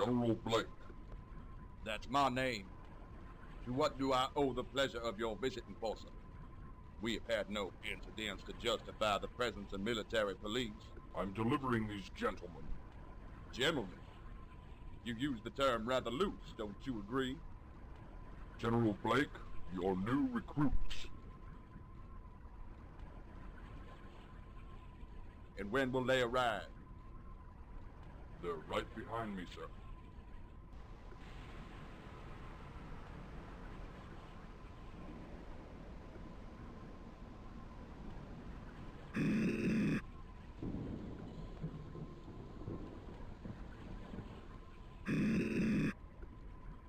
General Blake. That's my name. To what do I owe the pleasure of your visit, Enforcer? We have had no incidents to justify the presence of military police. I'm delivering these gentlemen. Gentlemen? You use the term rather loose, don't you agree? General Blake, your new recruits. And when will they arrive? They're right behind me, sir.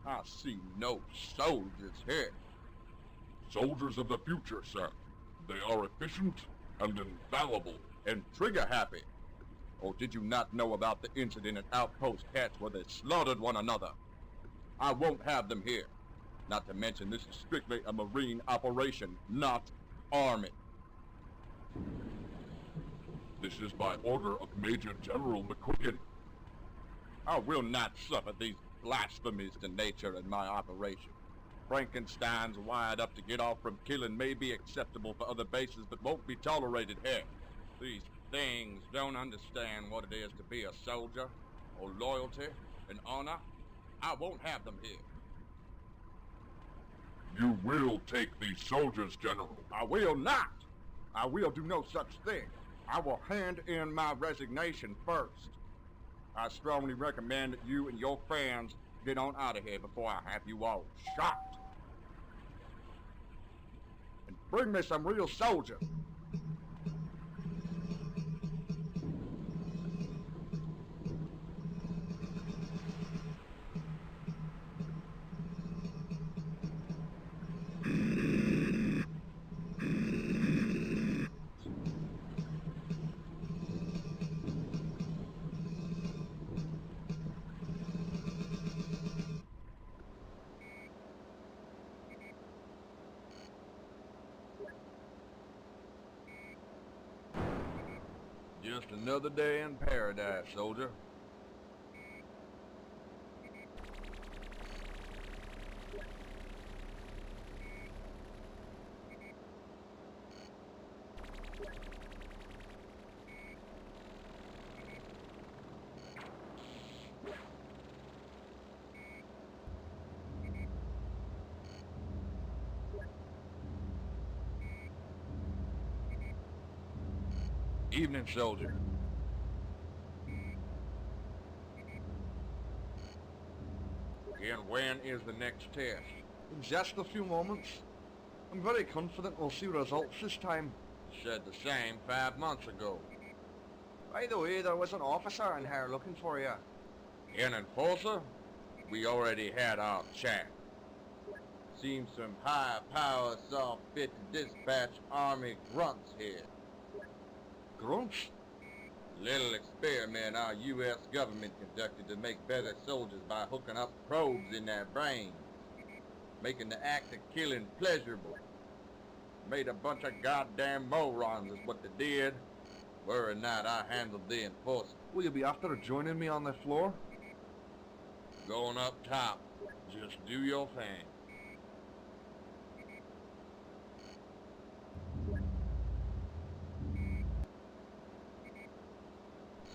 I see no soldiers here. Soldiers of the future, sir. They are efficient and infallible. And trigger-happy. Or did you not know about the incident at Outpost Catch where they slaughtered one another? I won't have them here. Not to mention this is strictly a Marine operation, not Army. This is by order of Major General McQueen. I will not suffer these blasphemies to nature in my operation. Frankenstein's wired up to get off from killing may be acceptable for other bases, but won't be tolerated here. These things don't understand what it is to be a soldier, or loyalty, and honor. I won't have them here. You will take these soldiers, General. I will not! I will do no such thing. I will hand in my resignation first. I strongly recommend that you and your friends get on out of here before I have you all shot. And bring me some real soldiers. Just another day in paradise, soldier. Evening, soldier. And when is the next test? In just a few moments. I'm very confident we'll see results this time. Said the same 5 months ago. By the way, there was an officer in here looking for you. An enforcer? We already had our chat. Seems some high power saw fit to dispatch army grunts here. Grunts? Little experiment our U.S. government conducted to make better soldiers by hooking up probes in their brains, making the act of killing pleasurable. Made a bunch of goddamn morons is what they did. Worry not, I handled the enforcer. Will you be after joining me on the floor? Going up top. Just do your thing.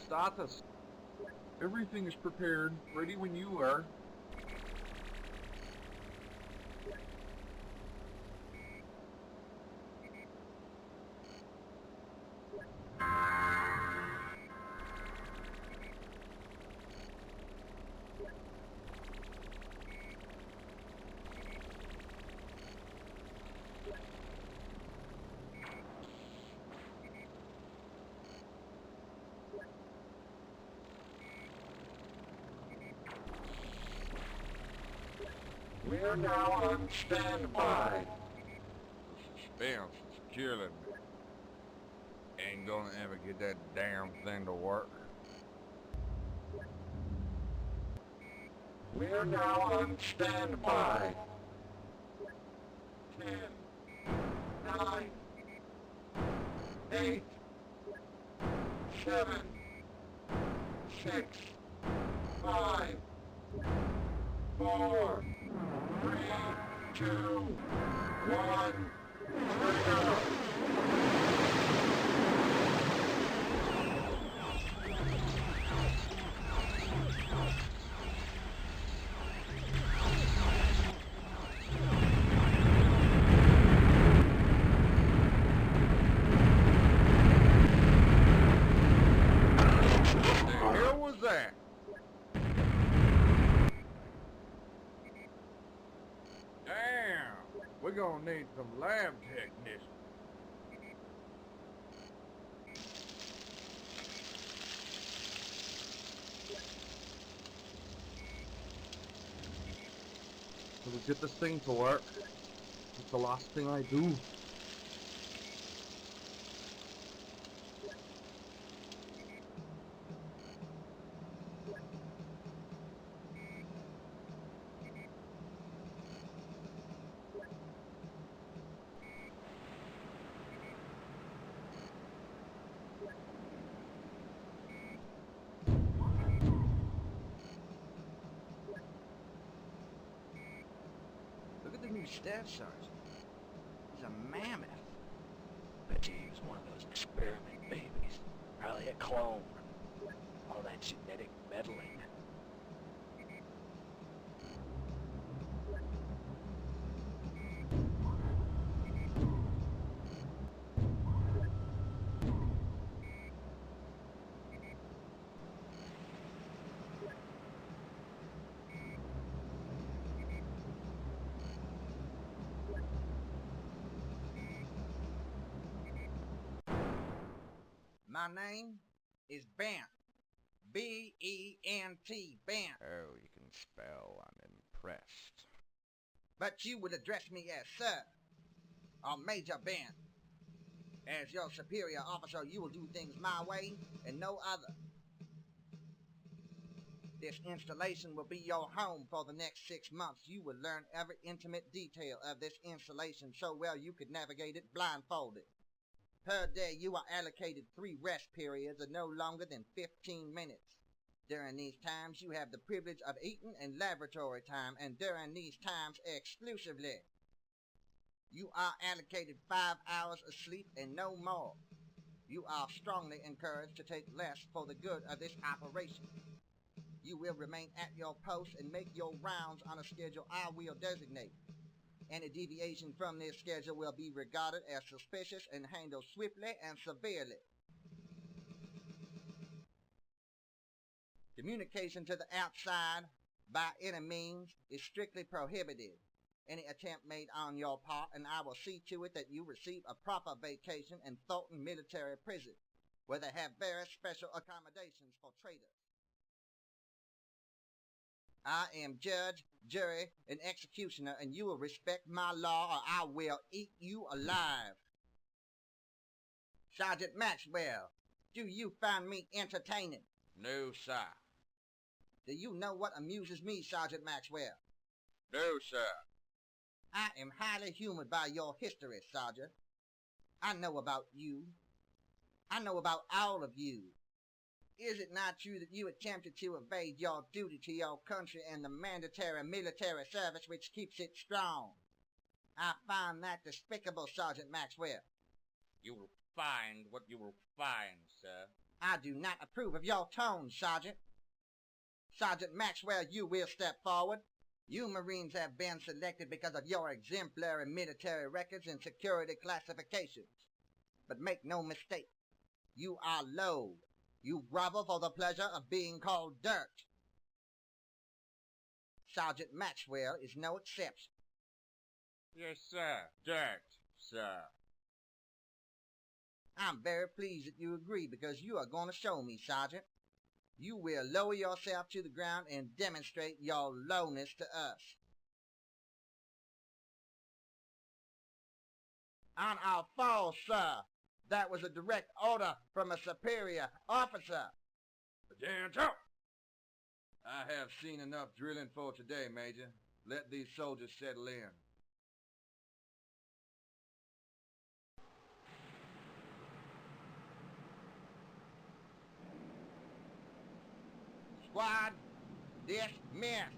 Status. Everything is prepared, ready when you are. We're now on standby. The suspense is killing me. Ain't gonna ever get that damn thing to work. We're now on standby. 10, 9, 8, 7, 6, 5, 4, 3, 2, 1, trigger! The hell was that? Damn, we're gonna need some lab technicians. So we get this thing to work. It's the last thing I do. Look at the new staff sergeant. He's a mammoth. Bet you he was one of those experiment babies. Probably a clone. All that genetic meddling. My name is Bent. B-E-N-T, Bent. Oh, you can spell. I'm impressed. But you would address me as Sir, or Major Bent. As your superior officer, you will do things my way and no other. This installation will be your home for the next 6 months. You will learn every intimate detail of this installation so well you could navigate it blindfolded. Per day, you are allocated 3 rest periods of no longer than 15 minutes. During these times, you have the privilege of eating and laboratory time, and during these times exclusively. You are allocated 5 hours of sleep and no more. You are strongly encouraged to take less for the good of this operation. You will remain at your post and make your rounds on a schedule I will designate. Any deviation from this schedule will be regarded as suspicious and handled swiftly and severely. Communication to the outside, by any means, is strictly prohibited. Any attempt made on your part, and I will see to it that you receive a proper vacation in Thornton Military Prison, where they have very special accommodations for traitors. I am judge, jury, and executioner, and you will respect my law or I will eat you alive. Sergeant Maxwell, do you find me entertaining? No, sir. Do you know what amuses me, Sergeant Maxwell? No, sir. I am highly humored by your history, Sergeant. I know about you. I know about all of you. Is it not true that you attempted to evade your duty to your country and the mandatory military service which keeps it strong? I find that despicable, Sergeant Maxwell. You will find what you will find, sir. I do not approve of your tone, Sergeant. Sergeant Maxwell, you will step forward. You Marines have been selected because of your exemplary military records and security classifications. But make no mistake, you are low. You grovel for the pleasure of being called dirt. Sergeant Maxwell is no exception. Yes, sir. Dirt, sir. I'm very pleased that you agree because you are going to show me, Sergeant. You will lower yourself to the ground and demonstrate your lowness to us. On our fall, sir. That was a direct order from a superior officer. Attention! I have seen enough drilling for today, Major. Let these soldiers settle in. Squad, dismiss.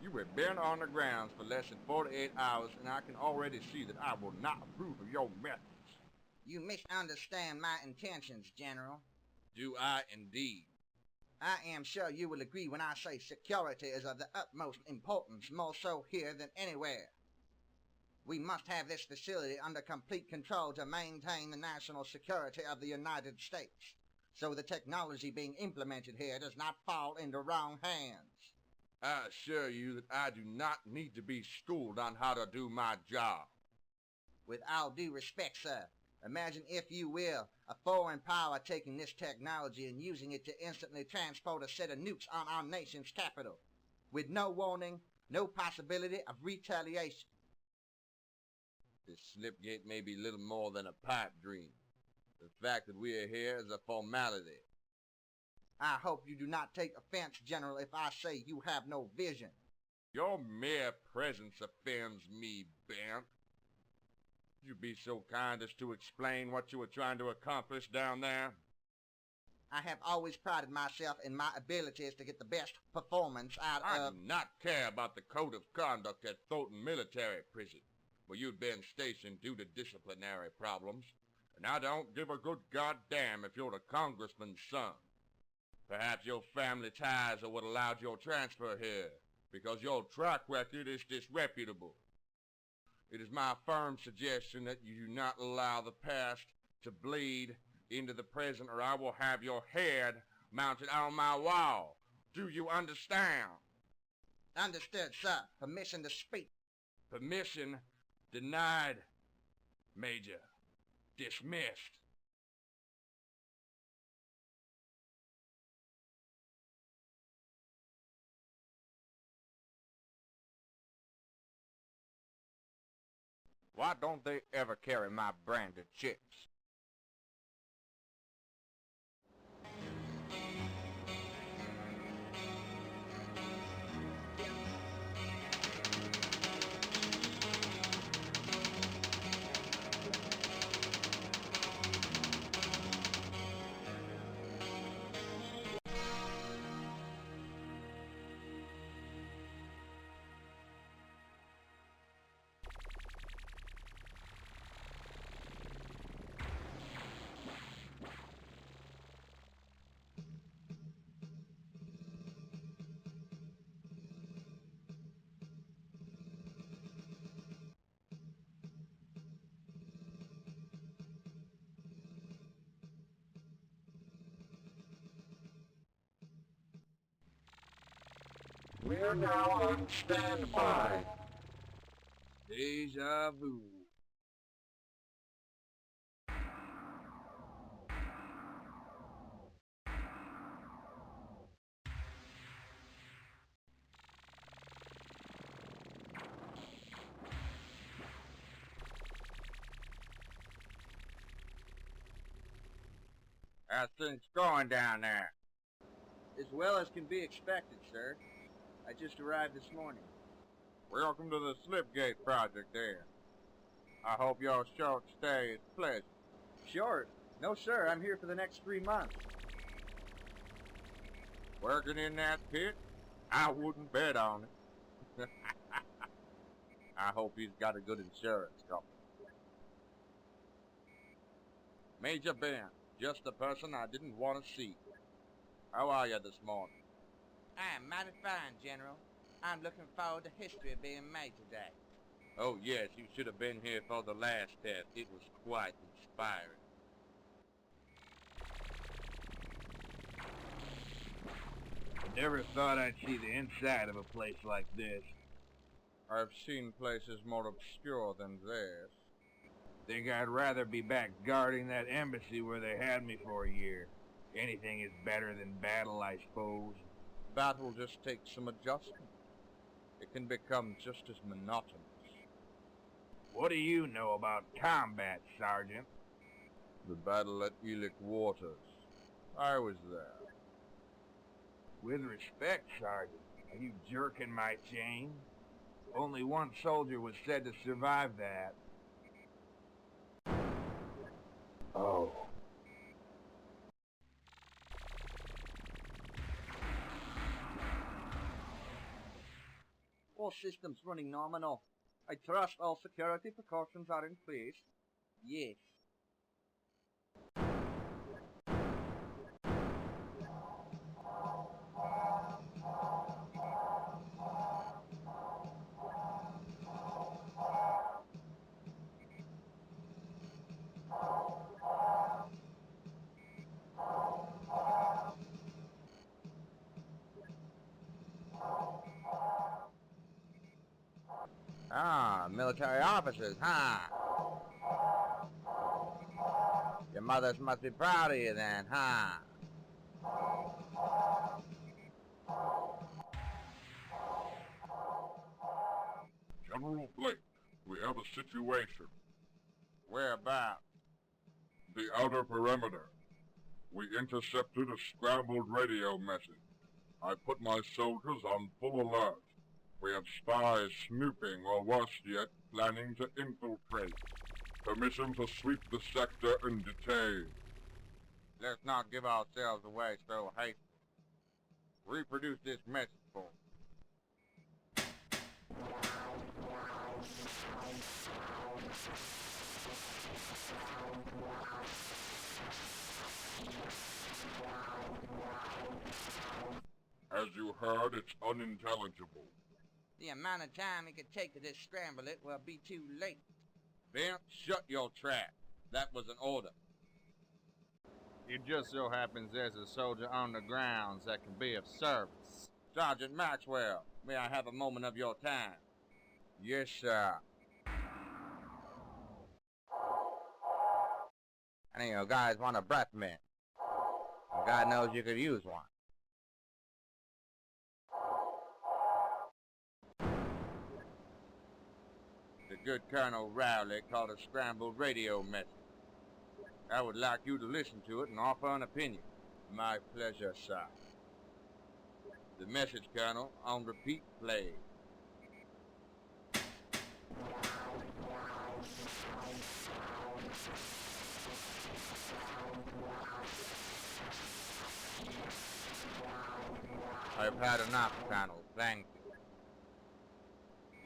You have been on the grounds for less than 48 hours, and I can already see that I will not approve of your methods. You misunderstand my intentions, General. Do I indeed? I am sure you will agree when I say security is of the utmost importance, more so here than anywhere. We must have this facility under complete control to maintain the national security of the United States, so the technology being implemented here does not fall into wrong hands. I assure you that I do not need to be schooled on how to do my job. With all due respect, sir, imagine, if you will, a foreign power taking this technology and using it to instantly transport a set of nukes on our nation's capital, with no warning, no possibility of retaliation. This Slipgate may be little more than a pipe dream. The fact that we are here is a formality. I hope you do not take offense, General, if I say you have no vision. Your mere presence offends me, Bent. Would you be so kind as to explain what you were trying to accomplish down there? I have always prided myself in my abilities to get the best performance out I of... do not care about the code of conduct at Thornton Military Prison, where you'd been stationed due to disciplinary problems, and I don't give a good goddamn if you're the congressman's son. Perhaps your family ties are what allowed your transfer here, because your track record is disreputable. It is my firm suggestion that you do not allow the past to bleed into the present, or I will have your head mounted on my wall. Do you understand? Understood, sir. Permission to speak. Permission denied, Major. Dismissed. Why don't they ever carry my branded chips? We are now on standby. Deja vu. How's things going down there? As well as can be expected, sir. I just arrived this morning. Welcome to the Slipgate project there. I hope your short stay is pleasant. Short? No, sir. I'm here for the next 3 months. Working in that pit? I wouldn't bet on it. I hope he's got a good insurance company. Major Ben, just the person I didn't want to see. How are you this morning? I'm mighty fine, General. I'm looking forward to history being made today. Oh yes, you should have been here for the last test. It was quite inspiring. Never thought I'd see the inside of a place like this. I've seen places more obscure than this. Think I'd rather be back guarding that embassy where they had me for a year. Anything is better than battle, I suppose. Battle just takes some adjustment. It can become just as monotonous. What do you know about combat, Sergeant? The battle at Elic Waters. I was there. With respect, Sergeant, are you jerking my chain? Only one soldier was said to survive that. Oh. All systems running nominal. I trust all security precautions are in place. Yes. Ah, military officers, huh? Your mothers must be proud of you then, huh? General Blake, we have a situation. Whereabouts? The outer perimeter. We intercepted a scrambled radio message. I put my soldiers on full alert. We have spies snooping, or worse yet, planning to infiltrate. Permission to sweep the sector and detain. Let's not give ourselves away so hastily. Reproduce this message for us. As you heard, it's unintelligible. The amount of time it could take to just scramble it will be too late. Vince, shut your trap. That was an order. It just so happens there's a soldier on the grounds that can be of service. Sergeant Maxwell, may I have a moment of your time? Yes, sir. Any of you guys want a breath mint? God knows you could use one. The good Colonel Rowley called a scrambled radio message. I would like you to listen to it and offer an opinion. My pleasure, sir. The message, Colonel, on repeat play. I've had enough, Colonel. Thank you.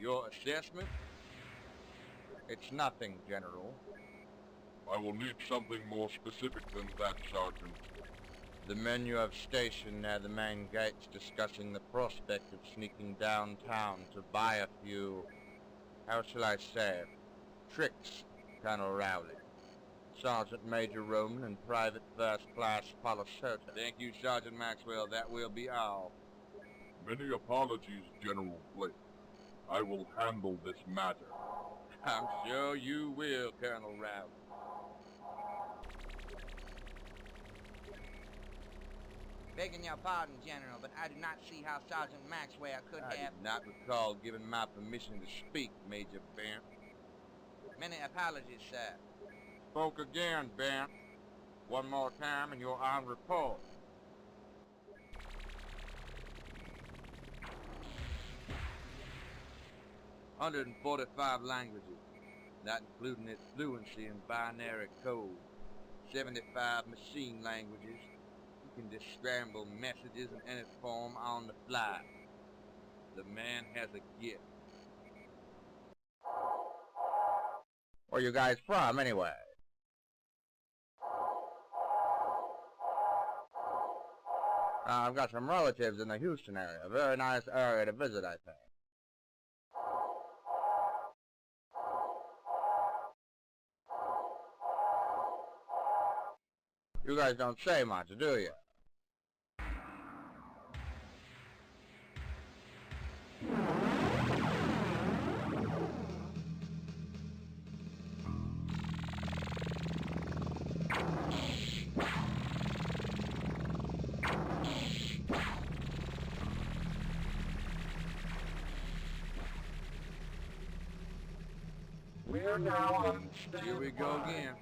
Your assessment? It's nothing, General. I will need something more specific than that, Sergeant. The men you have stationed near the main gates discussing the prospect of sneaking downtown to buy a few, how shall I say it, tricks, Colonel Rowley. Sergeant Major Roman and Private First Class Polisota. Thank you, Sergeant Maxwell. That will be all. Many apologies, General Blake. I will handle this matter. I'm sure you will, Colonel Rowley. Begging your pardon, General, but I do not see how Sergeant Maxwell could I have... did not recall giving my permission to speak, Major Bent. Many apologies, sir. Spoke again, Bent. One more time and you're on report. "145 languages, not including its fluency in binary code. 75 machine languages. You can just scramble messages in any form on the fly. The man has a gift." Where you guys from, anyway? I've got some relatives in the Houston area. A very nice area to visit, I think. You guys don't say much, do you? We're now on standby. Here we go again.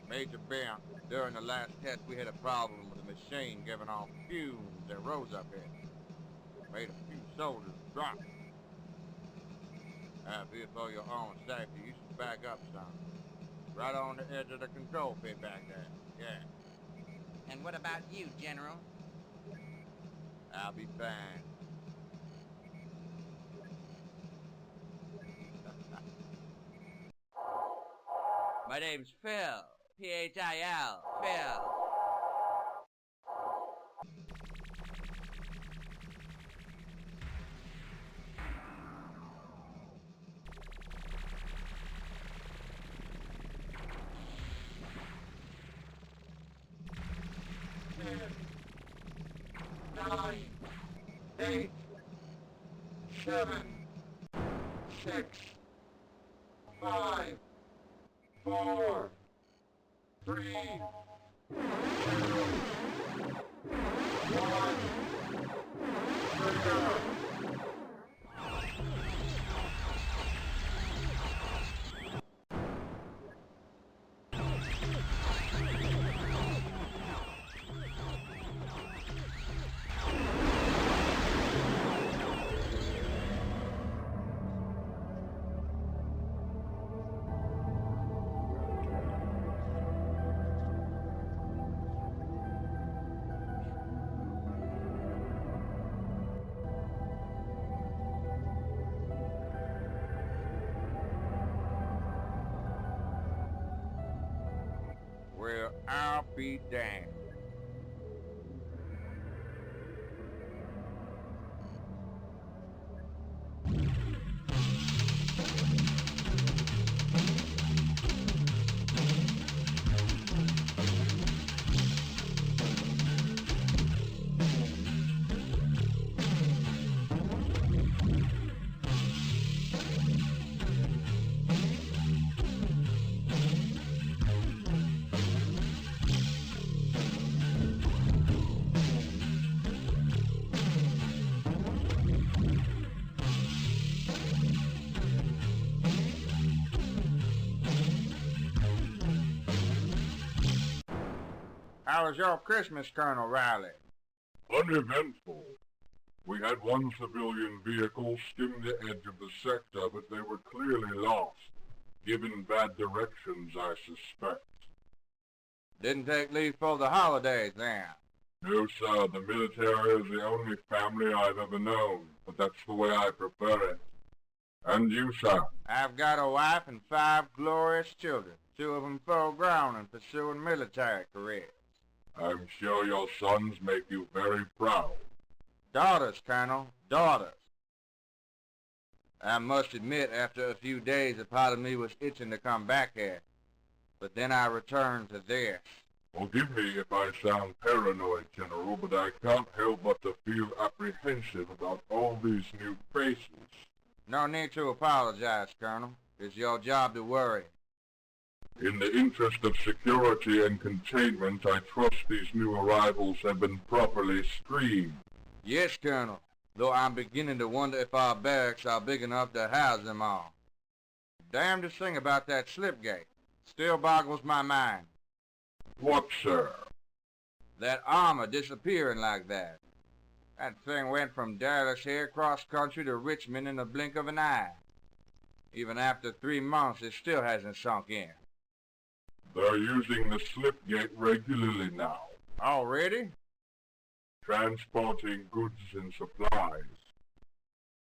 Major Bent, during the last test we had a problem with the machine giving off fumes that rose up here. Made a few soldiers drop. I feel for your own safety, you should back up some. Right on the edge of the control pit back there. Yeah. And what about you, General? I'll be fine. My name's Phil. P-H-I-L. Phil. Nine, 8, 7, 6, 5, 4, 3, 2, 1, trigger. Well, I'll be damned. How was your Christmas, Colonel Riley? Uneventful. We had one civilian vehicle skim the edge of the sector, but they were clearly lost, given bad directions, I suspect. Didn't take leave for the holidays, then? No, sir, the military is the only family I've ever known, but that's the way I prefer it. And you, sir? I've got a wife and 5 glorious children, 2 of them full grown and pursuing military careers. I'm sure your sons make you very proud. Daughters, Colonel, daughters. I must admit, after a few days, a part of me was itching to come back here. But then I returned to this. Forgive me if I sound paranoid, General, but I can't help but to feel apprehensive about all these new faces. No need to apologize, Colonel. It's your job to worry. In the interest of security and containment, I trust these new arrivals have been properly screened. Yes, Colonel, though I'm beginning to wonder if our barracks are big enough to house them all. Damnedest thing about that Slipgate still boggles my mind. What, sir? That armor disappearing like that. That thing went from Dallas here cross country to Richmond in the blink of an eye. Even after 3 months, it still hasn't sunk in. They're using the Slipgate regularly now. Already? Transporting goods and supplies.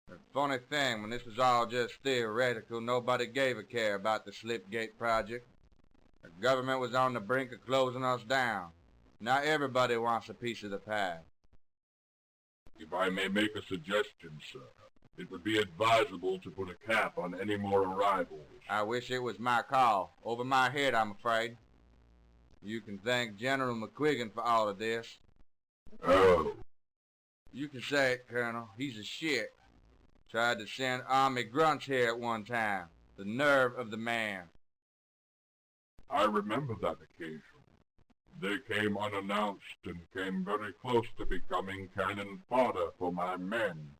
The funny thing, when this was all just theoretical, nobody gave a care about the Slipgate project. The government was on the brink of closing us down. Now everybody wants a piece of the pie. If I may make a suggestion, sir, it would be advisable to put a cap on any more arrivals. I wish it was my call. Over my head, I'm afraid. You can thank General McQuiggan for all of this. Oh. You can say it, Colonel. He's a shit. Tried to send army grunts here at one time. The nerve of the man. I remember that occasion. They came unannounced and came very close to becoming cannon fodder for my men.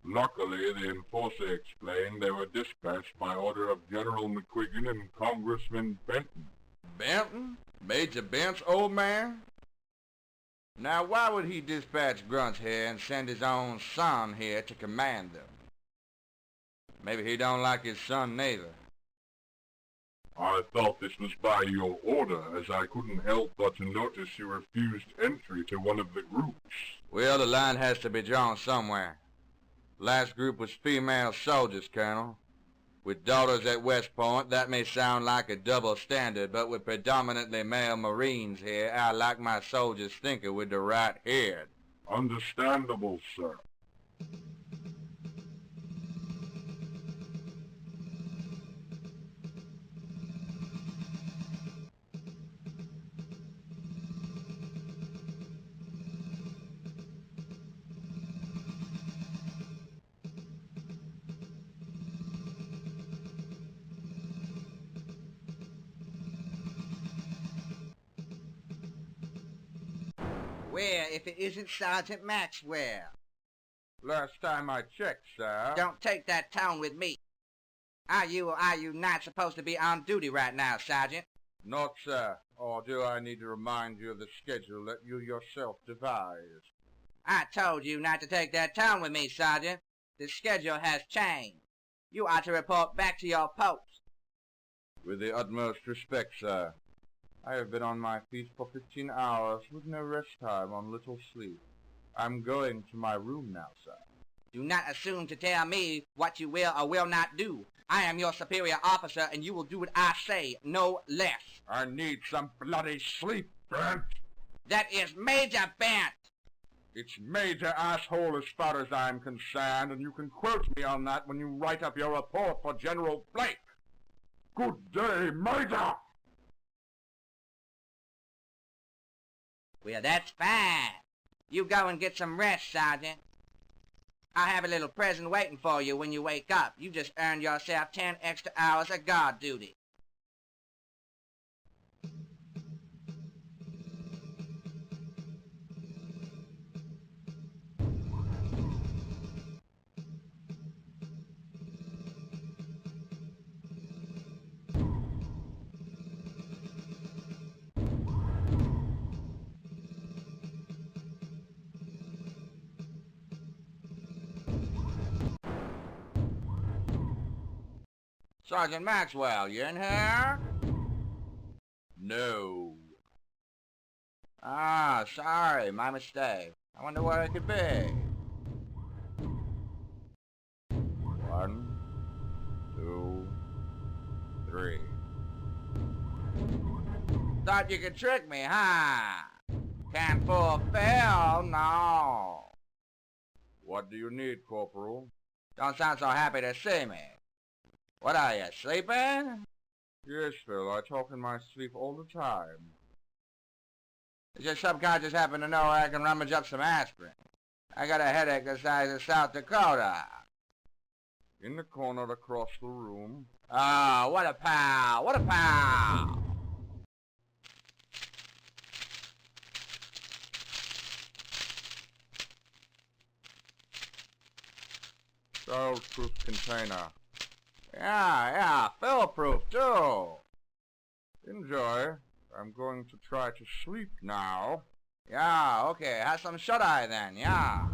Luckily, the enforcer explained they were dispatched by order of General McQuiggan and Congressman Benton. Benton? Major Bent's old man? Now, why would he dispatch grunts here and send his own son here to command them? Maybe he don't like his son neither. I thought this was by your order, as I couldn't help but to notice you refused entry to one of the groups. Well, the line has to be drawn somewhere. Last group was female soldiers, Colonel. With daughters at West Point, that may sound like a double standard, but with predominantly male Marines here, I like my soldiers thinking with the right head. Understandable, sir. Where if it isn't Sergeant Maxwell? Last time I checked, sir. Don't take that tone with me. Are you or are you not supposed to be on duty right now, Sergeant? Not, sir. Or do I need to remind you of the schedule that you yourself devised? I told you not to take that tone with me, Sergeant. The schedule has changed. You are to report back to your post. With the utmost respect, sir. I have been on my feet for 15 hours with no rest time on little sleep. I'm going to my room now, sir. Do not assume to tell me what you will or will not do. I am your superior officer, and you will do what I say, no less. I need some bloody sleep, Brent. That is Major Bent. It's major asshole as far as I'm concerned, and you can quote me on that when you write up your report for General Blake. Good day, Major! Well, that's fine. You go and get some rest, Sergeant. I have a little present waiting for you when you wake up. You just earned yourself 10 extra hours of guard duty. Sergeant Maxwell, you in here? No. Ah, sorry, my mistake. I wonder where it could be. 1, 2, 3. Thought you could trick me, huh? Can't fulfill, no. What do you need, Corporal? Don't sound so happy to see me. What are you, sleeping? Yes, Phil, I talk in my sleep all the time. Does your subconscious happen to know where I can rummage up some aspirin? I got a headache the size of South Dakota. In the corner across the room. Oh, what a pal! What a pal! Child-proof container. Yeah, fill-proof, too. Enjoy. I'm going to try to sleep now. Yeah, okay, have some shut-eye then, yeah.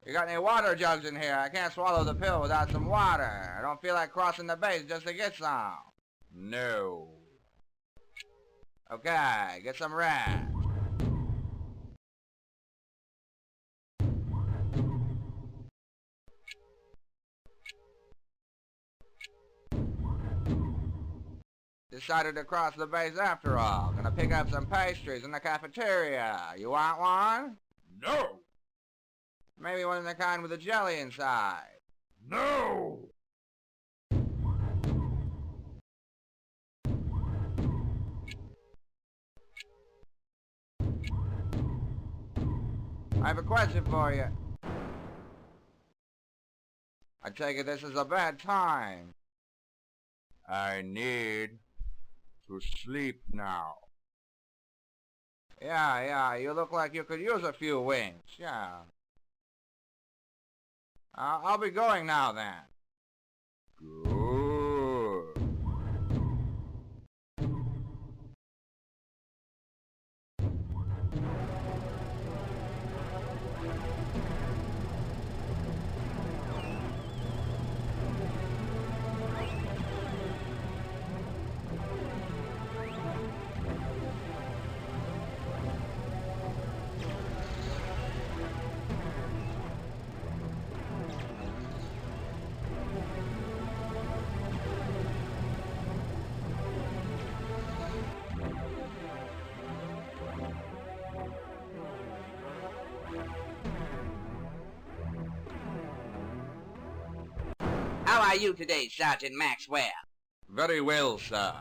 You got any water jugs in here? I can't swallow the pill without some water. I don't feel like crossing the base just to get some. No. Okay, get some rest. Decided to cross the base after all. Gonna pick up some pastries in the cafeteria. You want one? No! Maybe one of the kind with a jelly inside. No! I have a question for you. I take it this is a bad time. I need to sleep now. Yeah, you look like you could use a few winks, yeah. I'll be going now then. Good. you today, Sergeant Maxwell? Very well, sir.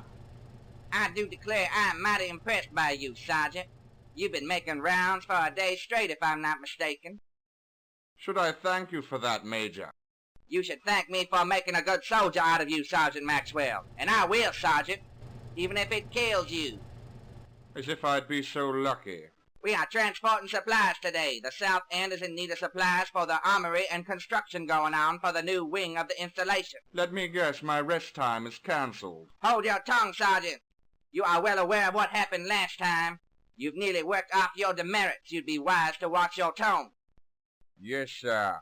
I do declare I'm mighty impressed by you, Sergeant. You've been making rounds for a day straight, if I'm not mistaken. Should I thank you for that, Major? You should thank me for making a good soldier out of you, Sergeant Maxwell. And I will, Sergeant, even if it kills you. As if I'd be so lucky. We are transporting supplies today. The South End is in need of supplies for the armory and construction going on for the new wing of the installation. Let me guess, my rest time is cancelled. Hold your tongue, Sergeant. You are well aware of what happened last time. You've nearly worked off your demerits. You'd be wise to watch your tone. Yes, sir.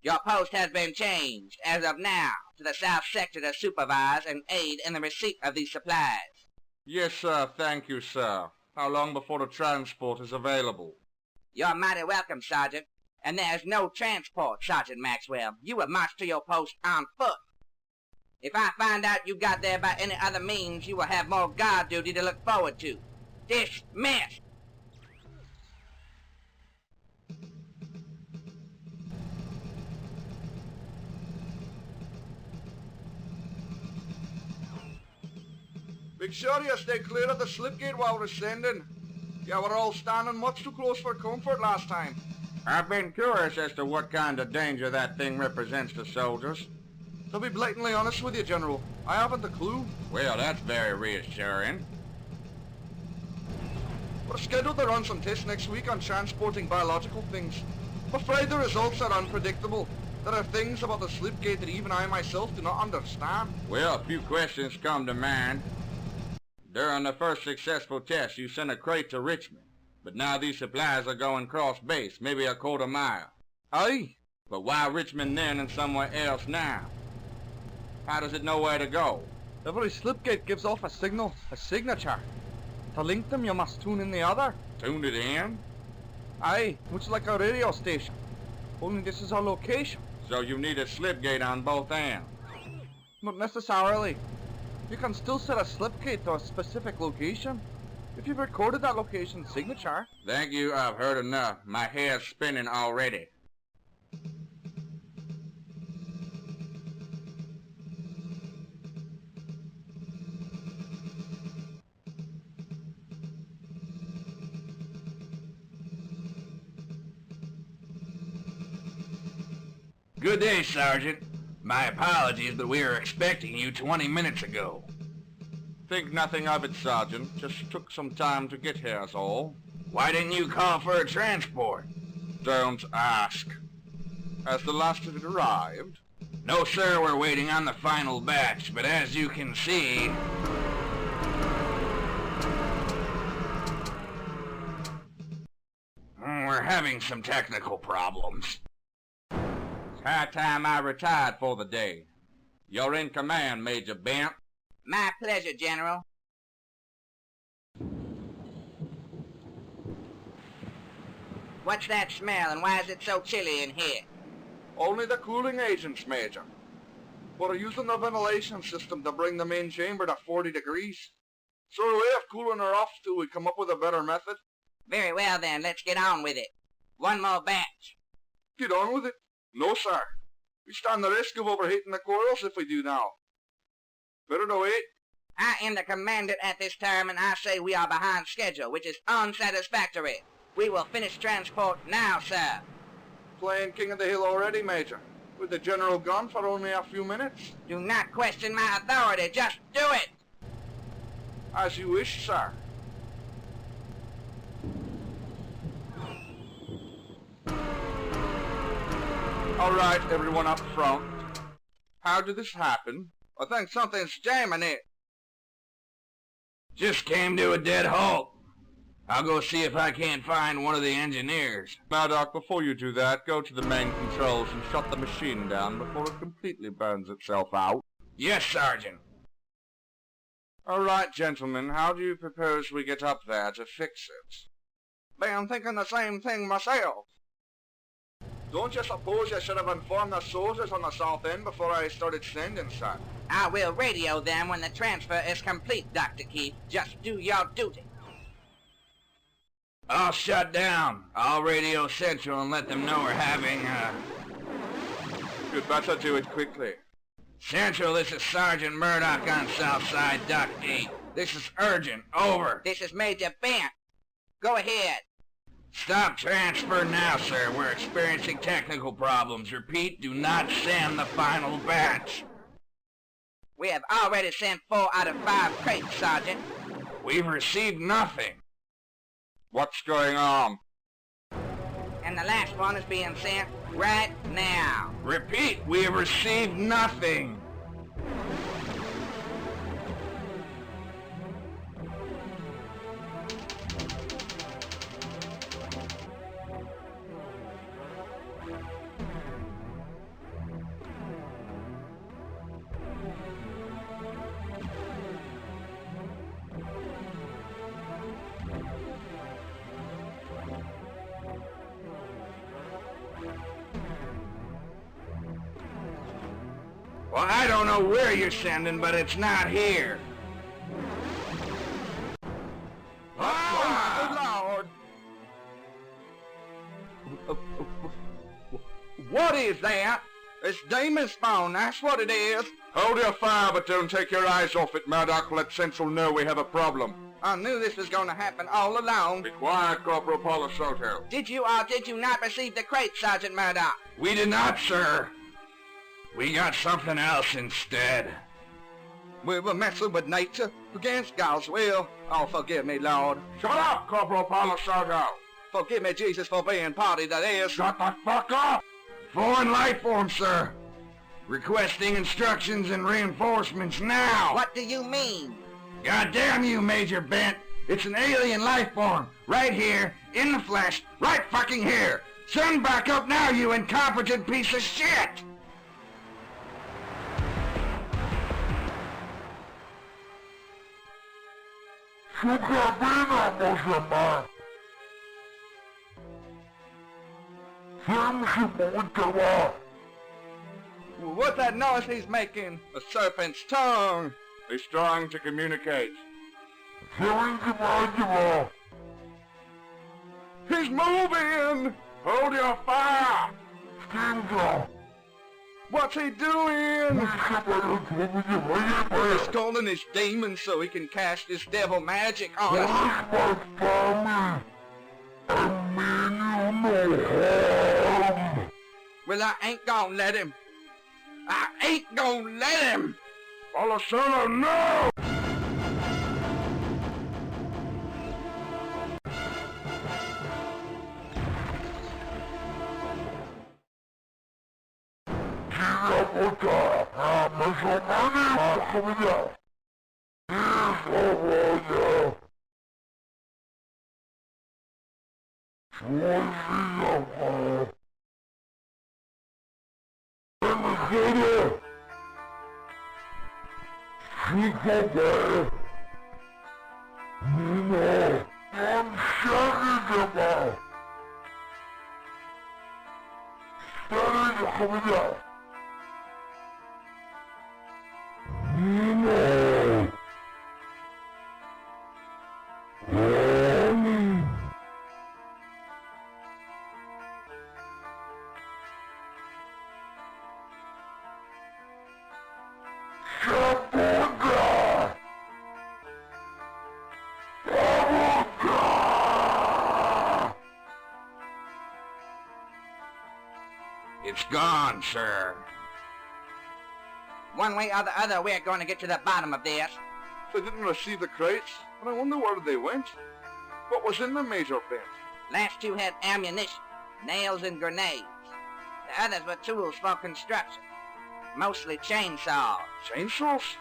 Your post has been changed, as of now, to the South Sector to supervise and aid in the receipt of these supplies. Yes, sir. Thank you, sir. How long before the transport is available? You're mighty welcome, Sergeant. And there's no transport, Sergeant Maxwell. You will march to your post on foot. If I find out you got there by any other means, you will have more guard duty to look forward to. Dismissed! Make sure you stay clear of the Slipgate while we're ascending. Yeah, we're all standing much too close for comfort last time. I've been curious as to what kind of danger that thing represents to soldiers. To be blatantly honest with you, General, I haven't a clue. Well, that's very reassuring. We're scheduled to run some tests next week on transporting biological things. I'm afraid the results are unpredictable. There are things about the Slipgate that even I myself do not understand. Well, a few questions come to mind. During the first successful test, you sent a crate to Richmond. But now these supplies are going cross-base, maybe a quarter mile. Aye. But why Richmond then and somewhere else now? How does it know where to go? Every Slipgate gives off a signal, a signature. To link them, you must tune in the other. Tuned it in? Aye, much like a radio station. Only this is our location. So you need a Slipgate on both ends? Not necessarily. You can still set a Slipgate to a specific location. If you've recorded that location's signature. Thank you, I've heard enough. My hair's spinning already. Good day, Sergeant. My apologies, but we were expecting you 20 minutes ago. Think nothing of it, Sergeant. Just took some time to get here, is all. Why didn't you call for a transport? Don't ask. Has the last of it arrived? No, sir, we're waiting on the final batch, but as you can see... we're having some technical problems. It's high time I retired for the day. You're in command, Major Bent. My pleasure, General. What's that smell, and why is it so chilly in here? Only the cooling agents, Major. We're using the ventilation system to bring the main chamber to 40 degrees. So a way of cooling her off till we come up with a better method. Very well, then. Let's get on with it. One more batch. Get on with it? No, sir. We stand the risk of overheating the coils if we do now. Better to wait. I am the commandant at this time, and I say we are behind schedule, which is unsatisfactory. We will finish transport now, sir. Playing King of the Hill already, Major. With the General gone for only a few minutes. Do not question my authority. Just do it. As you wish, sir. All right, everyone up front. How did this happen? I think something's jamming it. Just came to a dead halt. I'll go see if I can't find one of the engineers. Maddock, before you do that, go to the main controls and shut the machine down before it completely burns itself out. Yes, Sergeant. All right, gentlemen, how do you propose we get up there to fix it? Been thinking the same thing myself. Don't you suppose you should have informed the soldiers on the south end before I started sending, sir? I will radio them when the transfer is complete, Dr. Keith. Just do your duty. I'll shut down. I'll radio Central and let them know we're having, You'd better do it quickly. Central, this is Sergeant Murdoch on Southside Dock 8. This is urgent. Over. This is Major Bent. Go ahead. Stop transfer now, sir. We're experiencing technical problems. Repeat, do not send the final batch. We have already sent 4 out of 5 crates, Sergeant. We've received nothing. What's going on? And the last one is being sent right now. Repeat, we have received nothing. Well, I don't know where you're sending, but it's not here. Oh, Lord! What is that? It's Damon's phone, that's what it is. Hold your fire, but don't take your eyes off it, Murdoch. Let Central know we have a problem. I knew this was gonna happen all along. Be quiet, Corporal Paulo Soto. Did you or did you not receive the crate, Sergeant Murdoch? We did not, sir. We got something else instead. We were messing with nature against God's will. Oh, forgive me, Lord. Shut up, Corporal Paulo Soto. Forgive me, Jesus, for being party that is. Shut the fuck up! Foreign life form, sir. Requesting instructions and reinforcements now. What do you mean? God damn you, Major Bent. It's an alien life form. Right here, in the flesh, right fucking here. Send back up now, you incompetent piece of shit! What's that noise he's making? A serpent's tongue. He's trying to communicate. He's moving! Hold your fire! What's he doing? He's calling his demons so he can cast his devil magic on us. Well, I ain't gonna let him. I ain't gonna let him! Paulo Soto, no! It's gone, sir. One way or the other, we're going to get to the bottom of this. They didn't receive the crates, but I wonder where they went. What was in the Major Bent? Last 2 had ammunition, nails and grenades. The others were tools for construction. Mostly chainsaws. Chainsaws?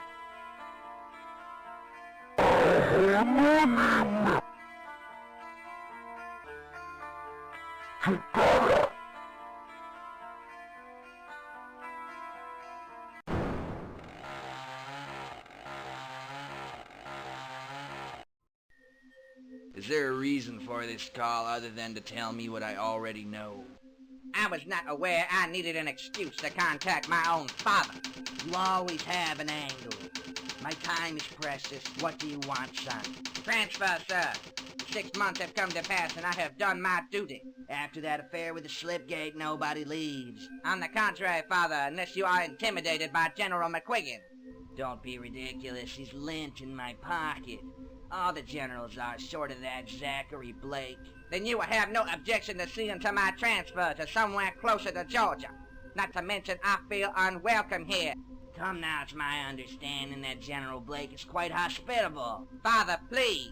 Is there a reason for this call other than to tell me what I already know? I was not aware I needed an excuse to contact my own father. You always have an angle. My time is precious. What do you want, son? Transfer, sir. 6 months have come to pass and I have done my duty. After that affair with the Slipgate, nobody leaves. On the contrary, Father, unless you are intimidated by General McQuiggan. Don't be ridiculous. He's lint in my pocket. All the generals are, short of that Zachary Blake. Then you will have no objection to seeing to my transfer to somewhere closer to Georgia. Not to mention I feel unwelcome here. Come now, it's my understanding that General Blake is quite hospitable. Father, please.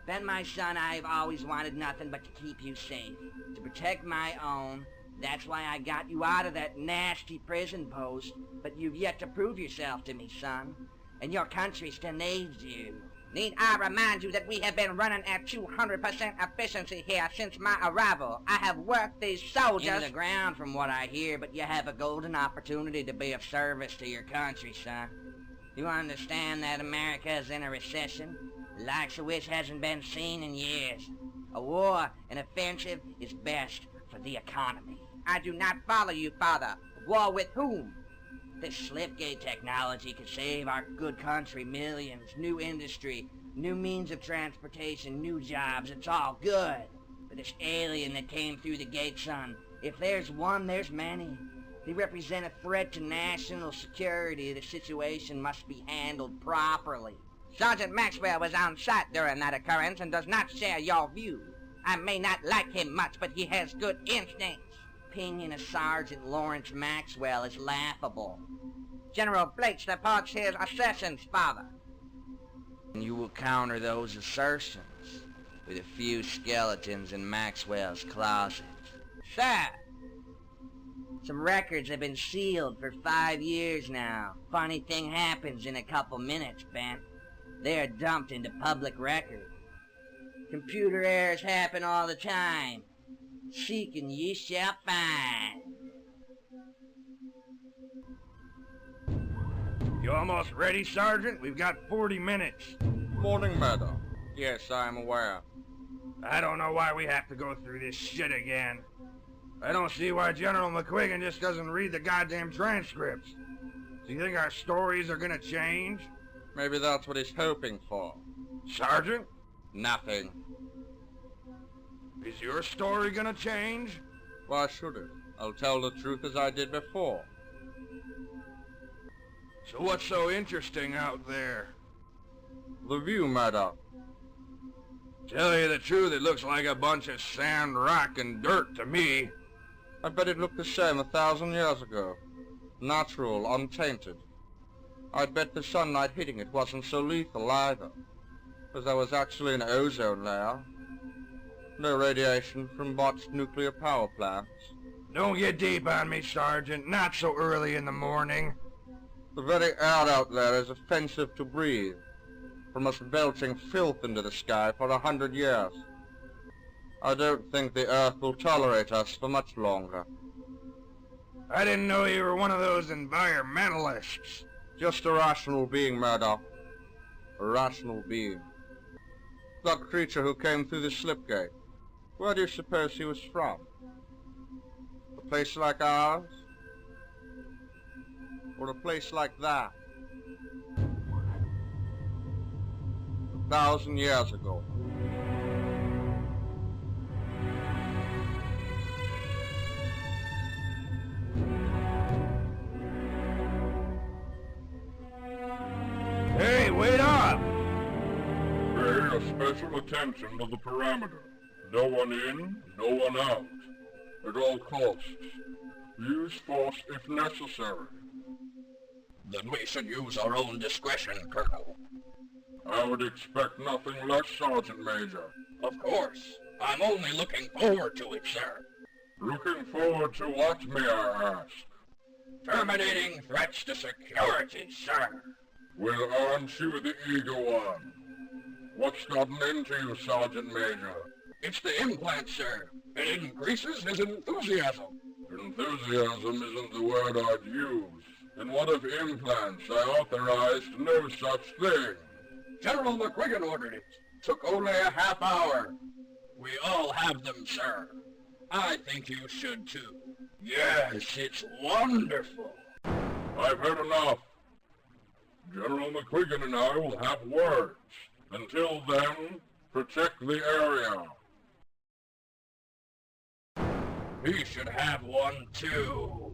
Ben, my son, I've always wanted nothing but to keep you safe. To protect my own. That's why I got you out of that nasty prison post. But you've yet to prove yourself to me, son. And your country still needs you. Need I remind you that we have been running at 200% efficiency here since my arrival? I have worked these soldiers into the ground from what I hear, but you have a golden opportunity to be of service to your country, son. You understand that America is in a recession, the likes of which hasn't been seen in years. A war, an offensive, is best for the economy. I do not follow you, Father. War with whom? This Slipgate technology could save our good country millions. New industry, new means of transportation, new jobs. It's all good. But this alien that came through the gate, son, if there's one, there's many. They represent a threat to national security. The situation must be handled properly. Sergeant Maxwell was on site during that occurrence and does not share your view. I may not like him much, but he has good instincts. Opinion of Sergeant Lawrence Maxwell is laughable. General Blake supports his assertions, Father. And you will counter those assertions with a few skeletons in Maxwell's closet. Sir! Some records have been sealed for 5 years now. Funny thing happens in a couple minutes, Ben. They are dumped into public record. Computer errors happen all the time. Seek and ye shall find. You almost ready, Sergeant? We've got 40 minutes. Morning, Madam. Yes, I am aware. I don't know why we have to go through this shit again. I don't see why General McQuiggan just doesn't read the goddamn transcripts. Do you think our stories are gonna change? Maybe that's what he's hoping for. Sergeant? Nothing. Is your story gonna change? Why should it? I'll tell the truth as I did before. So what's so interesting out there? The view, Madam. Tell you the truth, it looks like a bunch of sand, rock, and dirt to me. I bet it looked the same 1,000 years ago. Natural, untainted. I'd bet the sunlight hitting it wasn't so lethal either, because there was actually an ozone layer. No radiation from botched nuclear power plants. Don't get deep on me, Sergeant. Not so early in the morning. The very air out there is offensive to breathe, from us belching filth into the sky for 100 years. I don't think the Earth will tolerate us for much longer. I didn't know you were one of those environmentalists. Just a rational being, Murdoch. A rational being. That creature who came through the Slipgate, where do you suppose he was from? A place like ours? Or a place like that? 1,000 years ago. Hey, wait up! Pay special attention to the parameter. No one in, no one out. At all costs. Use force if necessary. Then we should use our own discretion, Colonel. I would expect nothing less, Sergeant Major. Of course. I'm only looking forward to it, sir. Looking forward to what, may I ask? Terminating threats to security, sir. Well, aren't you the eager one? What's gotten into you, Sergeant Major? It's the implant, sir. It increases his enthusiasm. Enthusiasm isn't the word I'd use. And what of implants? I authorized no such thing. General McQuiggan ordered it. Took only a half hour. We all have them, sir. I think you should too. Yes, it's wonderful. I've heard enough. General McQuiggan and I will have words. Until then, protect the area. He should have one too.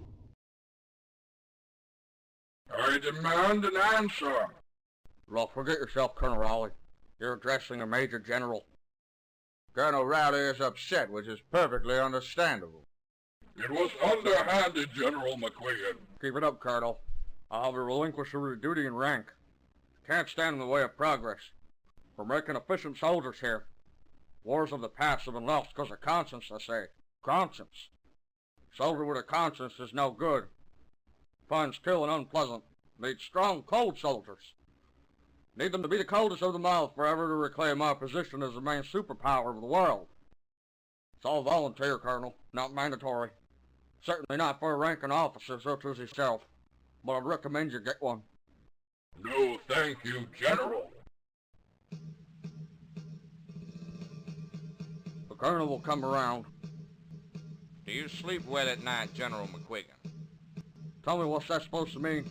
I demand an answer. Well, forget yourself, Colonel Raleigh. You're addressing a Major General. Colonel Raleigh is upset, which is perfectly understandable. It was underhanded, General McQuiggan. Keep it up, Colonel. I'll have to relinquish your duty and rank. Can't stand in the way of progress. We're making efficient soldiers here. Wars of the past have been lost because of conscience, I say. Conscience. Soldier with a conscience is no good. Finds killing unpleasant. Need strong, cold soldiers. Need them to be the coldest of them all forever to reclaim our position as the main superpower of the world. It's all volunteer, Colonel, not mandatory. Certainly not for a ranking officer such as yourself, but I'd recommend you get one. No, thank you, General. The Colonel will come around. Do you sleep well at night, General McQuiggan? Tell me what's that supposed to mean?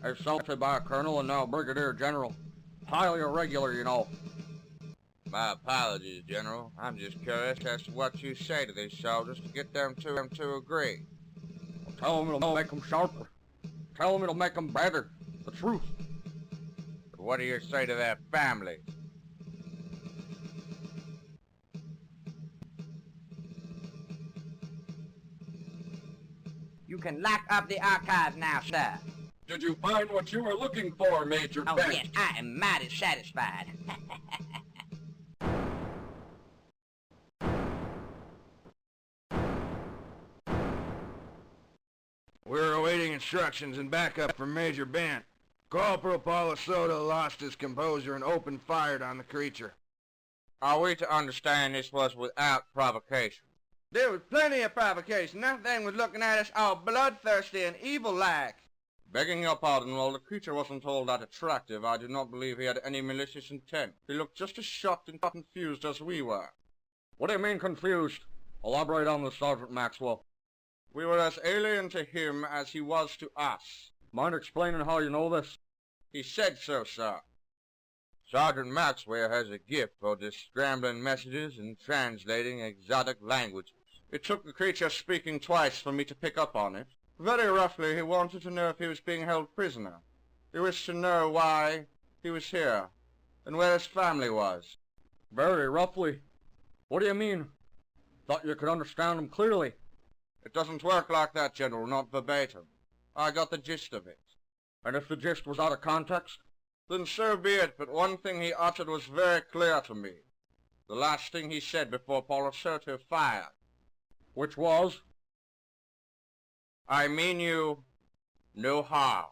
Assaulted by a Colonel and now Brigadier General. Highly irregular, you know. My apologies, General. I'm just curious as to what you say to these soldiers to get them to agree. Well, tell them it'll make them sharper. Tell them it'll make them better. The truth. But what do you say to their families? You can lock up the archives now, sir. Did you find what you were looking for, Major Oh, Bent? yes, I am mighty satisfied. We're awaiting instructions and backup from Major Bent. Corporal Palasoto lost his composure and opened fire on the creature. Are we to understand this was without provocation? There was plenty of provocation. That thing was looking at us all bloodthirsty and evil-like. Begging your pardon, while the creature wasn't all that attractive, I do not believe he had any malicious intent. He looked just as shocked and confused as we were. What do you mean confused? Elaborate on this, Sergeant Maxwell. We were as alien to him as he was to us. Mind explaining how you know this? He said so, sir. Sergeant Maxwell has a gift for scrambling messages and translating exotic languages. It took the creature speaking twice for me to pick up on it. Very roughly, he wanted to know if he was being held prisoner. He wished to know why he was here, and where his family was. Very roughly? What do you mean? Thought you could understand him clearly. It doesn't work like that, General, not verbatim. I got the gist of it. And if the gist was out of context? Then so be it, but one thing he uttered was very clear to me. The last thing he said before Palasoto fired. Which was? I mean you no harm.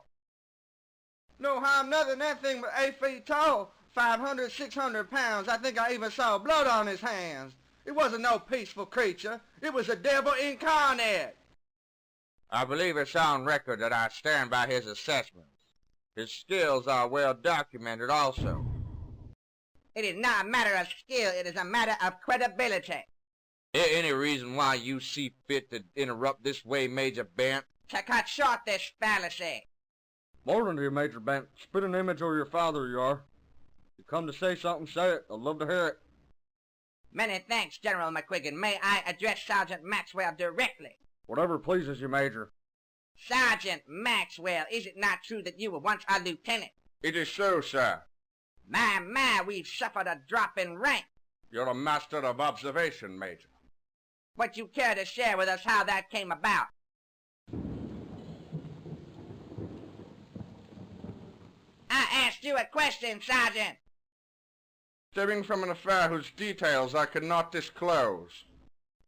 No harm, nothing. That thing was 8 feet tall, 500, 600 pounds. I think I even saw blood on his hands. It wasn't no peaceful creature. It was a devil incarnate. I believe it's on record that I stand by his assessments. His skills are well documented also. It is not a matter of skill, it is a matter of credibility. Is there any reason why you see fit to interrupt this way, Major Bent? To cut short this fallacy. More than you, Major Bent. Spit an image of your father, you are. You come to say something, say it. I'd love to hear it. Many thanks, General McQuiggan. May I address Sergeant Maxwell directly? Whatever pleases you, Major. Sergeant Maxwell, is it not true that you were once a lieutenant? It is so, sir. My, we've suffered a drop in rank. You're a master of observation, Major. Would you care to share with us how that came about? I asked you a question, Sergeant. Stemming from an affair whose details I cannot disclose.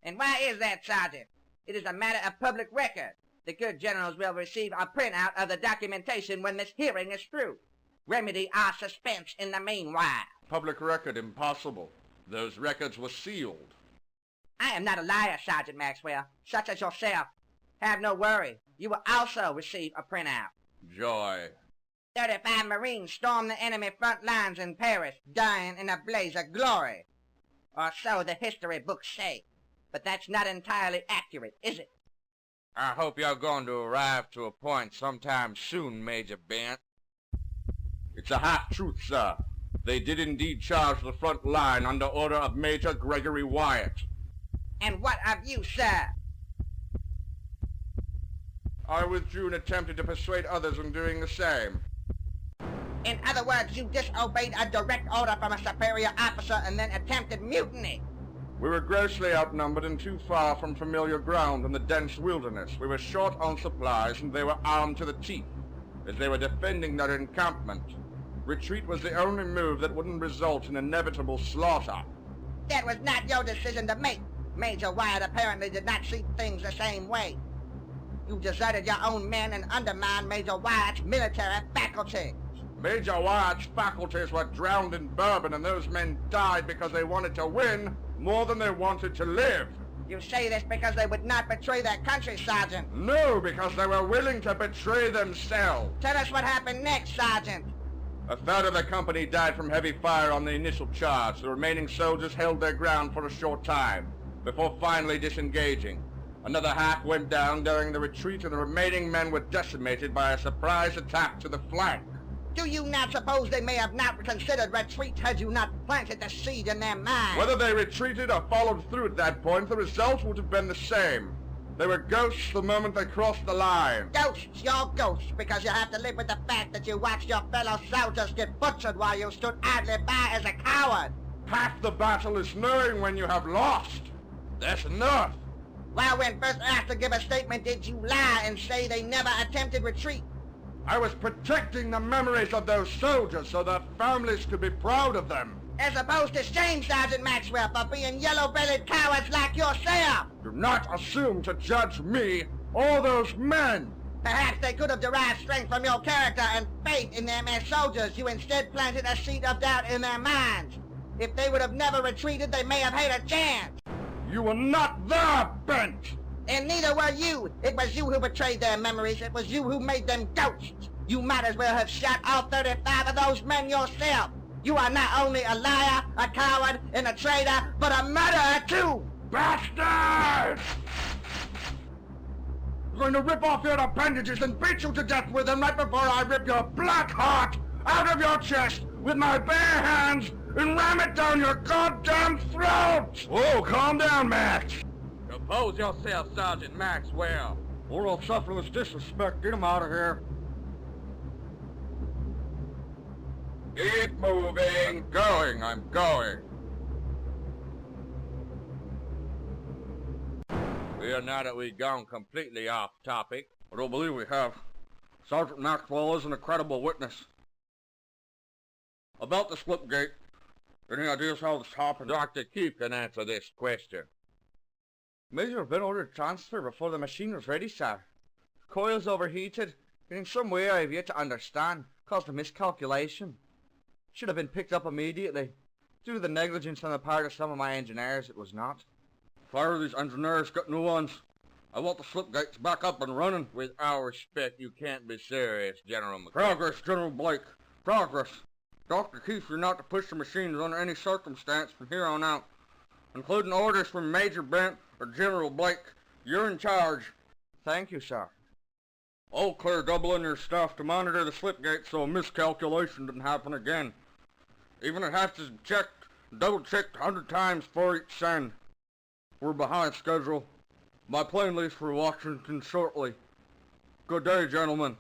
And why is that, Sergeant? It is a matter of public record. The good generals will receive a printout of the documentation when this hearing is through. Remedy our suspense in the meanwhile. Public record impossible. Those records were sealed. I am not a liar, Sergeant Maxwell, such as yourself. Have no worry. You will also receive a printout. Joy. 35 Marines stormed the enemy front lines in Paris, dying in a blaze of glory. Or so the history books say. But that's not entirely accurate, is it? I hope you're going to arrive to a point sometime soon, Major Bent. It's a hot truth, sir. They did indeed charge the front line under order of Major Gregory Wyatt. And what of you, sir? I withdrew and attempted to persuade others in doing the same. In other words, you disobeyed a direct order from a superior officer and then attempted mutiny. We were grossly outnumbered and too far from familiar ground in the dense wilderness. We were short on supplies and they were armed to the teeth as they were defending their encampment. Retreat was the only move that wouldn't result in inevitable slaughter. That was not your decision to make. Major Wyatt apparently did not see things the same way. You deserted your own men and undermined Major Wyatt's military faculty. Major Wyatt's faculties were drowned in bourbon and those men died because they wanted to win more than they wanted to live. You say this because they would not betray their country, Sergeant. No, because they were willing to betray themselves. Tell us what happened next, Sergeant. A third of the company died from heavy fire on the initial charge. The remaining soldiers held their ground for a short time, before finally disengaging. Another half went down during the retreat and the remaining men were decimated by a surprise attack to the flank. Do you not suppose they may have not considered retreat had you not planted the seed in their minds? Whether they retreated or followed through at that point, the result would have been the same. They were ghosts the moment they crossed the line. Ghosts, you're ghosts, because you have to live with the fact that you watched your fellow soldiers get butchered while you stood idly by as a coward. Half the battle is knowing when you have lost. That's enough. Well, when first asked to give a statement, did you lie and say they never attempted retreat? I was protecting the memories of those soldiers so their families could be proud of them. As opposed to shame, Sergeant Maxwell, for being yellow-bellied cowards like yourself. Do not assume to judge me or those men. Perhaps they could have derived strength from your character and faith in them as soldiers. You instead planted a seed of doubt in their minds. If they would have never retreated, they may have had a chance. You were not there, Bent! And neither were you. It was you who betrayed their memories. It was you who made them ghosts. You might as well have shot all 35 of those men yourself. You are not only a liar, a coward, and a traitor, but a murderer too! Bastards! I'm going to rip off your appendages and beat you to death with them right before I rip your black heart out of your chest with my bare hands and ram it down your goddamn throat! Whoa, calm down, Max. Compose yourself, Sergeant Maxwell. Or I'll suffer this disrespect. Get him out of here. Keep moving. I'm going. Well, now that we've gone completely off topic, I don't believe we have. Sergeant Maxwell is an incredible witness. About the Slipgate, any ideas how this happened? Dr. Keefe can answer this question. Major have been ordered to transfer before the machine was ready, sir. Coils overheated, and in some way I have yet to understand, caused a miscalculation. Should have been picked up immediately. Due to the negligence on the part of some of my engineers, it was not. Fire these engineers, get new ones. I want the Slipgates back up and running. With our respect, you can't be serious, General McCall. Progress, General Blake. Progress. Dr. Keefe, you're not to push the machines under any circumstance from here on out. Including orders from Major Brent or General Blake. You're in charge. Thank you, sir. All clear doubling your staff to monitor the Slipgate so a miscalculation didn't happen again. Even if it has to checked, double-checked 100 times for each send. We're behind schedule. My plane leaves for Washington shortly. Good day, gentlemen.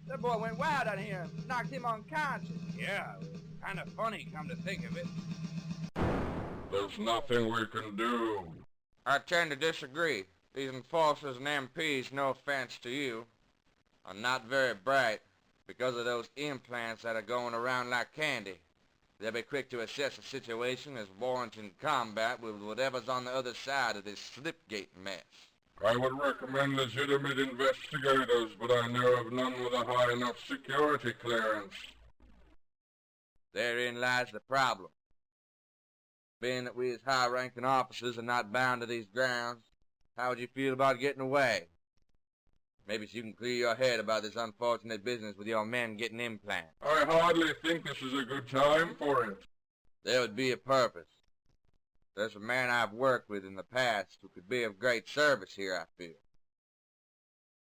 That boy went wild out here and knocked him unconscious. Yeah, it was kind of funny, come to think of it. There's nothing we can do. I tend to disagree. These enforcers and MPs, no offense to you, are not very bright because of those implants that are going around like candy. They'll be quick to assess a situation as warranting combat with whatever's on the other side of this Slipgate mess. I would recommend legitimate investigators, but I know of none with a high enough security clearance. Therein lies the problem. Being that we as high-ranking officers are not bound to these grounds, how would you feel about getting away? Maybe so you can clear your head about this unfortunate business with your men getting implants. I hardly think this is a good time for it. There would be a purpose. There's a man I've worked with in the past who could be of great service here, I feel.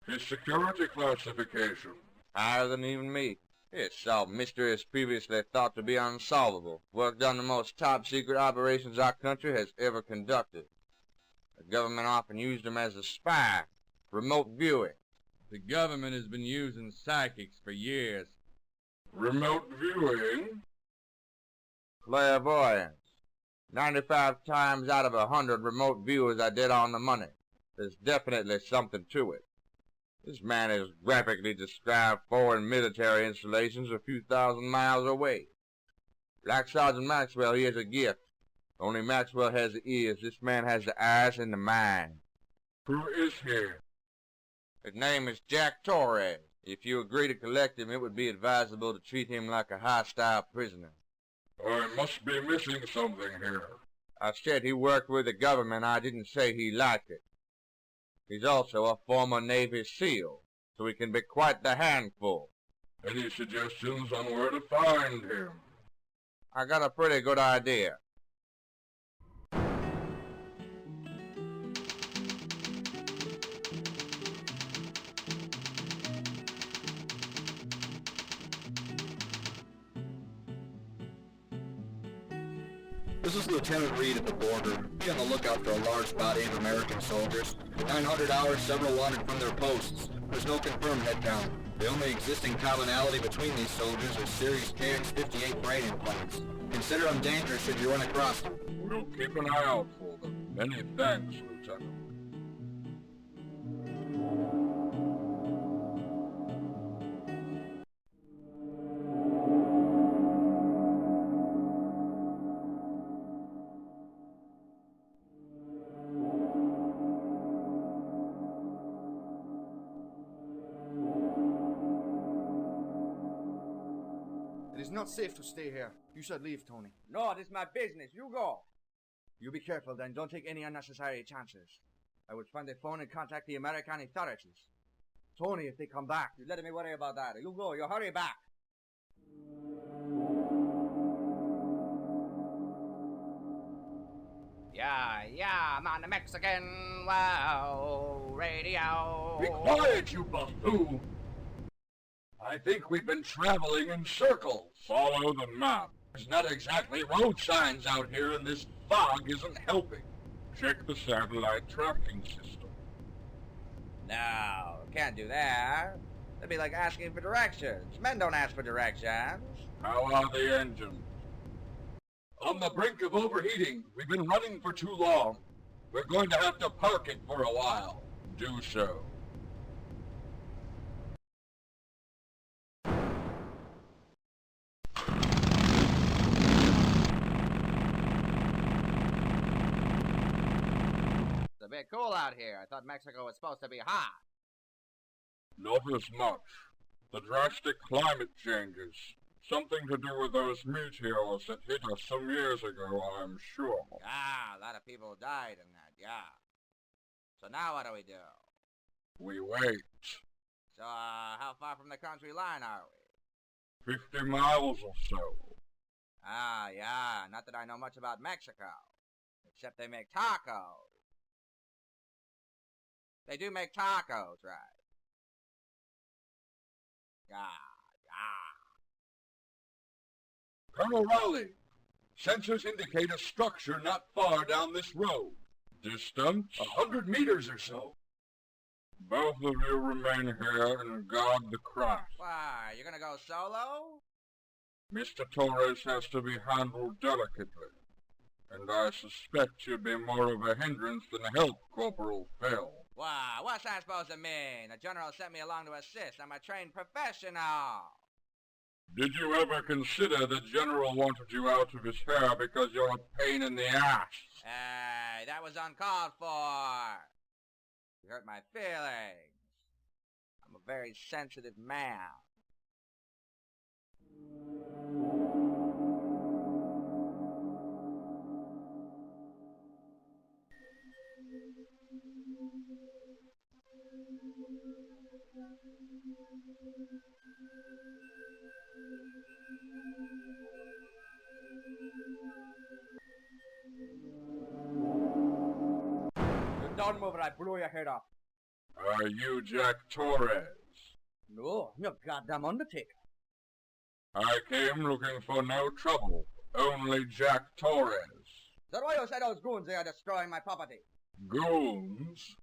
His security classification. Higher than even me. He solved mysteries previously thought to be unsolvable. Worked on the most top-secret operations our country has ever conducted. The government often used him as a spy. Remote viewing. The government has been using psychics for years. Remote viewing? Clairvoyance. 95 times out of 100 remote viewers are dead on the money. There's definitely something to it. This man has graphically described foreign military installations a few thousand miles away. Like Sergeant Maxwell, he has a gift. Only Maxwell has the ears. This man has the eyes and the mind. Who is he? His name is Jack Torres. If you agree to collect him, it would be advisable to treat him like a hostile prisoner. I must be missing something here. I said he worked with the government. I didn't say he liked it. He's also a former Navy SEAL, so he can be quite the handful. Any suggestions on where to find him? I got a pretty good idea. This is Lieutenant Reed at the border. Be on the lookout for a large body of American soldiers. At 900 hours, several wanted from their posts. There's no confirmed headcount. The only existing commonality between these soldiers are Series KX-58 brain implants. Consider them dangerous should you run across them. We'll keep an eye out for them. Many thanks, Lieutenant. It is not safe to stay here. You should leave, Tony. No, this is my business. You go. You be careful then. Don't take any unnecessary chances. I would find a phone and contact the American authorities. Tony, if they come back. You let me worry about that. You go. You hurry back. Yeah, I'm on the Mexican WOW radio. Be quiet, you buffoon! I think we've been traveling in circles. Follow the map. There's not exactly road signs out here, and this fog isn't helping. Check the satellite tracking system. No, can't do that. That'd be like asking for directions. Men don't ask for directions. How are the engines? On the brink of overheating. We've been running for too long. We're going to have to park it for a while. Do so. It's a bit cool out here. I thought Mexico was supposed to be hot. Not as much. The drastic climate changes. Something to do with those meteors that hit us some years ago, I'm sure. Ah, a lot of people died in that, yeah. So now what do we do? We wait. So, how far from the country line are we? 50 miles or so. Ah, yeah, not that I know much about Mexico. Except they make tacos. They do make tacos, right? Yeah, yeah. Colonel Rowley, sensors indicate a structure not far down this road. Distance? 100 meters or so. Both of you remain here and guard the craft. Why, you're gonna go solo? Mr. Torres has to be handled delicately, and I suspect you'd be more of a hindrance than a help, Corporal Phil. Why, what's that supposed to mean? The general sent me along to assist. I'm a trained professional. Did you ever consider the General wanted you out of his hair because you're a pain in the ass? Hey, that was uncalled for. You hurt my feelings. I'm a very sensitive man. never heard of. Are you Jack Torres? No, I'm no goddamn undertaker. I came looking for no trouble. Only Jack Torres. Is that why you said those goons there destroying my property? Goons?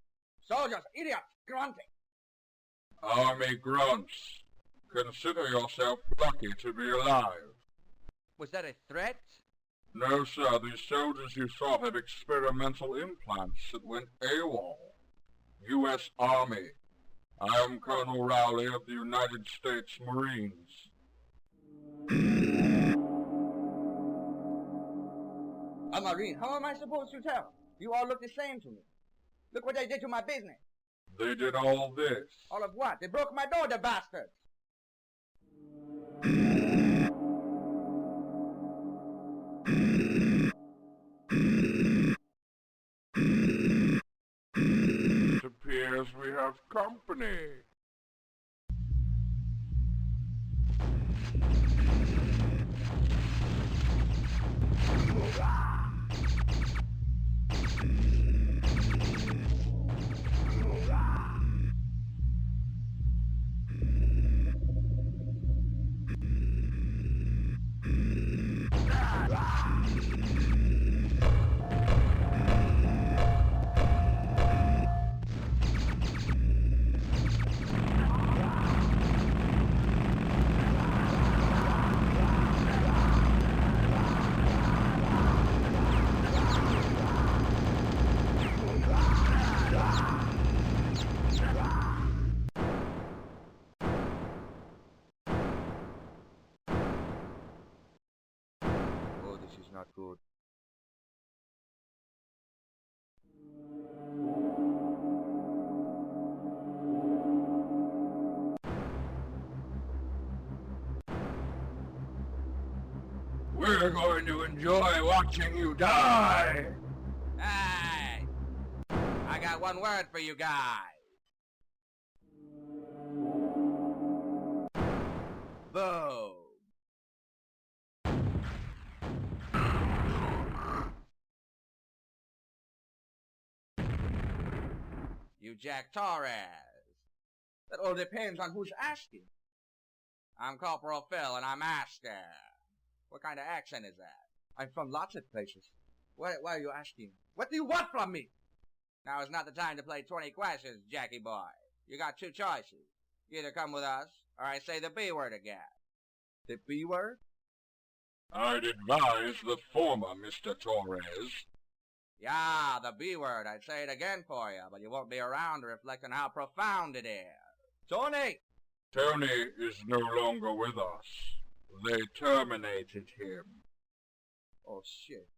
Soldiers, idiots, grunting. Army grunts. Consider yourself lucky to be alive. Was that a threat? No, sir. These soldiers you saw have experimental implants that went AWOL. U.S. Army. I am Colonel Rowley of the United States Marines. A Marine? How am I supposed to tell? You all look the same to me. Look what they did to my business. They did all this. All of what? They broke my door, the bastards. It appears we have company. Oh, this is not good. We're going to enjoy watching you die. Hey! I got one word for you guys. Boom. You Jack Torres. That all depends on who's asking. I'm Corporal Phil, and I'm asking. What kind of accent is that? I'm from lots of places. Why are you asking? What do you want from me? Now is not the time to play 20 questions, Jackie boy. You got two choices. You either come with us, or I say the B word again. The B word? I'd advise the former, Mr. Torres. Yeah, the B word. I'd say it again for you, but you won't be around to reflect on how profound it is. Tony! Tony is no longer with us. They terminated him. Oh, shit.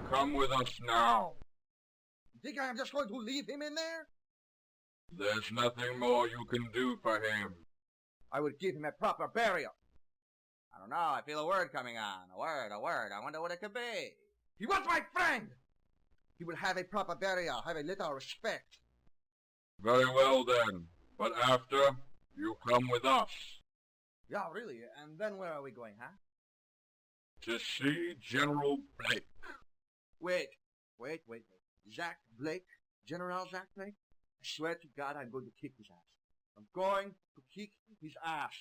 Come with us now. You think I'm just going to leave him in there? There's nothing more you can do for him. I would give him a proper burial. I don't know. I feel a word coming on. A word. I wonder what it could be. He was my friend! He will have a proper burial, have a little respect. Very well then. But after, you come with us. Yeah, really? And then where are we going, huh? To see General Blake. Wait. Zach Blake? General Zach Blake? I swear to God I'm going to kick his ass. I'm going to kick his ass.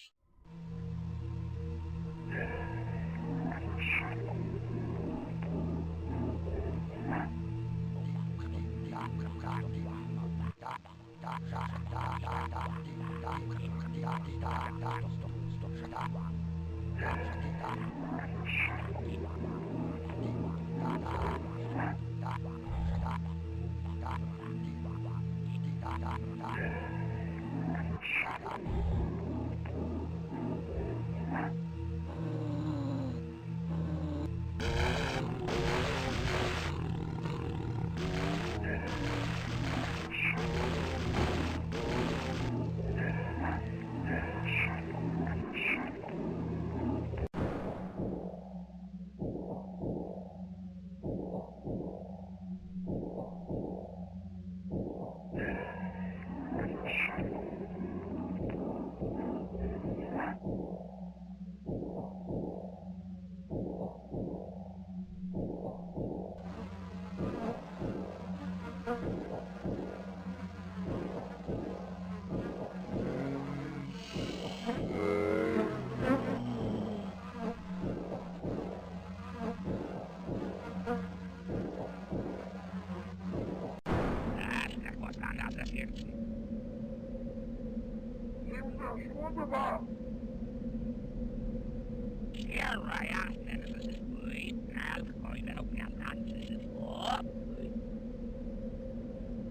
das wunderbar.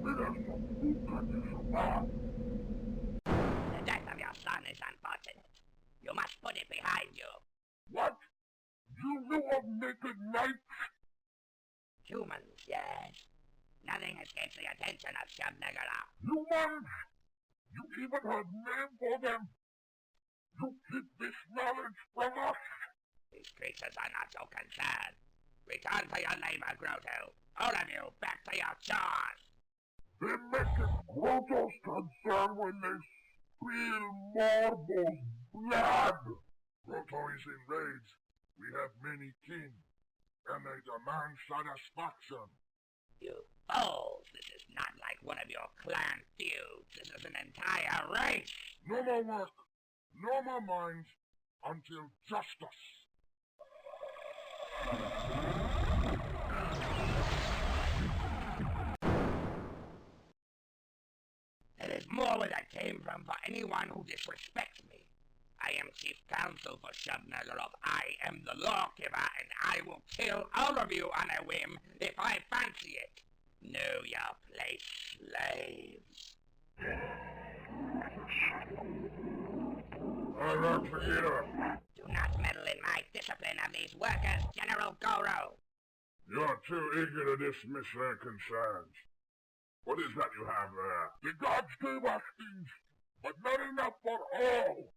Wieder so gut kann ich schon machen. The death of your son is unfortunate. You must put it behind you. What? You knew of naked knights? Humans, yes. Nothing escapes the attention of Nehahra. Humans? You even have name for them? You keep this knowledge from us? These creatures are not so concerned. Return to your labor, Grotto. All of you, back to your chores. They make it Grotto's concern when they spill Marbles' blood. Grotto is enraged. We have many kin, and they demand satisfaction. You fools! This is not like one of your clan feuds. This is an entire race! No more work, no more mines, until justice. There is more where that came from for anyone who disrespects me. I am chief counsel for Nehahra. I am the lawgiver, and I will kill all of you on a whim if I fancy it. Know your place, slaves. Do not meddle in my discipline of these workers, General Goro. You're too eager to dismiss their concerns. What is that you have there? The gods gave us things, but not enough for all.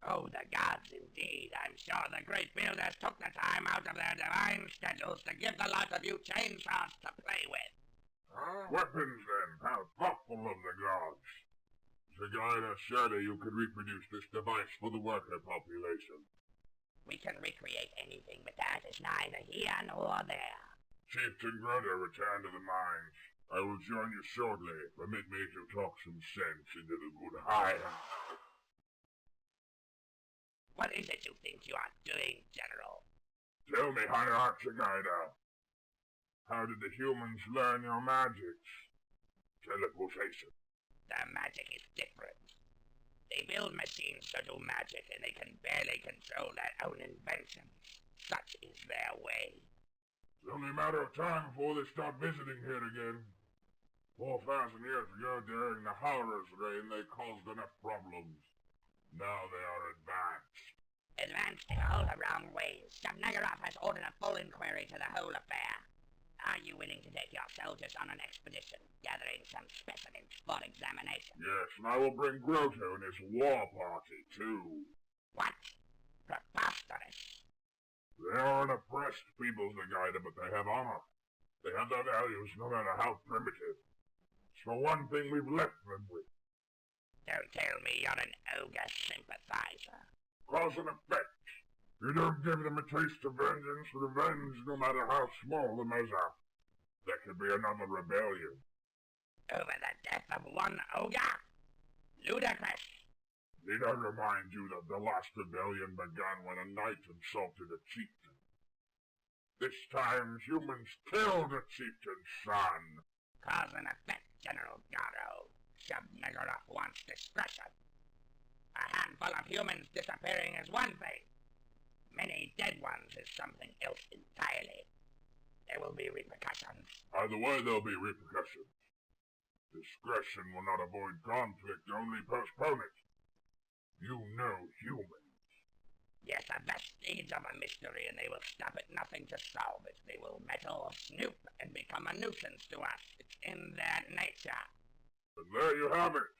Oh, the gods indeed. I'm sure the great builders took the time out of their divine schedules to give the lot of you chainsaws to play with. Weapons, then. How thoughtful of the gods. Zagaida, surely you could reproduce this device for the worker population. We can recreate anything, but that is neither here nor there. Chieftain Grotto, return to the mines. I will join you shortly. Permit me to talk some sense into the good hide. What is it you think you are doing, General? Tell me, Hierarch Zagaida. How did the humans learn your magics? Teleportation. Their magic is different. They build machines to do magic, and they can barely control their own inventions. Such is their way. It's only a matter of time before they start visiting here again. 4,000 years ago, during Nehahra's reign, they caused enough problems. Now they are advanced. Advanced in all the wrong ways. Nehahra has ordered a full inquiry to the whole affair. Are you willing to take your soldiers on an expedition, gathering some specimens for examination? Yes, and I will bring Grotto and his war party, too. What? Preposterous. They are an oppressed people, Zagaida, but they have honor. They have their values, no matter how primitive. It's the one thing we've left them with. Don't tell me you're an ogre sympathizer. Cause and effect. You don't give them a taste of vengeance, revenge, no matter how small the measure. There could be another rebellion. Over the death of one ogre? Ludicrous. Need I remind you that the last rebellion began when a knight insulted a chieftain? This time, humans killed a chieftain's son. Cause and effect, General Goro. Nehahra wants discretion. A handful of humans disappearing is one thing. Many dead ones is something else entirely. There will be repercussions. Either way, there'll be repercussions. Discretion will not avoid conflict, only postpone it. You know humans. Yes, a vestige of a mystery, and they will stop at nothing to solve it. They will meddle, snoop, and become a nuisance to us. It's in their nature. And there you have it.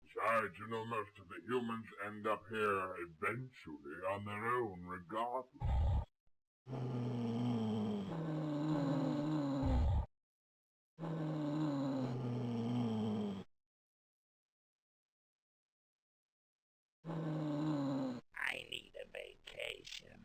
Besides, you know most of the humans end up here eventually on their own, regardless. I need a vacation.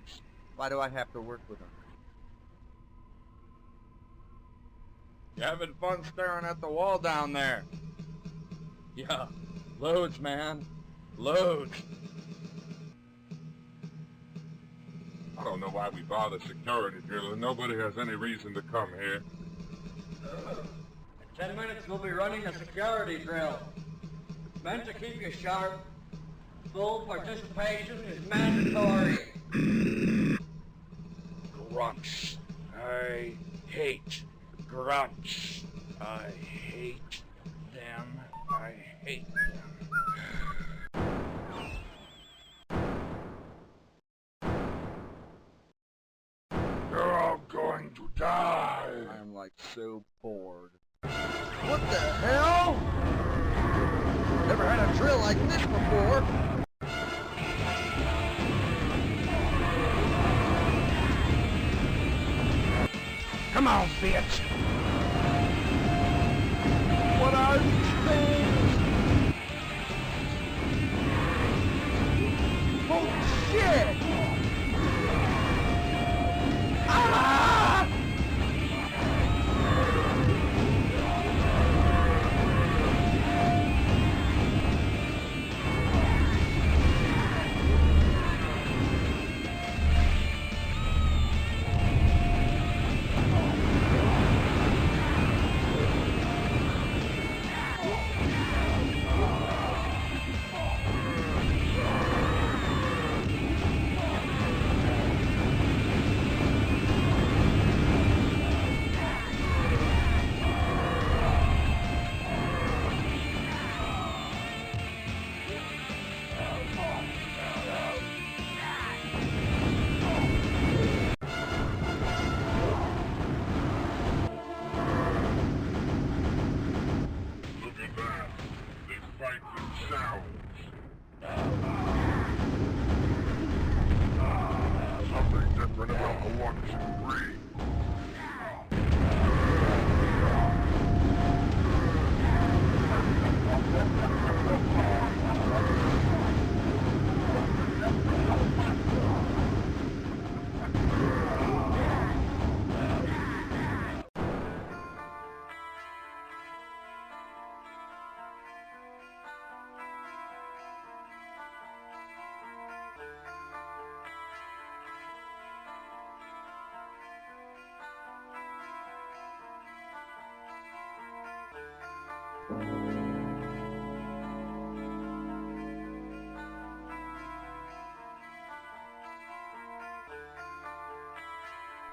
works. Why do I have to work with him? You having fun staring at the wall down there? Yeah, loads, man. Loads. I don't know why we bother security drilling. Nobody has any reason to come here. In 10 minutes, we'll be running a security drill. It's meant to keep you sharp. Full participation is mandatory. Grunts. I hate grunts. I hate them. I hate them. You're all going to die. I'm like so bored. What the hell? Never had a drill like this before. Come on, bitch. What are these things? Holy shit! Ah!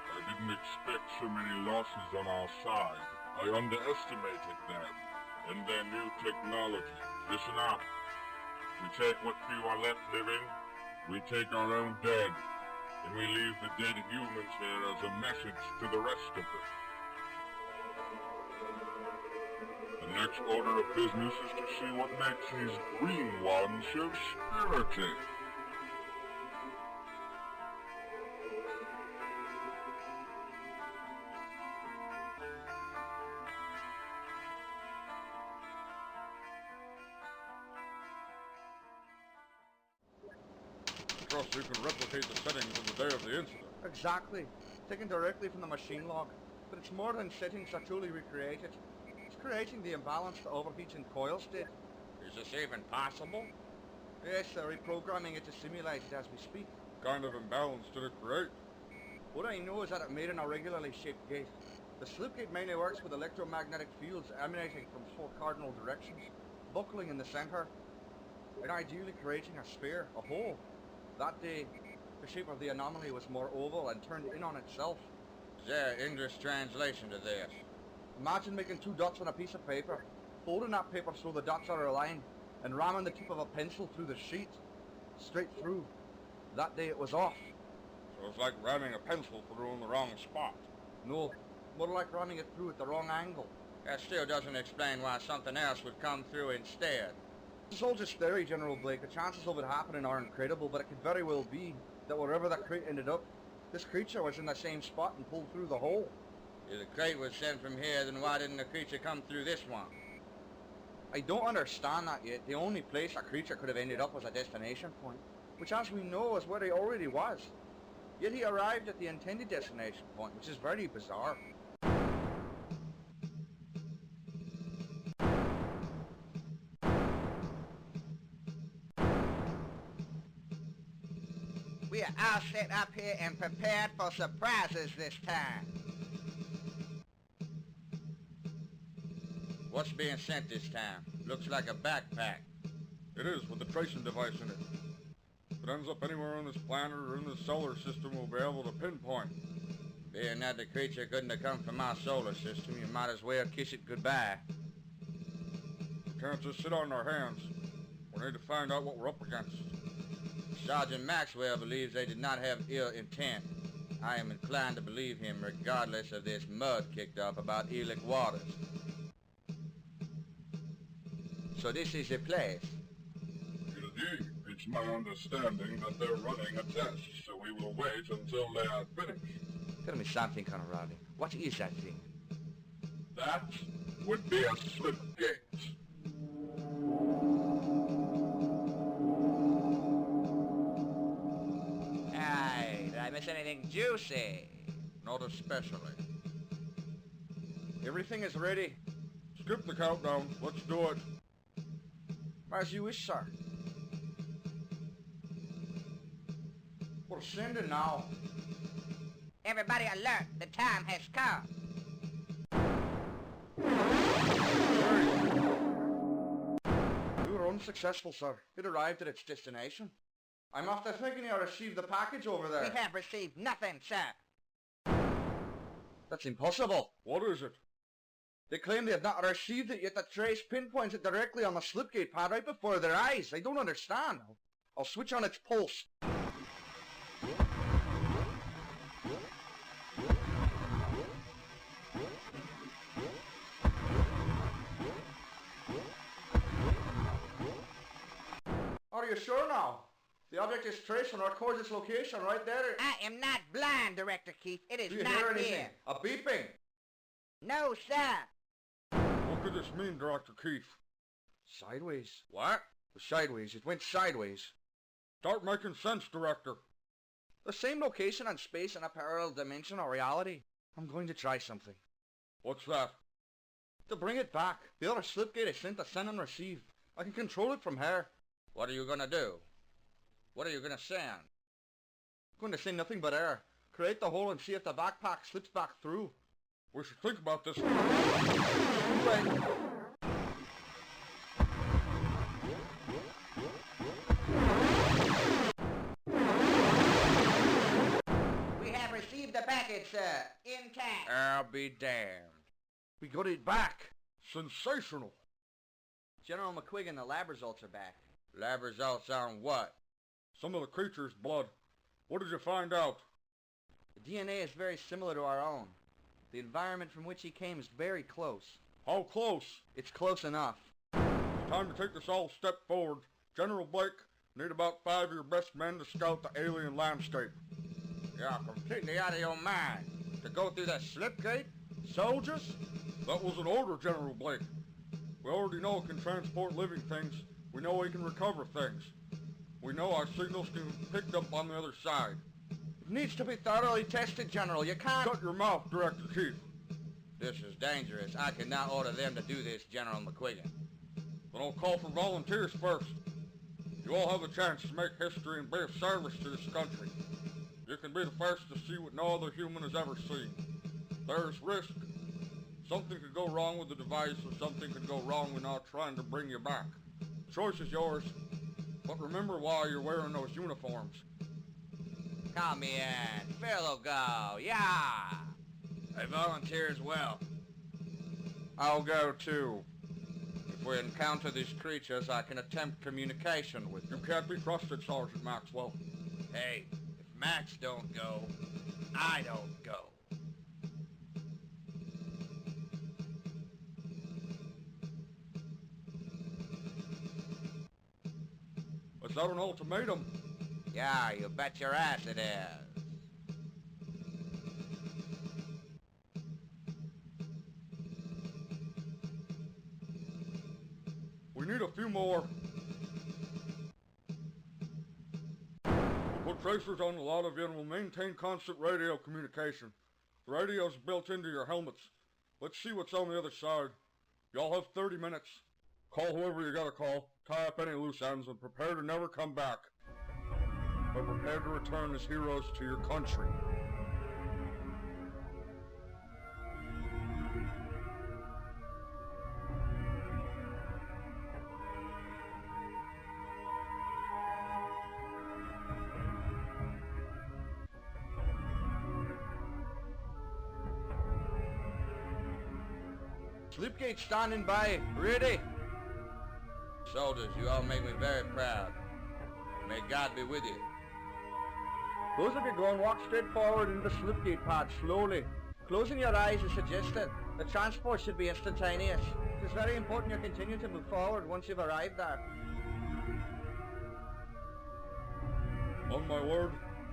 I didn't expect so many losses on our side. I underestimated them and their new technology. Listen up. We take what few are left living, we take our own dead, and we leave the dead humans here as a message to the rest of them. The next order of business is to see what makes these green ones so spirited. Trust you can replicate the settings on the day of the incident. Exactly. Taken directly from the machine log. But it's more than settings are truly recreated. It's creating the imbalance the overheating coils did. Is this even possible? Yes, they're reprogramming it to simulate it as we speak. What kind of imbalance did it create? What I know is that it made an irregularly shaped gate. The Slipgate mainly works with electromagnetic fields emanating from 4 cardinal directions, buckling in the center, and ideally creating a sphere, a hole. That day, the shape of the anomaly was more oval and turned in on itself. Is there an English translation to this? Imagine making 2 dots on a piece of paper, folding that paper so the dots are aligned, and ramming the tip of a pencil through the sheet, straight through. That day it was off. So it's like ramming a pencil through in the wrong spot. No, more like ramming it through at the wrong angle. That still doesn't explain why something else would come through instead. It's all just theory, General Blake. The chances of it happening are incredible, but it could very well be that wherever that crate ended up, this creature was in the same spot and pulled through the hole. If the crate was sent from here, then why didn't the creature come through this one? I don't understand that yet. The only place a creature could have ended up was a destination point, which as we know is where he already was. Yet he arrived at the intended destination point, which is very bizarre. We are all set up here and prepared for surprises this time. What's being sent this time? Looks like a backpack. It is, with a tracing device in it. If it ends up anywhere on this planet or in the solar system, we'll be able to pinpoint. Being that the creature couldn't have come from our solar system, you might as well kiss it goodbye. We can't just sit on our hands. We need to find out what we're up against. Sergeant Maxwell believes they did not have ill intent. I am inclined to believe him regardless of this mud kicked up about Elic waters. So this is the place. Indeed, it's my understanding that they're running a test, so we will wait until they are finished. Tell me something, Conrad. What is that thing? That would be a Slipgate. Aye, did I miss anything juicy? Not especially. Everything is ready. Skip the countdown. Let's do it. As you wish, sir. We're sending now. Everybody alert, the time has come. We were unsuccessful, sir. It arrived at its destination. I'm after thinking you received the package over there. We have received nothing, sir. That's impossible. What is it? They claim they have not received it, yet the trace pinpoints it directly on the Slipgate pad right before their eyes. I don't understand. I'll switch on its pulse. Are you sure now? The object is traced and records its location right there. I am not blind, Director Keith. It is Do you not hear anything? here. A beeping. No, sir. What could this mean, Dr. Keith? Sideways. What? Sideways. It went sideways. Start making sense, Director. The same location and space in a parallel dimension or reality. I'm going to try something. What's that? To bring it back. The other Slipgate is sent to send and receive. I can control it from here. What are you gonna do? What are you gonna send? I'm going to send nothing but air. Create the hole and see if the backpack slips back through. We should think about this. Wait. We have received the package, sir. Intact. I'll be damned. We got it back. Sensational. General McQuiggan, the lab results are back. Lab results on what? Some of the creature's blood. What did you find out? The DNA is very similar to our own. The environment from which he came is very close. How close? It's close enough. It's time to take this all a step forward. General Blake, need about 5 of your best men to scout the alien landscape. You're completely out of your mind. To go through that Slipgate? Soldiers? That was an order, General Blake. We already know it can transport living things. We know it can recover things. We know our signals can be picked up on the other side. It needs to be thoroughly tested, General. You can't... Shut your mouth, Director Keith. This is dangerous. I cannot order them to do this, General McQuiggan. Then I'll call for volunteers first. You all have a chance to make history and be of service to this country. You can be the first to see what no other human has ever seen. There's risk. Something could go wrong with the device, or something could go wrong with not trying to bring you back. The choice is yours. But remember why you're wearing those uniforms. Come in. Fellow go. Yeah. I volunteer as well. I'll go too. If we encounter these creatures, I can attempt communication with them. You can't be trusted, Sergeant Maxwell. Hey, if Max don't go, I don't go. Is that an ultimatum? Yeah, you bet your ass it is. We need a few more. We'll put tracers on the lot of you will maintain constant radio communication. The radio's built into your helmets. Let's see what's on the other side. Y'all have 30 minutes. Call whoever you gotta call, tie up any loose ends, and prepare to never come back. But prepare to return as heroes to your country. Slipgate standing by, ready. Soldiers, you all make me very proud. May God be with you. Those of you going, walk straight forward into the Slipgate pod slowly. Closing your eyes is suggested. The transport should be instantaneous. It's very important you continue to move forward once you've arrived there. On my word,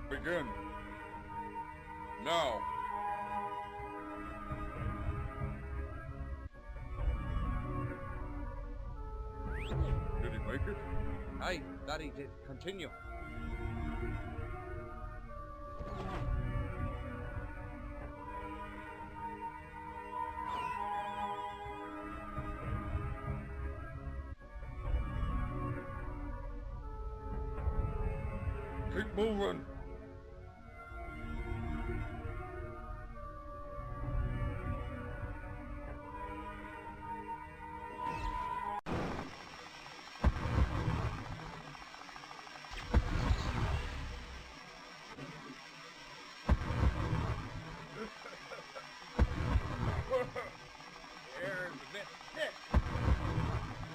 begin. Now. Did he make it? Aye, that he did. Continue. Keep moving.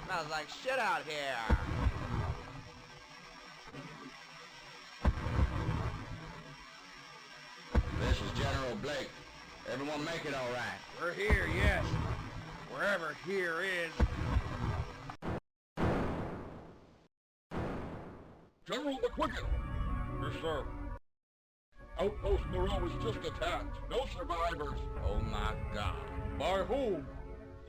Smells like shit out here. This is General Blake. Everyone make it all right. We're here, yes. Wherever here is. General McQuicken! Yes, sir. Outpost Moreau was just attacked. No survivors. Oh my God. By whom?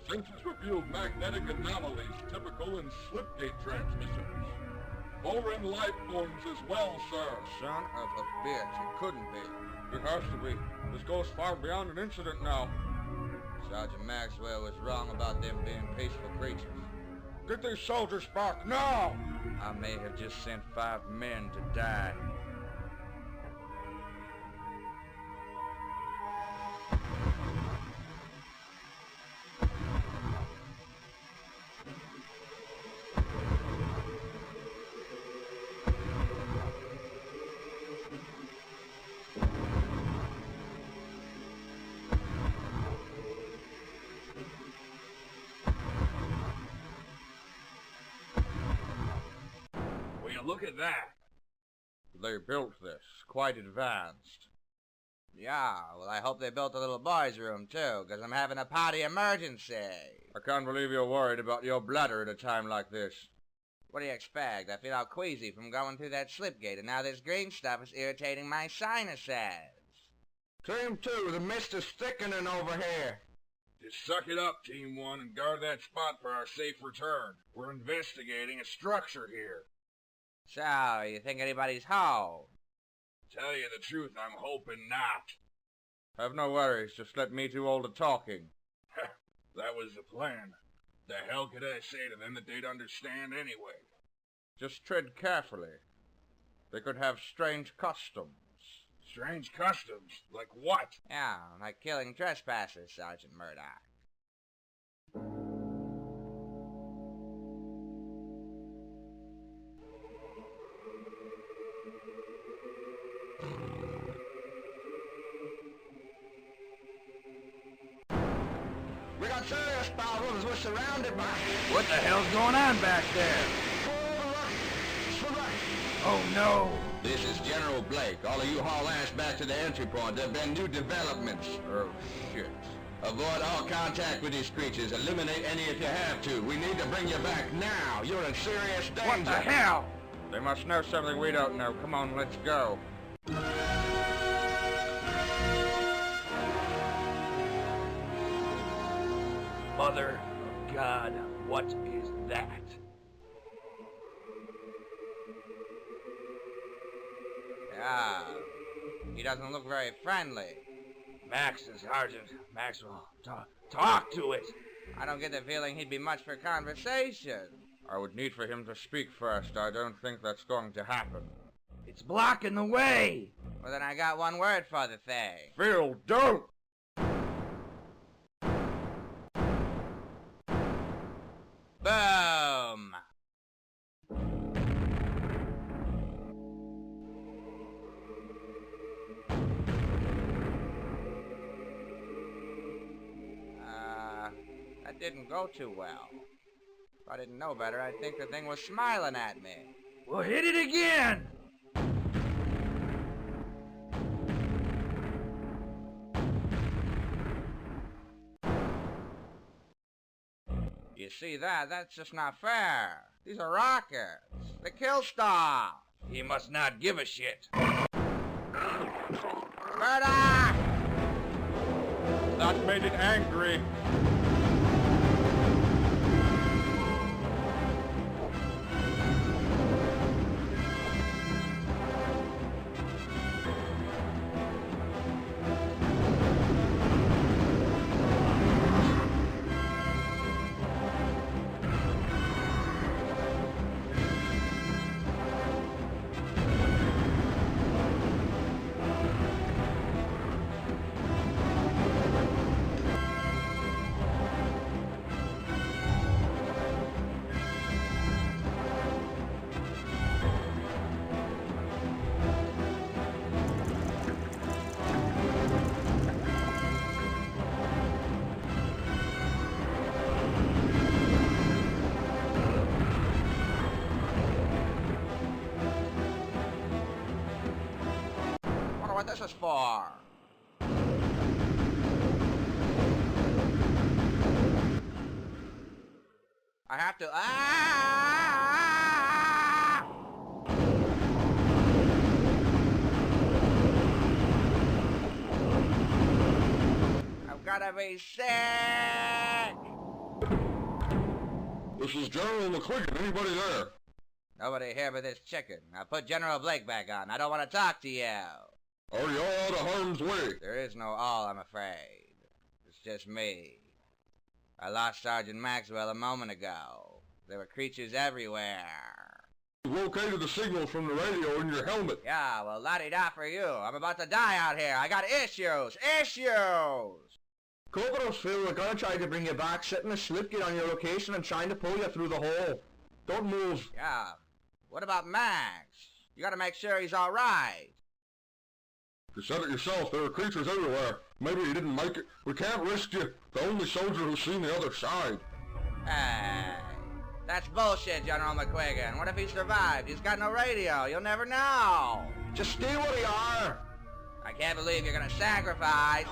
Sensors revealed magnetic anomalies typical in Slipgate transmissions. Foreign life forms as well, sir. Son of a bitch, it couldn't be. It has to be. This goes far beyond an incident now. Sergeant Maxwell was wrong about them being peaceful creatures. Get these soldiers back now! I may have just sent 5 men to die. Look at that. They built this. Quite advanced. Yeah, well, I hope they built a little boys' room, too, because I'm having a potty emergency. I can't believe you're worried about your bladder at a time like this. What do you expect? I feel all queasy from going through that Slipgate, and now this green stuff is irritating my sinuses. Team 2, the mist is thickening over here. Just suck it up, Team 1, and guard that spot for our safe return. We're investigating a structure here. So, you think anybody's home? Tell you the truth, I'm hoping not. Have no worries, just let me do all the talking. That was the plan. The hell could I say to them that they'd understand anyway? Just tread carefully. They could have strange customs. Strange customs? Like what? Yeah, like killing trespassers, Sergeant Murdoch. We got serious problems. We're surrounded by... What the hell's going on back there? Oh no! This is General Blake. All of you haul ass back to the entry point. There have been new developments. Oh, shit. Avoid all contact with these creatures. Eliminate any if you have to. We need to bring you back now. You're in serious danger. What the hell? They must know something we don't know. Come on, let's go. Mother of God, what is that? Yeah. He doesn't look very friendly. Sergeant Maxwell, talk to it. I don't get the feeling he'd be much for conversation. I would need for him to speak first. I don't think that's going to happen. It's blocking the way. Well, then I got one word for the thing. Phil, don't! Boom! That didn't go too well. If I didn't know better, I'd think the thing was smiling at me. Well, hit it again. You see that? That's just not fair. These are rockets. They kill stuff. He must not give a shit. Murder! That made it angry. What this is for? I have to. I've gotta be sick. This is General McQuiggan. Anybody there? Nobody here but this chicken. Now put General Blake back on. I don't want to talk to you. Are you all out of harm's way? There is no all, I'm afraid. It's just me. I lost Sergeant Maxwell a moment ago. There were creatures everywhere. You located the signal from the radio in your helmet. Yeah, well, la-di-da for you. I'm about to die out here. I got issues. Issues! Corporals, Phil, we're gonna try to bring you back, setting a slipgate on your location and trying to pull you through the hole. Don't move. Yeah. What about Max? You gotta make sure he's alright. You said it yourself, there are creatures everywhere. Maybe you didn't make it. We can't risk you. The only soldier who's seen the other side. Hey, that's bullshit, General McQuiggan. What if he survived? He's got no radio. You'll never know. Just stay where you are. I can't believe you're gonna sacrifice.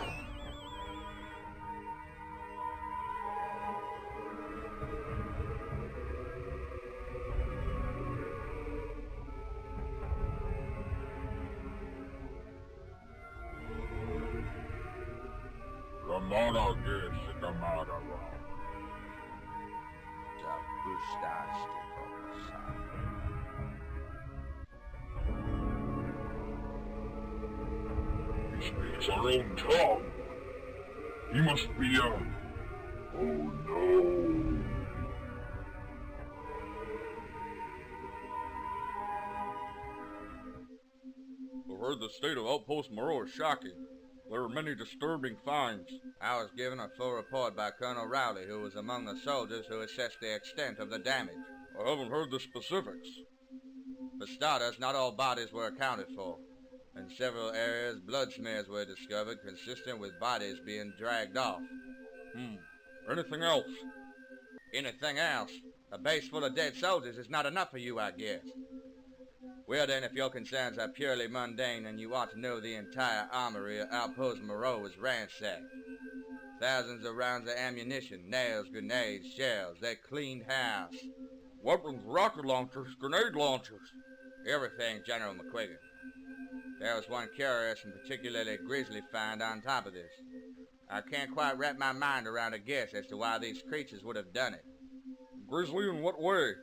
Kamara gets Kamara. He speaks our own tongue. He must be a... Oh no. I've heard the state of Outpost Moreau is shocking. There are many disturbing finds. I was given a full report by Colonel Rowley, who was among the soldiers who assessed the extent of the damage. I haven't heard the specifics. For starters, not all bodies were accounted for. In several areas, blood smears were discovered consistent with bodies being dragged off. Anything else? Anything else? A base full of dead soldiers is not enough for you, I guess. Well then, if your concerns are purely mundane, then you ought to know the entire armory of Outpost Moreau was ransacked. Thousands of rounds of ammunition, nails, grenades, shells. They cleaned house. Weapons, rocket launchers, grenade launchers. Everything, General McQuiggan. There was one curious and particularly grisly find on top of this. I can't quite wrap my mind around a guess as to why these creatures would have done it. Grisly in what way?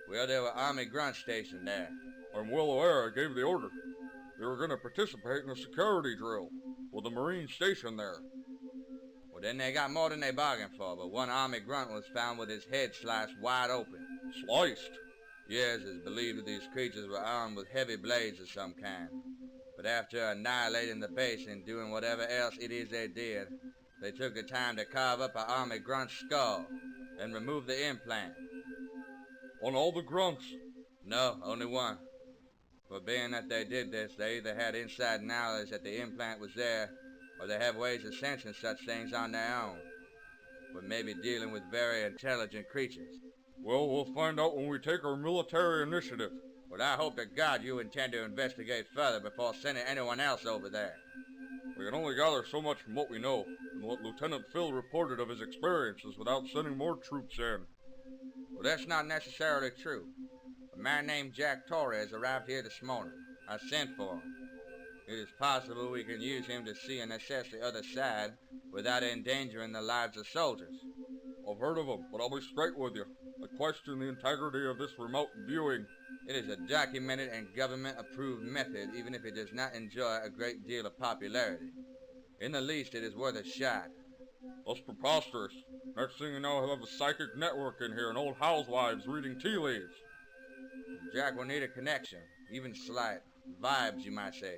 Well, there were Army grunts stationed there. I'm well aware I gave the order. They were going to participate in a security drill with the Marine station there. Well, then they got more than they bargained for, but one Army grunt was found with his head sliced wide open. Sliced? Yes, it's believed that these creatures were armed with heavy blades of some kind. But after annihilating the base and doing whatever else it is they did, they took the time to carve up an Army grunt's skull and remove the implant. On all the grunts? No, only one. But being that they did this, they either had inside knowledge that the implant was there, or they have ways of sensing such things on their own. But maybe dealing with very intelligent creatures. Well, we'll find out when we take our military initiative. But I hope to God you intend to investigate further before sending anyone else over there. We can only gather so much from what we know, and what Lieutenant Phil reported of his experiences without sending more troops in. Well, that's not necessarily true. A man named Jack Torres arrived here this morning. I sent for him. It is possible we can use him to see and assess the other side without endangering the lives of soldiers. I've heard of him, but I'll be straight with you. I question the integrity of this remote viewing. It is a documented and government-approved method, even if it does not enjoy a great deal of popularity. In the least, it is worth a shot. That's preposterous. Next thing you know, he'll have a psychic network in here and old housewives reading tea leaves. Jack will need a connection, even slight. Vibes, you might say.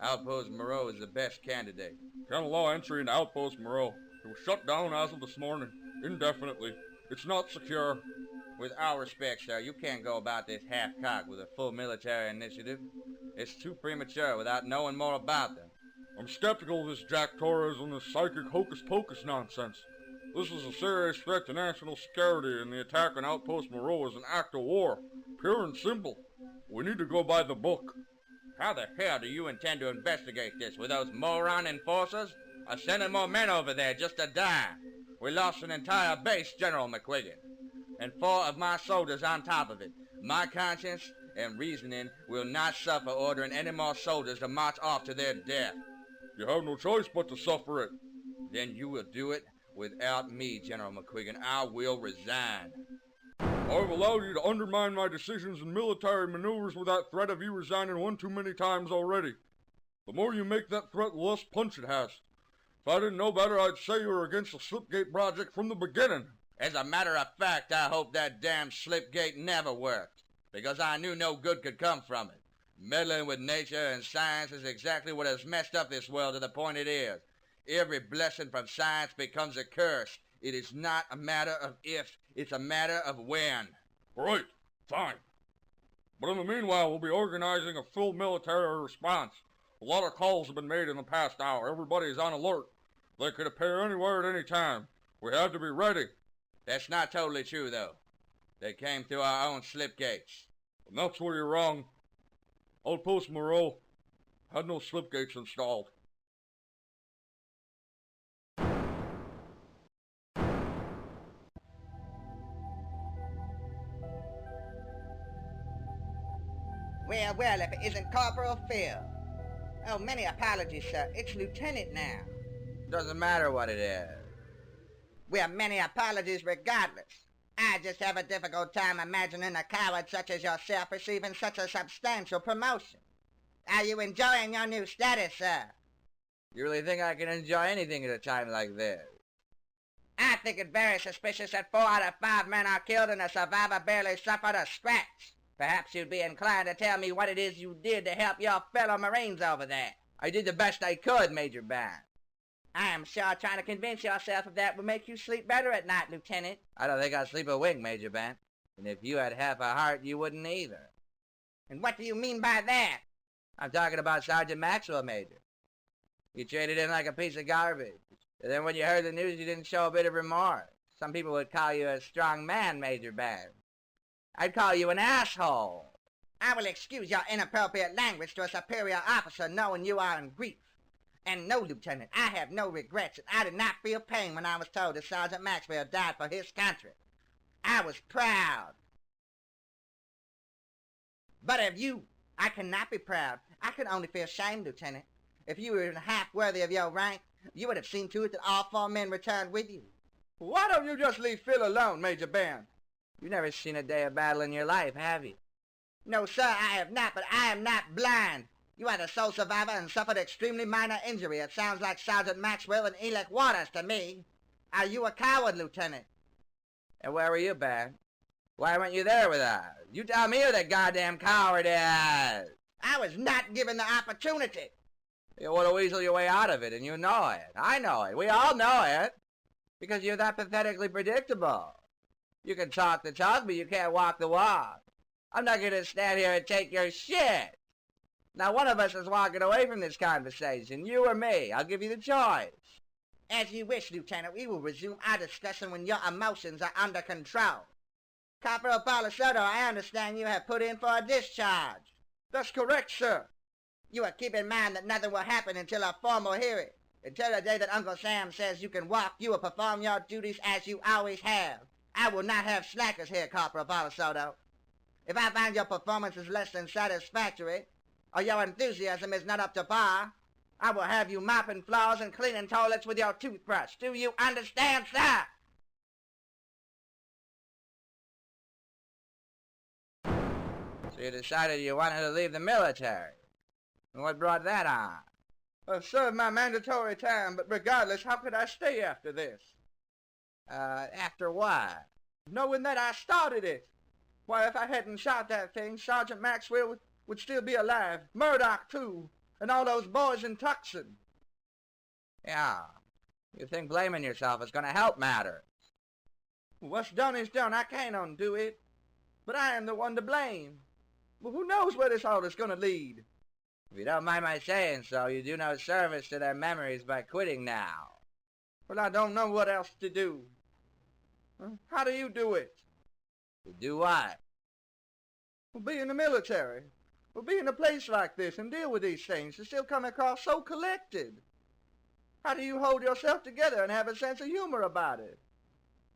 Outpost Moreau is the best candidate. Can't allow entry into Outpost Moreau. It was shut down as of this morning, indefinitely. It's not secure. With all respect, sir, you can't go about this half-cocked with a full military initiative. It's too premature without knowing more about them. I'm skeptical of this Jack Torres and this psychic hocus-pocus nonsense. This is a serious threat to national security, and the attack on Outpost Moreau is an act of war. Pure and simple. We need to go by the book. How the hell do you intend to investigate this? With those moron enforcers? Or sending more men over there just to die? We lost an entire base, General McQuiggan. And 4 of my soldiers on top of it. My conscience and reasoning will not suffer ordering any more soldiers to march off to their death. You have no choice but to suffer it. Then you will do it without me, General McQuiggan. I will resign. I've allowed you to undermine my decisions in military maneuvers without threat of you resigning one too many times already. The more you make that threat, the less punch it has. If I didn't know better, I'd say you were against the Slipgate project from the beginning. As a matter of fact, I hope that damn Slipgate never worked, because I knew no good could come from it. Meddling with nature and science is exactly what has messed up this world to the point it is. Every blessing from science becomes a curse. It is not a matter of if, it's a matter of when. Right, fine. But in the meanwhile, we'll be organizing a full military response. A lot of calls have been made in the past hour. Everybody's on alert. They could appear anywhere at any time. We have to be ready. That's not totally true, though. They came through our own slip gates. And that's where you're wrong. Outpost Moreau had no slip gates installed. Well, if it isn't Corporal Phil. Oh, many apologies, sir. It's Lieutenant now. Doesn't matter what it is. Well, many apologies regardless. I just have a difficult time imagining a coward such as yourself receiving such a substantial promotion. Are you enjoying your new status, sir? You really think I can enjoy anything at a time like this? I think it very suspicious that 4 out of 5 men are killed and a survivor barely suffered a scratch. Perhaps you'd be inclined to tell me what it is you did to help your fellow Marines over there. I did the best I could, Major Band. I am sure trying to convince yourself of that will make you sleep better at night, Lieutenant. I don't think I sleep a wink, Major Band. And if you had half a heart, you wouldn't either. And what do you mean by that? I'm talking about Sergeant Maxwell, Major. You traded in like a piece of garbage. And then when you heard the news, you didn't show a bit of remorse. Some people would call you a strong man, Major Band. I'd call you an asshole. I will excuse your inappropriate language to a superior officer knowing you are in grief. And no, Lieutenant, I have no regrets, and I did not feel pain when I was told that Sergeant Maxwell died for his country. I was proud. But of you, I cannot be proud. I can only feel shame, Lieutenant. If you were even half worthy of your rank, you would have seen to it that all 4 men returned with you. Why don't you just leave Phil alone, Major Band? You've never seen a day of battle in your life, have you? No, sir, I have not, but I am not blind. You are the sole survivor and suffered extremely minor injury. It sounds like Sergeant Maxwell and Elec Waters to me. Are you a coward, Lieutenant? And where were you, Ben? Why weren't you there with us? You tell me who the goddamn coward is! I was not given the opportunity. You want to weasel your way out of it, and you know it. I know it. We all know it. Because you're that pathetically predictable. You can talk the talk, but you can't walk the walk. I'm not going to stand here and take your shit. Now, one of us is walking away from this conversation, you or me. I'll give you the choice. As you wish, Lieutenant. We will resume our discussion when your emotions are under control. Corporal Palisoto, I understand you have put in for a discharge. That's correct, sir. You are keep in mind that nothing will happen until a formal hearing. Until the day that Uncle Sam says you can walk, you will perform your duties as you always have. I will not have slackers here, Corporal Palisoto. If I find your performance is less than satisfactory, or your enthusiasm is not up to par, I will have you mopping floors and cleaning toilets with your toothbrush. Do you understand, sir? So you decided you wanted to leave the military. And what brought that on? I've served my mandatory time, but regardless, how could I stay after this? After what? Knowing that I started it. Why, if I hadn't shot that thing, Sergeant Maxwell would still be alive. Murdoch, too. And all those boys in Tucson. Yeah. You think blaming yourself is going to help matters? What's done is done. I can't undo it. But I am the one to blame. Well, who knows where this all is going to lead? If you don't mind my saying so, you do no service to their memories by quitting now. Well, I don't know what else to do. How do you do it? You do what? Well, be in the military. Well, be in a place like this and deal with these things and still come across so collected. How do you hold yourself together and have a sense of humor about it?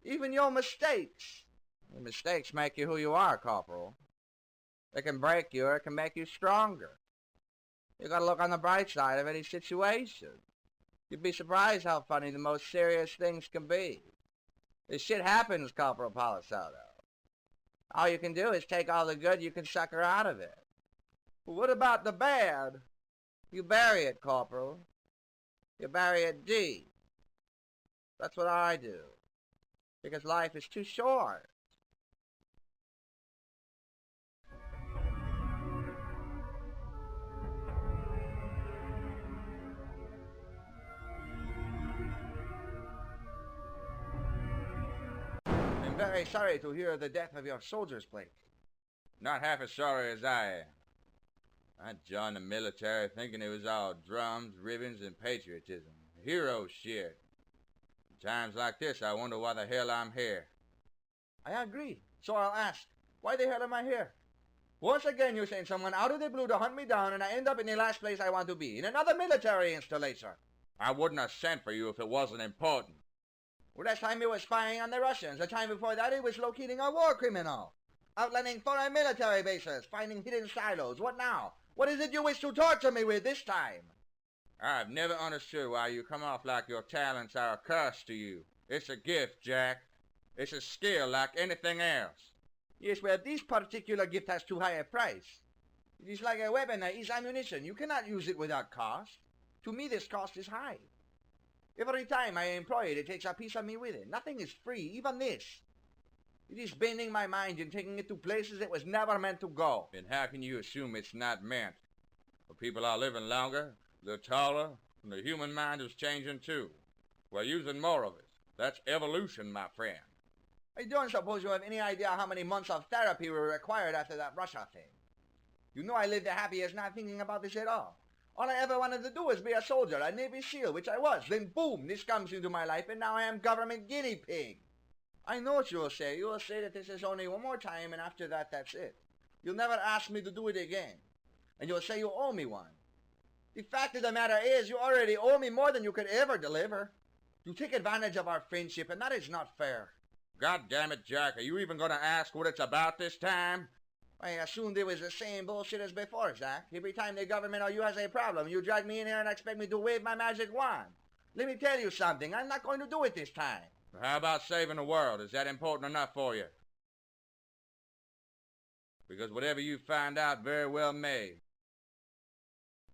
Even your mistakes. Your mistakes make you who you are, Corporal. They can break you or it can make you stronger. You gotta look on the bright side of any situation. You'd be surprised how funny the most serious things can be. This shit happens, Corporal Palisoto. All you can do is take all the good you can sucker out of it. What about the bad? You bury it, Corporal. You bury it deep. That's what I do. Because life is too short. I'm very sorry to hear the death of your soldiers, Blake. Not half as sorry as I am. I joined the military thinking it was all drums, ribbons, and patriotism. Hero shit. In times like this, I wonder why the hell I'm here. I agree. So I'll ask, why the hell am I here? Once again, you send someone out of the blue to hunt me down, and I end up in the last place I want to be, in another military installation. I wouldn't have sent for you if it wasn't important. Well, last time it was spying on the Russians. The time before that, it was locating a war criminal. Outlining foreign military bases, finding hidden silos. What now? What is it you wish to torture me with this time? I've never understood why you come off like your talents are a curse to you. It's a gift, Jack. It's a skill like anything else. Yes, well, this particular gift has too high a price. It is like a weapon that is ammunition. You cannot use it without cost. To me, this cost is high. Every time I employ it, it takes a piece of me with it. Nothing is free, even this. It is bending my mind and taking it to places it was never meant to go. Then how can you assume it's not meant? The people are living longer, they're taller, and the human mind is changing too. We're using more of it. That's evolution, my friend. I don't suppose you have any idea how many months of therapy were required after that Russia thing. You know I lived the happiest not thinking about this at all. All I ever wanted to do was be a soldier, a Navy SEAL, which I was. Then boom, this comes into my life, and now I am government guinea pig. I know what you will say. You will say that this is only one more time, and after that, that's it. You'll never ask me to do it again. And you'll say you owe me one. The fact of the matter is, you already owe me more than you could ever deliver. You take advantage of our friendship, and that is not fair. God damn it, Jack, are you even going to ask what it's about this time? I assumed it was the same bullshit as before, Zach. Every time the government or you has a problem, you drag me in here and expect me to wave my magic wand. Let me tell you something. I'm not going to do it this time. How about saving the world? Is that important enough for you? Because whatever you find out very well may.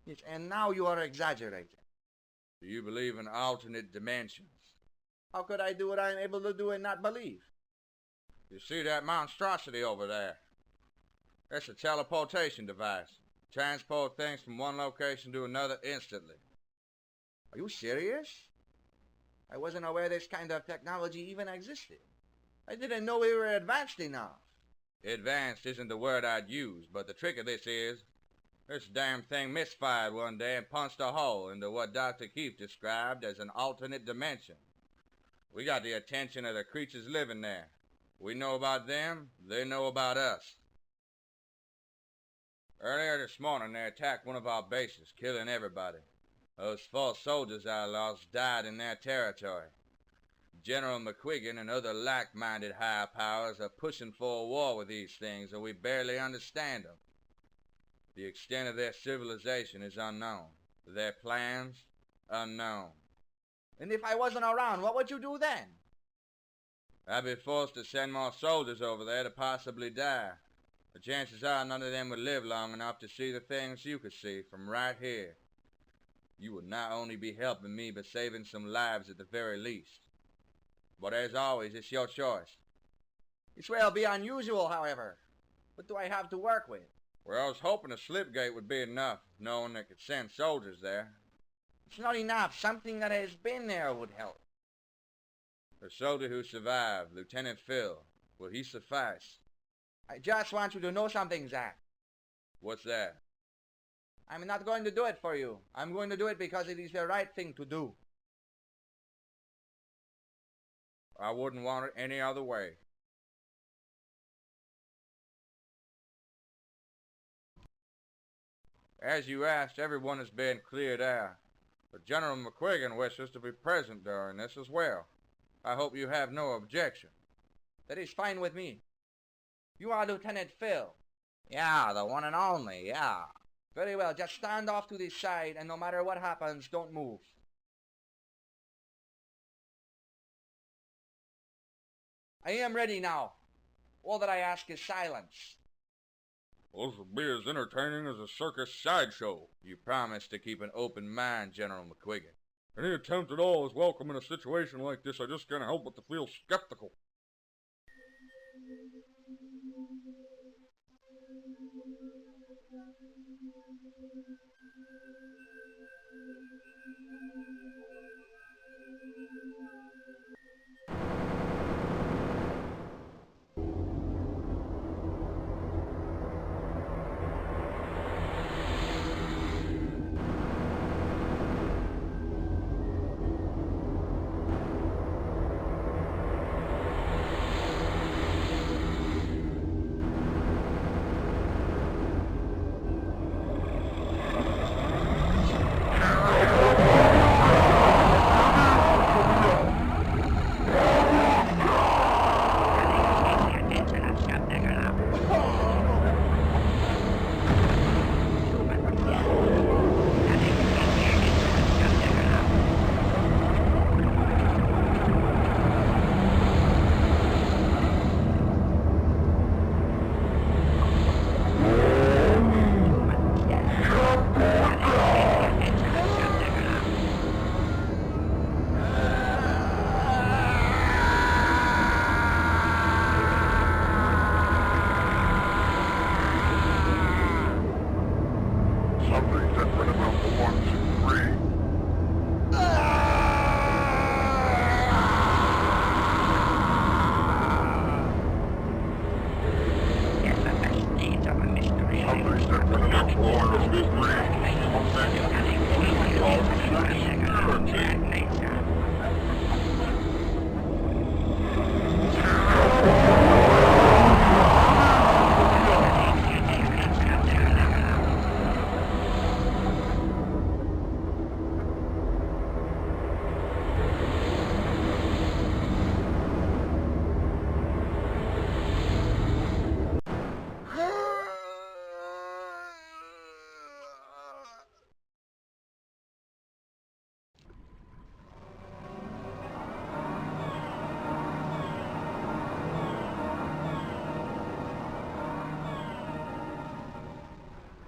Yes, and now you are exaggerating. Do you believe in alternate dimensions? How could I do what I am able to do and not believe? You see that monstrosity over there? It's a teleportation device. Transport things from one location to another instantly. Are you serious? I wasn't aware this kind of technology even existed. I didn't know we were advanced enough. Advanced isn't the word I'd use, but the trick of this is, this damn thing misfired one day and punched a hole into what Dr. Keefe described as an alternate dimension. We got the attention of the creatures living there. We know about them, they know about us. Earlier this morning, they attacked one of our bases, killing everybody. Those 4 soldiers I lost died in their territory. General McQuiggan and other like-minded higher powers are pushing for a war with these things, and we barely understand them. The extent of their civilization is unknown. Their plans, unknown. And if I wasn't around, what would you do then? I'd be forced to send more soldiers over there to possibly die. The chances are none of them would live long enough to see the things you could see from right here. You would not only be helping me, but saving some lives at the very least. But as always, it's your choice. This will be unusual, however. What do I have to work with? Well, I was hoping a Slipgate would be enough, knowing they could send soldiers there. It's not enough. Something that has been there would help. The soldier who survived, Lieutenant Phil, will he suffice? I just want you to know something, Zach. What's that? I'm not going to do it for you. I'm going to do it because it is the right thing to do. I wouldn't want it any other way. As you asked, everyone has been cleared out. But General McQuiggan wishes to be present during this as well. I hope you have no objection. That is fine with me. You are Lieutenant Phil. Yeah, the one and only, yeah. Very well, just stand off to the side, and no matter what happens, don't move. I am ready now. All that I ask is silence. This will be as entertaining as a circus sideshow. You promised to keep an open mind, General McQuiggan. Any attempt at all is welcome in a situation like this. I just can't help but to feel skeptical.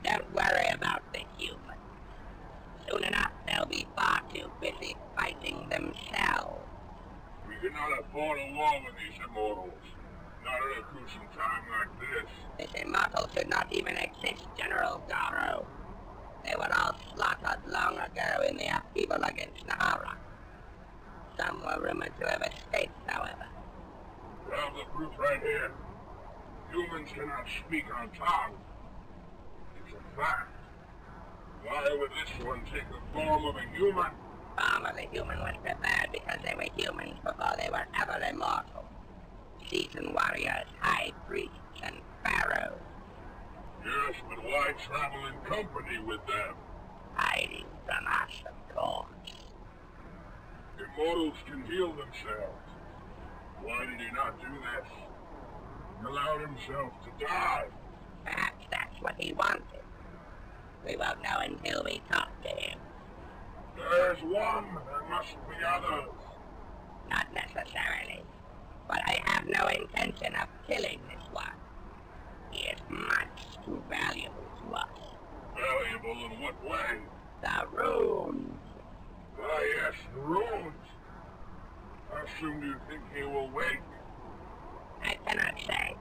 Don't worry about the human. We cannot afford a war with these immortals. Not at a crucial time like this. This immortal should not even exist, General Garo. They were all slaughtered long ago in the upheaval against Nehahra. Some were rumored to have escaped, however. We have the proof right here. Humans cannot speak on tongue. It's a fact. Why would this one take the form of a human? Formerly human was prepared because they were humans before they were ever immortal. Seasoned warriors, high priests, and pharaohs. Yes, but why travel in company with them? Hiding from us, of course. Immortals can heal themselves. Why did he not do this? He allowed himself to die. Perhaps that's what he wanted. We won't know until we talk to him. There's one. There must be others. Not necessarily. But I have no intention of killing this one. He is much too valuable to us. Valuable in what way? The runes. Ah, yes, the runes. How soon do you think he will wake? I cannot say.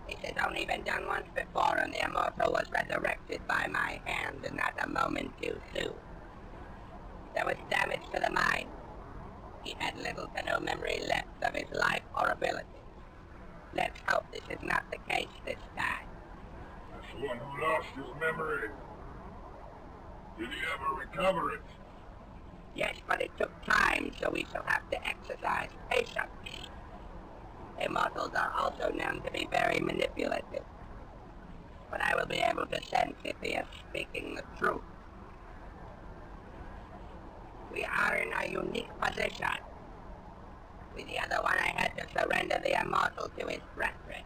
This has only been done once before, and the immortal was resurrected by my hand, and not a moment too soon. There was damage to the mind. He had little to no memory left of his life or abilities. Let's hope this is not the case this time. That's the one who lost his memory. Did he ever recover it? Yes, but it took time, so we shall have to exercise patience. Immortals are also known to be very manipulative. But I will be able to sense if he is speaking the truth. We are in a unique position. With the other one, I had to surrender the immortal to his brethren.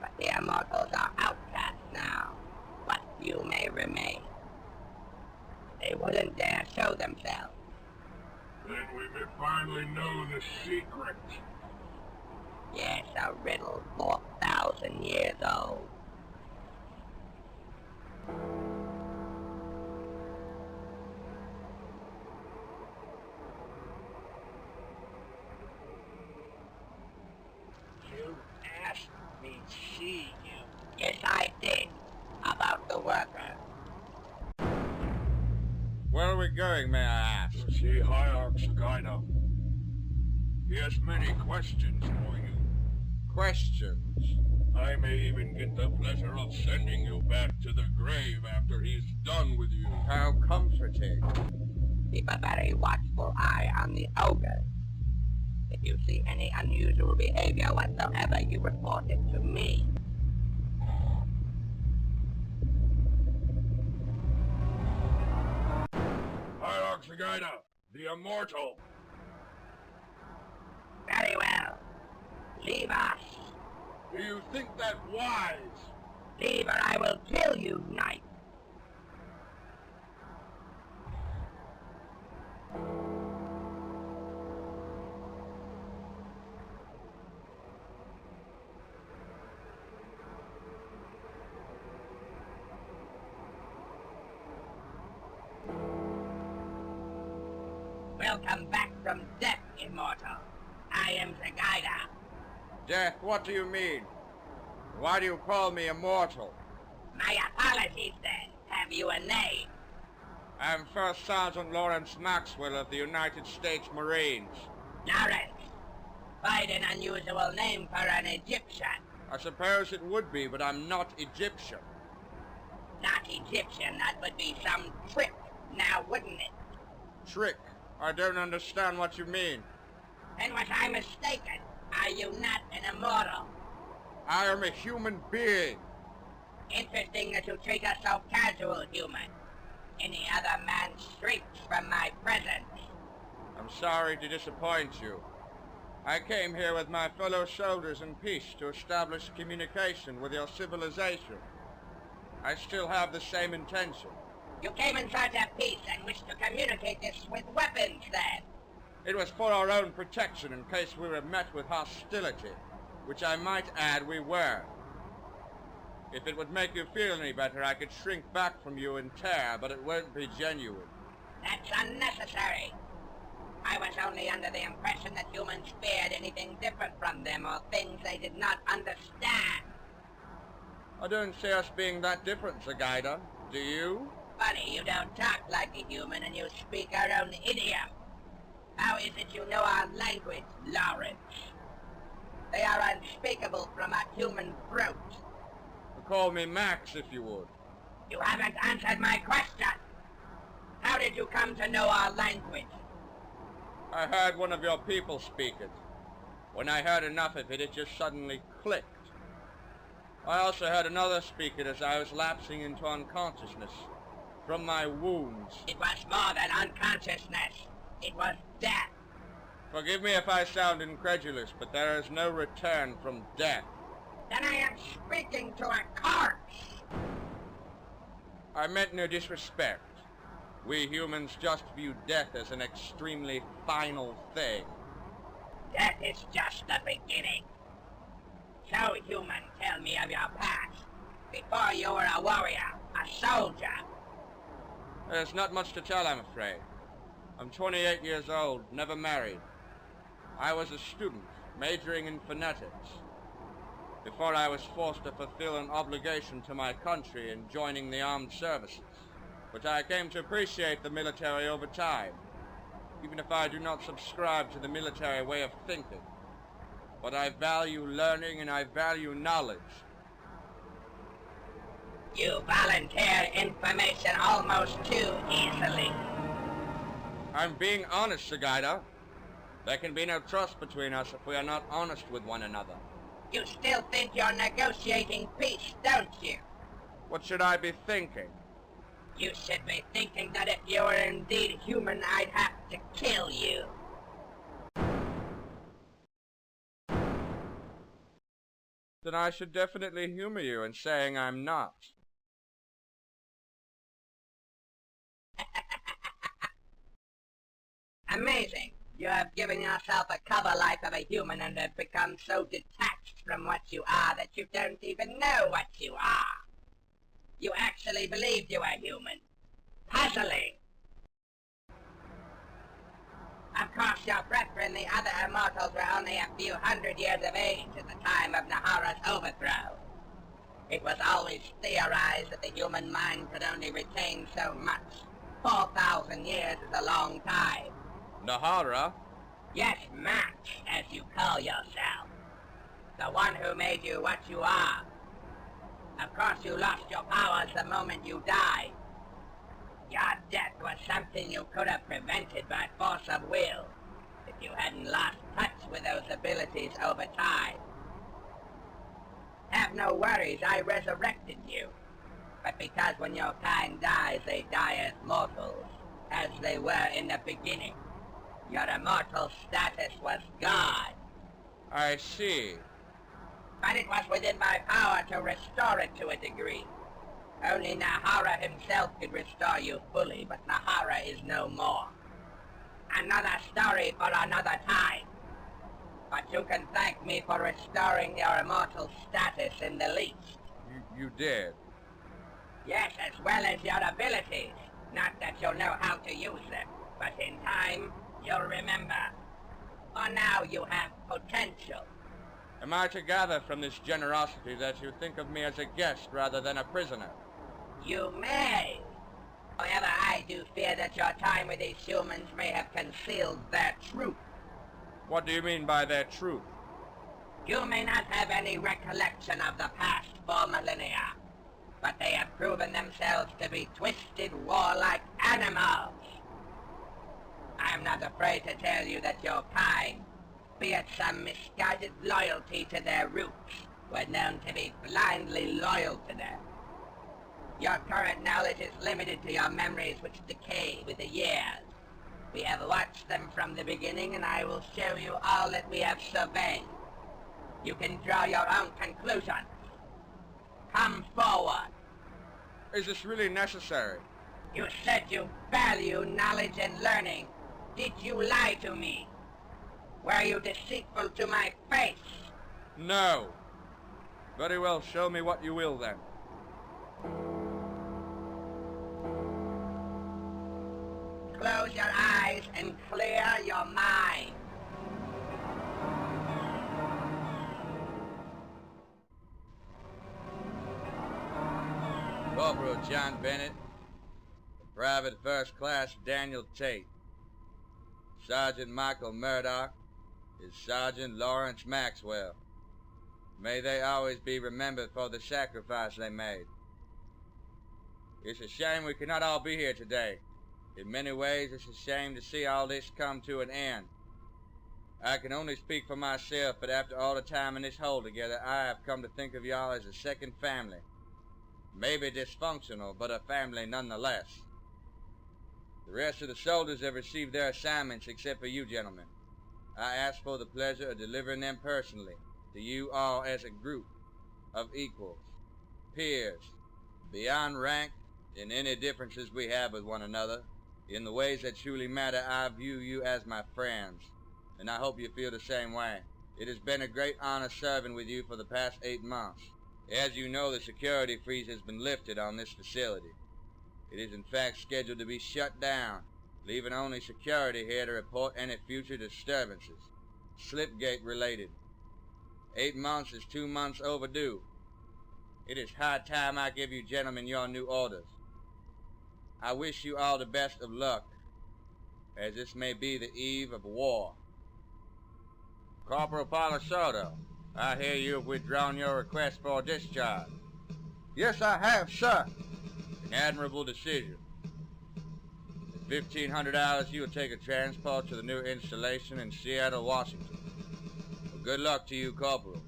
But the immortals are outcast now. What few may remain. They wouldn't dare show themselves. Then we may finally know the secret. Yes, a riddle 4,000 years old. You asked me to see you. Yes, I did. About the worker. Where are we going, may I ask? To see Hierarch Sagina. He has many questions for you. Questions? I may even get the pleasure of sending you back to the grave after he's done with you. How comforting. Keep a very watchful eye on the ogre. If you see any unusual behavior whatsoever, you report it to me. Hierarch Sagina, the Immortal. Very well. Leave us. Do you think that wise? Leave or I will kill you, knight. Welcome back from death, Immortal. I am the Guider. Death, what do you mean? Why do you call me immortal? My apologies, then. Have you a name? I'm First Sergeant Lawrence Maxwell of the United States Marines. Lawrence. Quite an unusual name for an Egyptian. I suppose it would be, but I'm not Egyptian. Not Egyptian, that would be some trick, now wouldn't it? Trick? I don't understand what you mean. Then was I mistaken? Are you not an immortal? I am a human being. Interesting that you treat us so casual, human. Any other man shrinks from my presence. I'm sorry to disappoint you. I came here with my fellow soldiers in peace to establish communication with your civilization. I still have the same intention. You came in search of peace and wished to communicate this with weapons, then? It was for our own protection in case we were met with hostility, which I might add we were. If it would make you feel any better, I could shrink back from you in terror, but it won't be genuine. That's unnecessary. I was only under the impression that humans feared anything different from them or things they did not understand. I don't see us being that different, Zagaida. Do you? Funny, you don't talk like a human and you speak our own idiom. How is it you know our language, Lawrence? They are unspeakable from a human throat. Call me Max, if you would. You haven't answered my question. How did you come to know our language? I heard one of your people speak it. When I heard enough of it, it just suddenly clicked. I also heard another speak it as I was lapsing into unconsciousness from my wounds. It was more than unconsciousness. It was death. Forgive me if I sound incredulous, but there is no return from death. Then I am speaking to a corpse. I meant no disrespect. We humans just view death as an extremely final thing. Death is just the beginning. So, human, tell me of your past. Before you were a warrior, a soldier. There's not much to tell, I'm afraid. I'm 28 years old, never married. I was a student, majoring in phonetics, before I was forced to fulfill an obligation to my country in joining the armed services. But I came to appreciate the military over time, even if I do not subscribe to the military way of thinking. But I value learning and I value knowledge. You volunteer information almost too easily. I'm being honest, Zagaida. There can be no trust between us if we are not honest with one another. You still think you're negotiating peace, don't you? What should I be thinking? You should be thinking that if you were indeed human, I'd have to kill you. Then I should definitely humor you in saying I'm not. Amazing. You have given yourself a cover life of a human and have become so detached from what you are that you don't even know what you are. You actually believed you were human. Puzzling. Of course, your brethren, the other immortals, were only a few hundred years of age at the time of Nehahra's overthrow. It was always theorized that the human mind could only retain so much. 4,000 years is a long time. Nehahra? Yes, Max, as you call yourself. The one who made you what you are. Of course, you lost your powers the moment you died. Your death was something you could have prevented by force of will, if you hadn't lost touch with those abilities over time. Have no worries, I resurrected you. But because when your kind dies, they die as mortals, as they were in the beginning. Your immortal status was God. I see. But it was within my power to restore it to a degree. Only Nehahra himself could restore you fully, but Nehahra is no more. Another story for another time. But you can thank me for restoring your immortal status in the least. You did? Yes, as well as your abilities. Not that you'll know how to use them, but in time, you'll remember. For now, you have potential. Am I to gather from this generosity that you think of me as a guest rather than a prisoner? You may. However, I do fear that your time with these humans may have concealed their truth. What do you mean by their truth? You may not have any recollection of the past 4 millennia, but they have proven themselves to be twisted, warlike animals. I am not afraid to tell you that your kind, be it some misguided loyalty to their roots, were known to be blindly loyal to them. Your current knowledge is limited to your memories which decay with the years. We have watched them from the beginning, and I will show you all that we have surveyed. You can draw your own conclusions. Come forward. Is this really necessary? You said you value knowledge and learning. Did you lie to me? Were you deceitful to my face? No. Very well, show me what you will then. Close your eyes and clear your mind. Corporal John Bennett, Private First Class Daniel Tate. Sergeant Michael Murdoch is Sergeant Lawrence Maxwell. May they always be remembered for the sacrifice they made. It's a shame we cannot all be here today. In many ways, it's a shame to see all this come to an end. I can only speak for myself, but after all the time in this hole together, I have come to think of y'all as a second family. Maybe dysfunctional, but a family nonetheless. The rest of the soldiers have received their assignments except for you gentlemen. I ask for the pleasure of delivering them personally to you all as a group of equals, peers, beyond rank in any differences we have with one another. In the ways that truly matter, I view you as my friends, and I hope you feel the same way. It has been a great honor serving with you for the past 8 months. As you know, the security freeze has been lifted on this facility. It is in fact scheduled to be shut down, leaving only security here to report any future disturbances, Slipgate related. 8 months is 2 months overdue. It is high time I give you gentlemen your new orders. I wish you all the best of luck, as this may be the eve of war. Corporal Palisoto, I hear you have withdrawn your request for discharge. Yes, I have, sir. An admirable decision. At 1,500 hours, you will take a transport to the new installation in Seattle, Washington. Well, good luck to you, Corporal.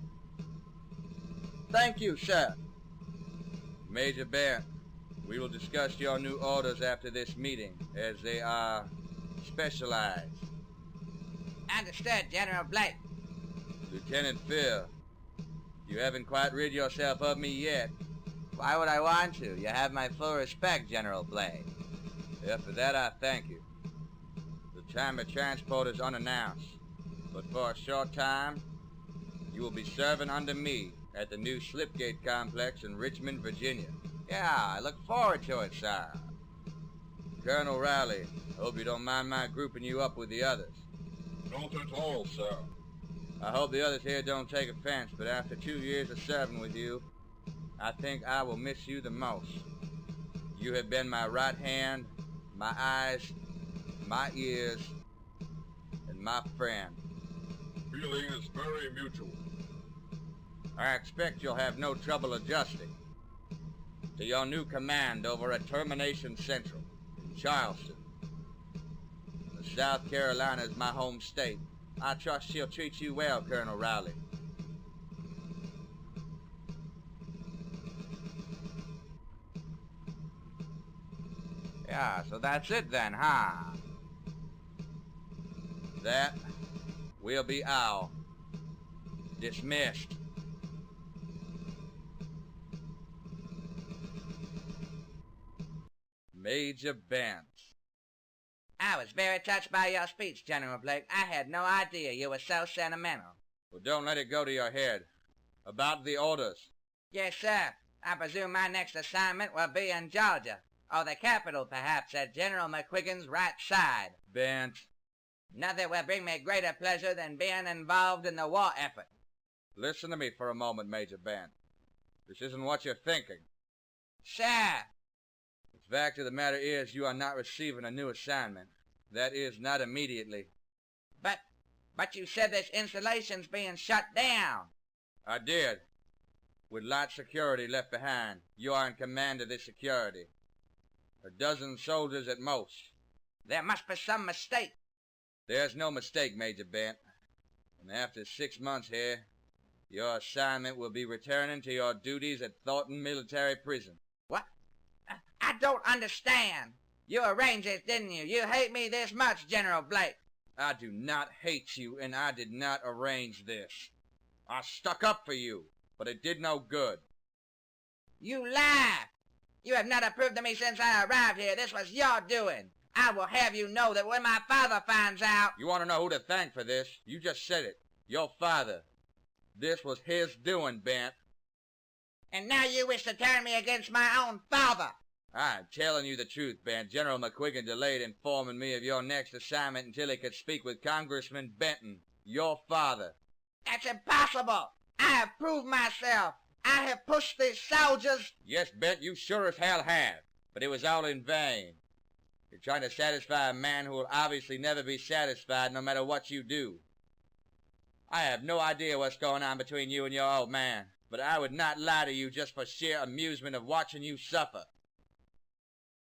Thank you, sir. Major Bent, we will discuss your new orders after this meeting, as they are specialized. Understood, General Blake. Lieutenant Phil, you haven't quite rid yourself of me yet. Why would I want to? You have my full respect, General Blake. Yeah, for that I thank you. The time of transport is unannounced, but for a short time, you will be serving under me at the new Slipgate complex in Richmond, Virginia. Yeah, I look forward to it, sir. Colonel Riley, hope you don't mind my grouping you up with the others. Not at all, sir. I hope the others here don't take offense, but after 2 years of serving with you, I think I will miss you the most. You have been my right hand, my eyes, my ears, and my friend. Feeling is very mutual. I expect you'll have no trouble adjusting to your new command over at Termination Central in Charleston. South Carolina is my home state. I trust she'll treat you well, Colonel Riley. Yeah, so that's it then, huh? That will be all. Dismissed. Major Bent. I was very touched by your speech, General Blake. I had no idea you were so sentimental. Well, don't let it go to your head. About the orders. Yes, sir. I presume my next assignment will be in Georgia, or the capital, perhaps, at General McQuiggan's right side. Bent. Nothing will bring me greater pleasure than being involved in the war effort. Listen to me for a moment, Major Bent. This isn't what you're thinking. Sir. The fact of the matter is you are not receiving a new assignment. That is, not immediately. But you said this installation's being shut down. I did. With light security left behind, you are in command of this security. A dozen soldiers at most. There must be some mistake. There's no mistake, Major Bent. And after 6 months here, your assignment will be returning to your duties at Thornton Military Prison. What? I don't understand. You arranged this, didn't you? You hate me this much, General Blake. I do not hate you, and I did not arrange this. I stuck up for you, but it did no good. You lie! You have not approved of me since I arrived here. This was your doing. I will have you know that when my father finds out... You want to know who to thank for this? You just said it. Your father. This was his doing, Bent. And now you wish to turn me against my own father. I'm telling you the truth, Ben. General McQuiggan delayed informing me of your next assignment until he could speak with Congressman Benton, your father. That's impossible! I have proved myself! I have pushed these soldiers! Yes, Bent, you sure as hell have. But it was all in vain. You're trying to satisfy a man who will obviously never be satisfied no matter what you do. I have no idea what's going on between you and your old man, but I would not lie to you just for sheer amusement of watching you suffer.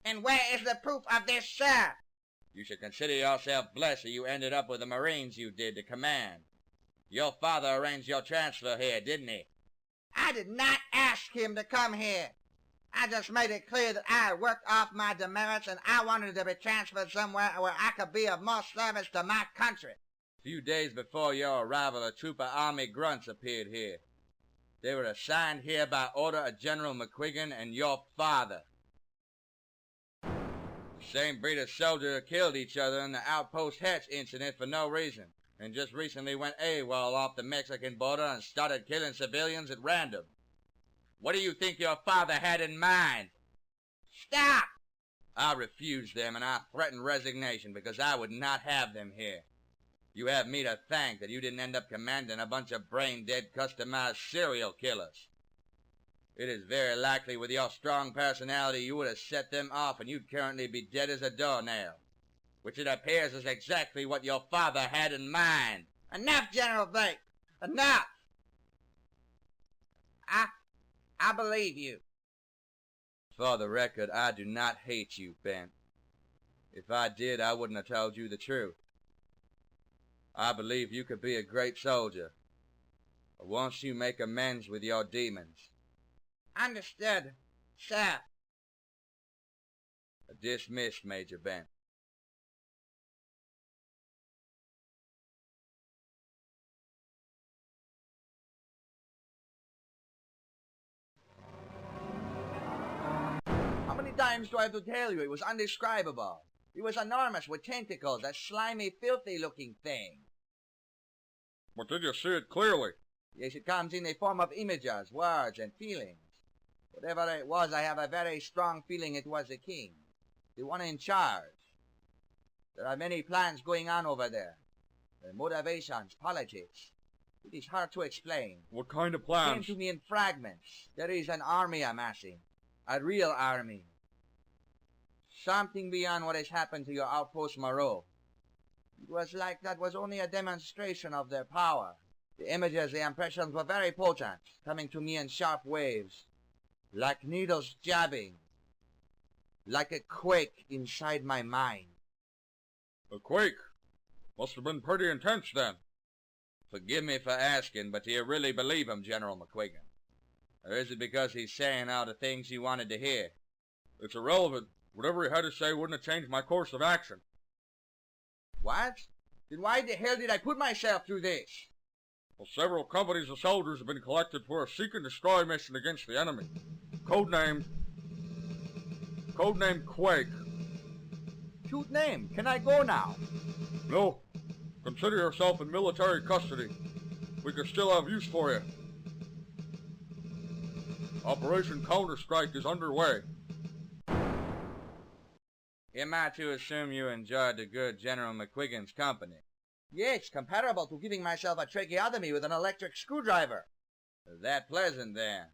And where is the proof of this, sir? You should consider yourself blessed that you ended up with the Marines you did to command. Your father arranged your transfer here, didn't he? I did not ask him to come here. I just made it clear that I had worked off my demerits and I wanted to be transferred somewhere where I could be of more service to my country. A few days before your arrival, a troop of Army grunts appeared here. They were assigned here by order of General McQuiggan and your father. The same breed of soldier who killed each other in the Outpost Hatch incident for no reason, and just recently went AWOL off the Mexican border and started killing civilians at random. What do you think your father had in mind? Stop! I refused them and I threatened resignation because I would not have them here. You have me to thank that you didn't end up commanding a bunch of brain-dead customized serial killers. It is very likely with your strong personality you would have set them off and you'd currently be dead as a doornail, which it appears is exactly what your father had in mind. Enough, General Blake! Enough! I believe you. For the record, I do not hate you, Ben. If I did, I wouldn't have told you the truth. I believe you could be a great soldier, but once you make amends with your demons. Understood, sir. Dismissed, Major Ben. How many times do I have to tell you it was undescribable? It was enormous with tentacles, a slimy, filthy-looking thing. But did you see it clearly? Yes, it comes in the form of images, words, and feelings. Whatever it was, I have a very strong feeling it was the king, the one in charge. There are many plans going on over there. Their motivations, politics. It is hard to explain. What kind of It plans? came to me in fragments. There is an army amassing. A real army. Something beyond what has happened to your outpost Moreau. It was like that was only a demonstration of their power. The images, the impressions were very potent, coming to me in sharp waves. Like needles jabbing. Like a quake inside my mind. A quake? Must have been pretty intense then. Forgive me for asking, but do you really believe him, General McQuiggan? Or is it because he's saying all the things you wanted to hear? It's irrelevant. Whatever he had to say wouldn't have changed my course of action. What? Then why the hell did I put myself through this? Well, several companies of soldiers have been collected for a seek and destroy mission against the enemy. Codenamed Quake. Cute name. Can I go now? No. Consider yourself in military custody. We could still have use for you. Operation Counter-Strike is underway. Am I to assume you enjoyed the good General McQuiggan's company? Yes, comparable to giving myself a tracheotomy with an electric screwdriver. That pleasant, then.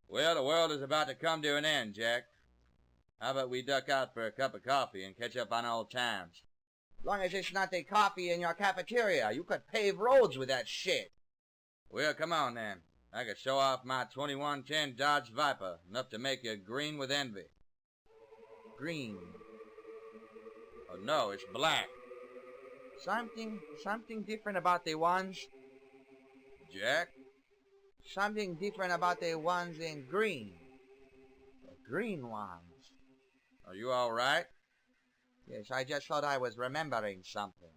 Well, the world is about to come to an end, Jack. How about we duck out for a cup of coffee and catch up on old times? As long as it's not the coffee in your cafeteria, you could pave roads with that shit. Well, come on, then. I could show off my 2110 Dodge Viper, enough to make you green with envy. Green. Oh, no, it's black. Something different about the ones. Jack? Something different about the ones in green. The green ones. Are you all right? Yes, I just thought I was remembering something.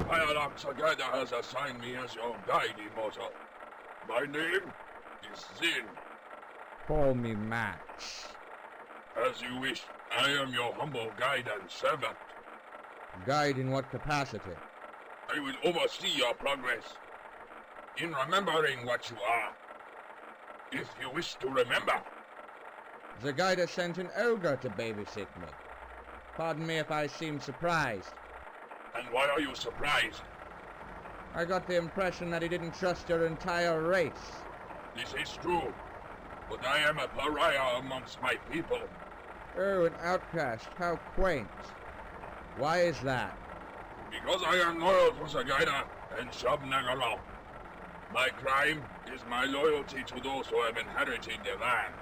Paradox Agada has assigned me as your guide, Immortal. My name is Zin. Call me Max. As you wish, I am your humble guide and servant. Guide in what capacity? I will oversee your progress in remembering what you are. If you wish to remember. The guide has sent an ogre to babysit me. Pardon me if I seem surprised. And why are you surprised? I got the impression that he didn't trust your entire race. This is true, but I am a pariah amongst my people. Oh, an outcast. How quaint. Why is that? Because I am loyal to Zagaida and Shub-Nagarov. My crime is my loyalty to those who have inherited the land.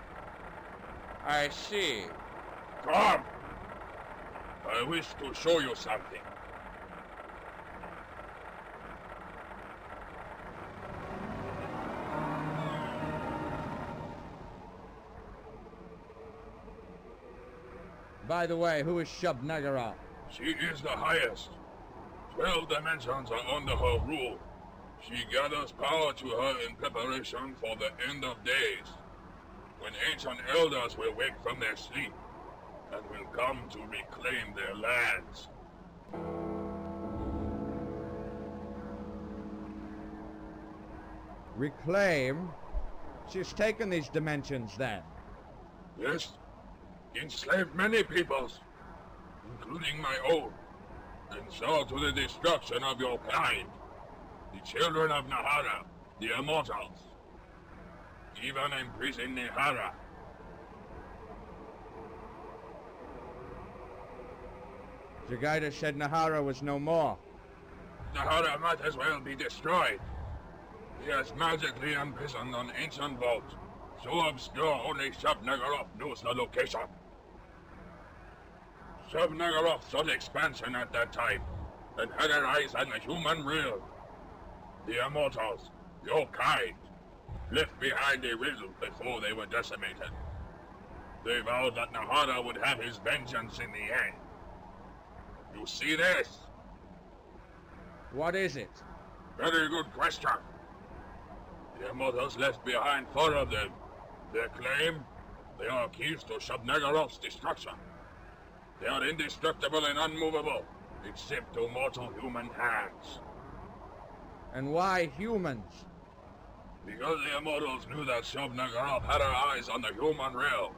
I see. Come! I wish to show you something. By the way, who is Shub-Nagarov? She is the highest. 12 dimensions are under her rule. She gathers power to her in preparation for the end of days, when ancient elders will wake from their sleep and will come to reclaim their lands. Reclaim? She's taken these dimensions then. Yes, enslaved many peoples, including my own, and saw to the destruction of your kind, the children of Nehahra, the immortals, even imprisoned Nehahra. Zagaida said Nehahra was no more. Nehahra might as well be destroyed. He has magically imprisoned an ancient vault, so obscure only Shub-Nagarov knows the location. Shub-Nagarov sought expansion at that time, and had her eyes on the human realm. The immortals, your kind, left behind a riddle before they were decimated. They vowed that Nehahra would have his vengeance in the end. You see this? What is it? Very good question. The immortals left behind 4 of them. Their claim, they are keys to Shub-Nagarov's destruction. They are indestructible and unmovable, except to mortal human hands. And why humans? Because the immortals knew that Shub-Nagarov had her eyes on the human realm.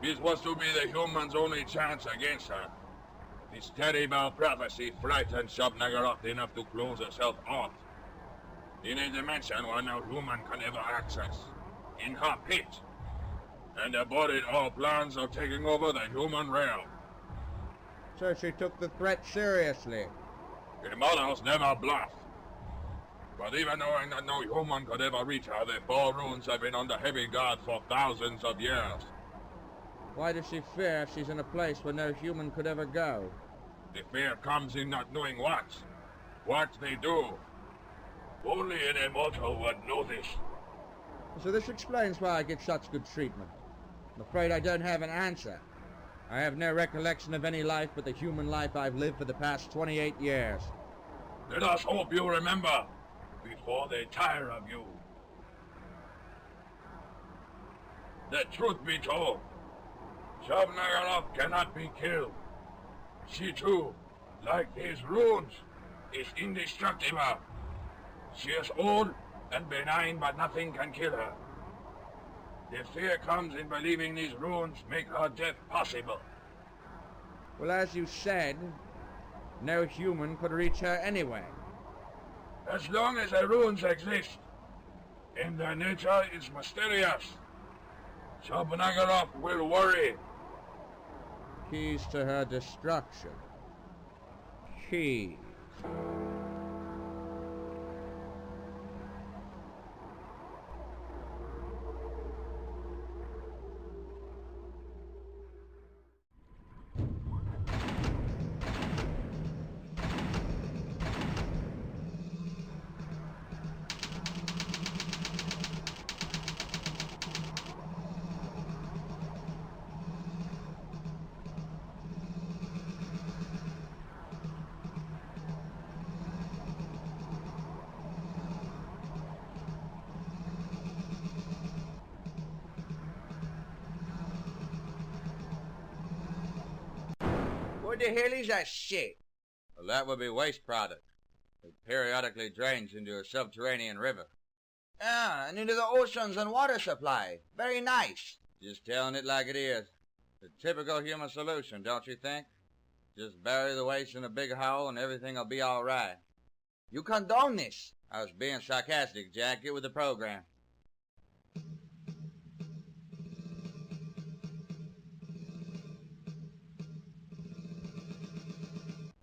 This was to be the humans' only chance against her. This terrible prophecy frightened Shub-Nagarov enough to close herself off. In a dimension where no human can ever access. In her pit. And aborted all plans of taking over the human realm. So she took the threat seriously. The immortals never bluff. But even knowing that no human could ever reach her, the 4 runes have been under heavy guard for thousands of years. Why does she fear if she's in a place where no human could ever go? The fear comes in not knowing what they do. Only an immortal would know this. So this explains why I get such good treatment. I'm afraid I don't have an answer. I have no recollection of any life but the human life I've lived for the past 28 years. Let us hope you remember, before they tire of you. The truth be told, Shub-Nagarov cannot be killed. She too, like these runes, is indestructible. She is old and benign, but nothing can kill her. The fear comes in believing these runes make her death possible. Well, as you said, no human could reach her anyway. As long as the runes exist, and their nature is mysterious, Shub-Nagarov will worry. Keys to her destruction. Keys. Where the hell is that shit? Well, that would be waste product. It periodically drains into a subterranean river. Ah, and into the oceans and water supply. Very nice. Just telling it like it is. The typical human solution, don't you think? Just bury the waste in a big hole and everything will be all right. You condone this? I was being sarcastic, Jack. Get with the program.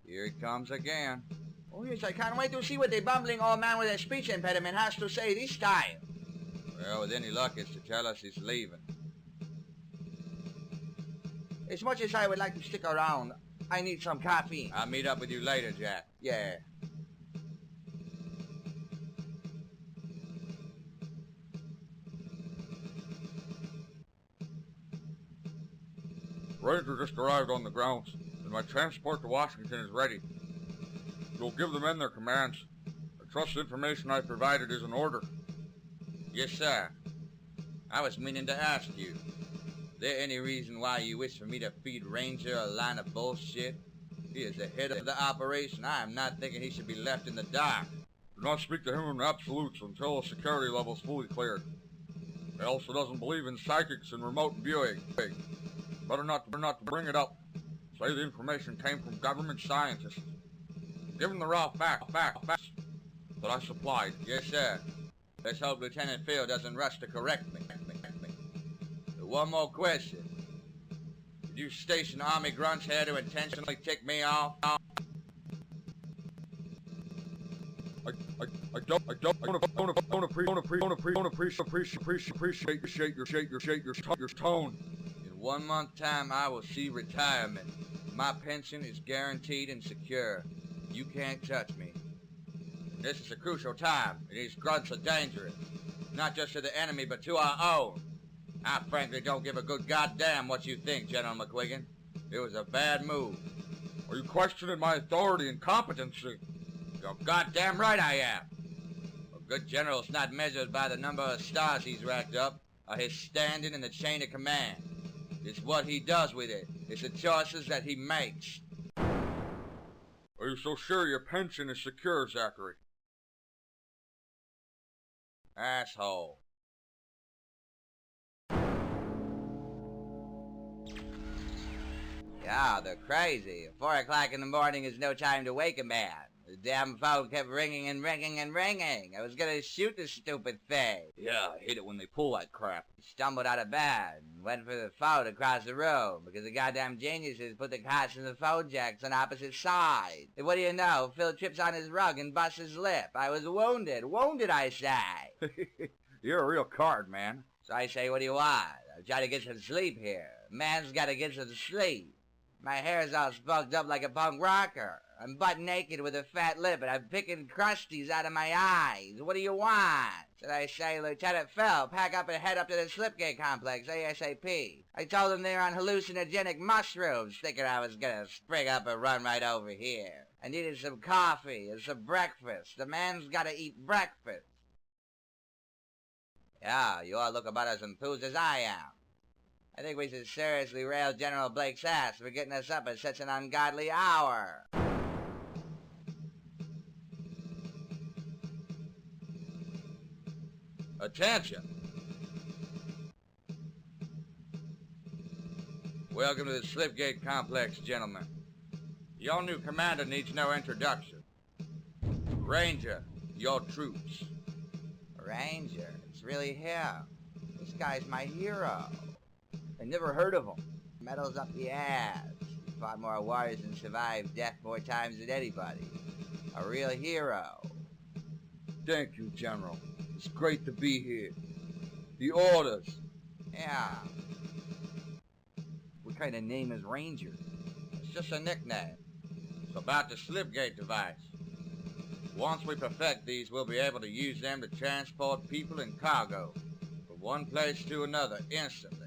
Here it comes again. Oh yes, I can't wait to see what the bumbling old man with a speech impediment has to say this time. Well, with any luck, it's to tell us he's leaving. As much as I would like to stick around, I need some caffeine. I'll meet up with you later, Jack. Yeah. Ranger just arrived on the grounds, and my transport to Washington is ready. You'll give the men their commands. I trust the information I provided is in order. Yes, sir. I was meaning to ask you, is there any reason why you wish for me to feed Ranger a line of bullshit? He is the head of the operation. I am not thinking he should be left in the dark. Do not speak to him in absolutes until the security level is fully cleared. He also doesn't believe in psychics and remote viewing. Better not to bring it up. Say the information came from government scientists. Give him the raw facts that I supplied. Yes, sir. Let's hope Lieutenant Phil doesn't rush to correct me. One more question. Did you station Army grunts here to intentionally tick me off? I don't appreciate your tone. In 1 month time, I will see retirement. My pension is guaranteed and secure. You can't touch me. This is a crucial time, and these grunts are dangerous. Not just to the enemy, but to our own. I frankly don't give a good goddamn what you think, General McQuiggan. It was a bad move. Are you questioning my authority and competency? You're goddamn right I am. A good general's not measured by the number of stars he's racked up, or his standing in the chain of command. It's what he does with it. It's the choices that he makes. Are you so sure your pension is secure, Zachary? Asshole. Yeah, they're crazy. 4 o'clock in the morning is no time to wake a man. The damn phone kept ringing and ringing and ringing. I was gonna shoot the stupid thing. Yeah, I hate it when they pull that crap. Stumbled out of bed and went for the phone across the room because the goddamn geniuses put the cots in the phone jacks on opposite sides. And what do you know? Phil trips on his rug and busts his lip. I was wounded. Wounded, I say. You're a real card, man. So I say, what do you want? I'm trying to get some sleep here. Man's gotta get some sleep. My hair's all spunked up like a punk rocker. I'm butt naked with a fat lip and I'm picking crusties out of my eyes. What do you want? Should I say, Lieutenant Phil, pack up and head up to the Slipgate complex ASAP. I told them they're on hallucinogenic mushrooms, thinking I was gonna spring up and run right over here. I needed some coffee and some breakfast. The man's gotta eat breakfast. Yeah, you all look about as enthused as I am. I think we should seriously rail General Blake's ass for getting us up at such an ungodly hour. Attention! Welcome to the Slipgate complex, gentlemen. Your new commander needs no introduction. Ranger, your troops. Ranger? It's really him. This guy's my hero. I never heard of him. Medals up the ass. He fought more wars and survived death 4 times than anybody. A real hero. Thank you, General. It's great to be here. The orders. Yeah. What kind of name is Ranger? It's just a nickname. It's about the Slipgate device. Once we perfect these, we'll be able to use them to transport people and cargo from one place to another instantly.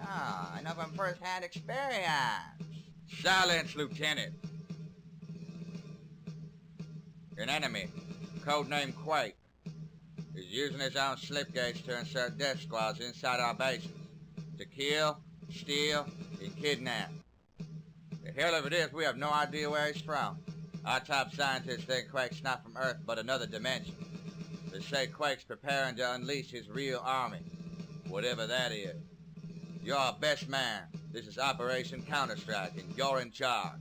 Ah, I know from first-hand experience. Silence, Lieutenant. An enemy, codename Quake, is using his own slipgates to insert death squads inside our bases to kill, steal, and kidnap. The hell of it is, we have no idea where he's from. Our top scientists think Quake's not from Earth, but another dimension. They say Quake's preparing to unleash his real army, whatever that is. You're our best man. This is Operation Counter-Strike, and you're in charge.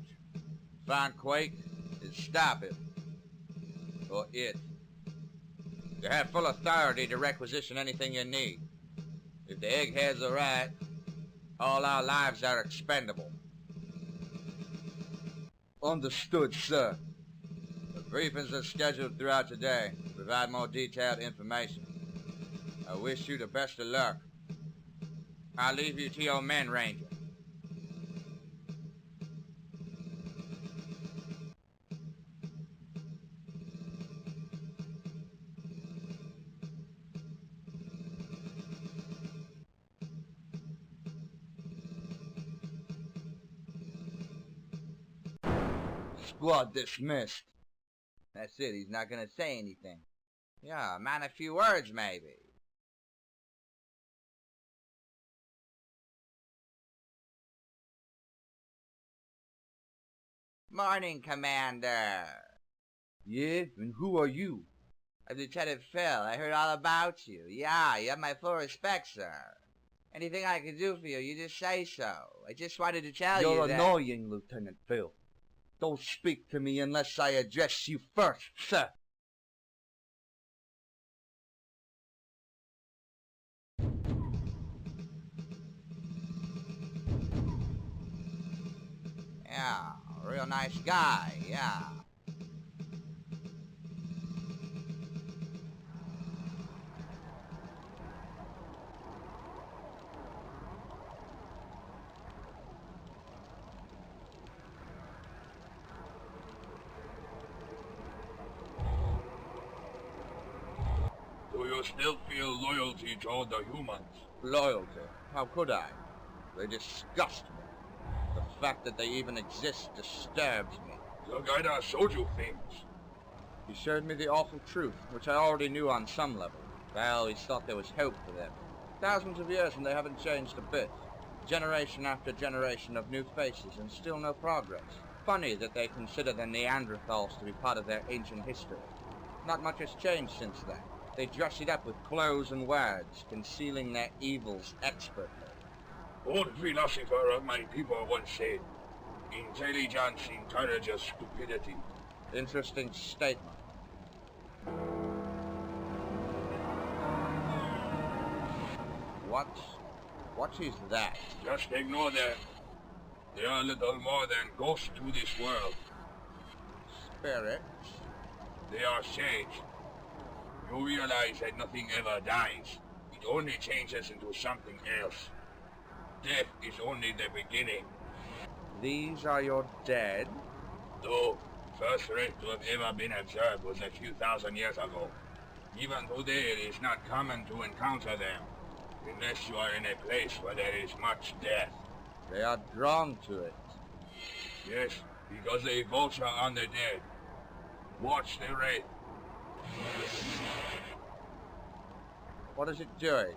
Find Quake and stop him. Or it. You have full authority to requisition anything you need. If the eggheads are right, all our lives are expendable. Understood, sir. The briefings are scheduled throughout today to provide more detailed information. I wish you the best of luck. I'll leave you to your men, Ranger. Squad dismissed. That's it, he's not gonna say anything. Yeah, man, a few words, maybe. Morning, Commander. Yeah, and who are you? I'm Lieutenant Phil. I heard all about you. Yeah, you have my full respect, sir. Anything I can do for you, you just say so. I just wanted to tell you that... You're annoying, Lieutenant Phil. Don't speak to me unless I address you first, sir. Yeah, real nice guy, yeah. Do you still feel loyalty toward the humans? Loyalty? How could I? They disgust me. The fact that they even exist disturbs me. The guy that showed you things. He showed me the awful truth, which I already knew on some level. I always thought there was hope for them. Thousands of years and they haven't changed a bit. Generation after generation of new faces and still no progress. Funny that they consider the Neanderthals to be part of their ancient history. Not much has changed since then. They dress it up with clothes and words, concealing their evils expertly. Old philosopher of my people once said, intelligence encourages stupidity. Interesting statement. What is that? Just ignore them. They are little more than ghosts to this world. Spirits? They are sage. You realize that nothing ever dies. It only changes into something else. Death is only the beginning. These are your dead? No. First race to have ever been observed was a few thousand years ago. Even today it is not common to encounter them, unless you are in a place where there is much death. They are drawn to it. Yes, because they vulture on the dead. Watch the wraith. What is it doing?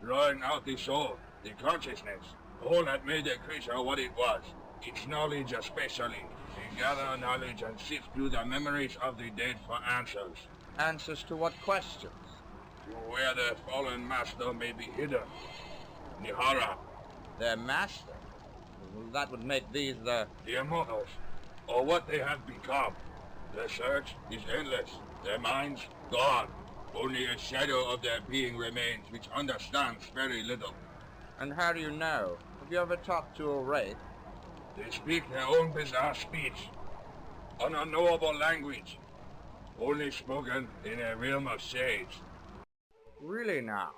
Drawing out the soul, the consciousness, all that made the creature what it was. Its knowledge especially. They gather knowledge and sift through the memories of the dead for answers. Answers to what questions? To where their fallen master may be hidden. Nehahra. Their master? Well, that would make these the immortals, or what they have become. Their search is endless. Their minds gone. Only a shadow of their being remains, which understands very little. And how do you know? Have you ever talked to a wraith? They speak their own bizarre speech. An unknowable language. Only spoken in a realm of shades. Really now?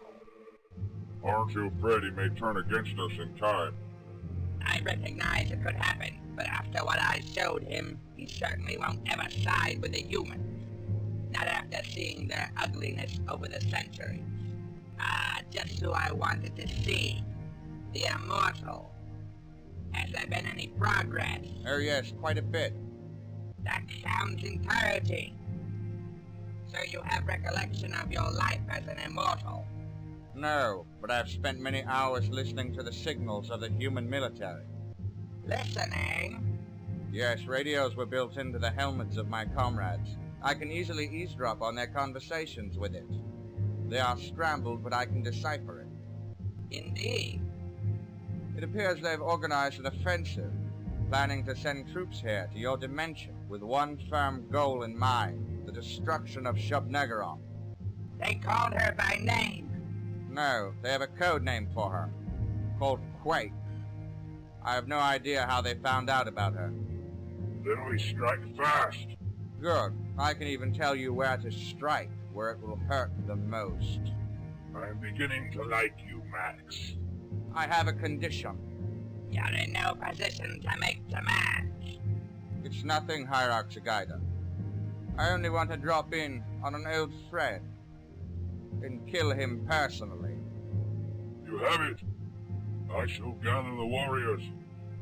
Aren't you afraid he may turn against us in time? I recognize it could happen, but after what I showed him, he certainly won't ever side with the humans. Not after seeing their ugliness over the centuries. Just who I wanted to see. The immortal. Has there been any progress? Oh yes, quite a bit. That sounds encouraging. So you have recollection of your life as an immortal? No, but I've spent many hours listening to the signals of the human military. Listening? Yes, radios were built into the helmets of my comrades. I can easily eavesdrop on their conversations with it. They are scrambled, but I can decipher it. Indeed. It appears they've organized an offensive, planning to send troops here to your dimension with one firm goal in mind, the destruction of Shub-Negaroth. They called her by name. No, they have a code name for her, called Quake. I have no idea how they found out about her. Then we strike fast. Good. I can even tell you where to strike, where it will hurt the most. I'm beginning to like you, Max. I have a condition. You're in no position to make demands. It's nothing, Hierarch Agaida. I only want to drop in on an old friend and kill him personally. You have it. I shall gather the warriors.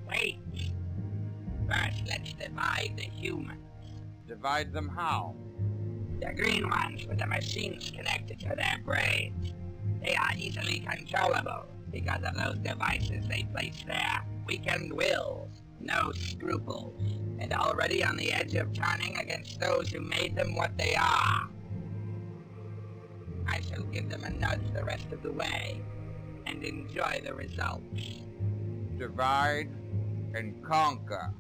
Wait. First, let's divide the humans. Divide them how? The green ones with the machines connected to their brains. They are easily controllable because of those devices they place there. Weakened wills, no scruples, and already on the edge of turning against those who made them what they are. I shall give them a nudge the rest of the way, and enjoy the results. Divide and conquer.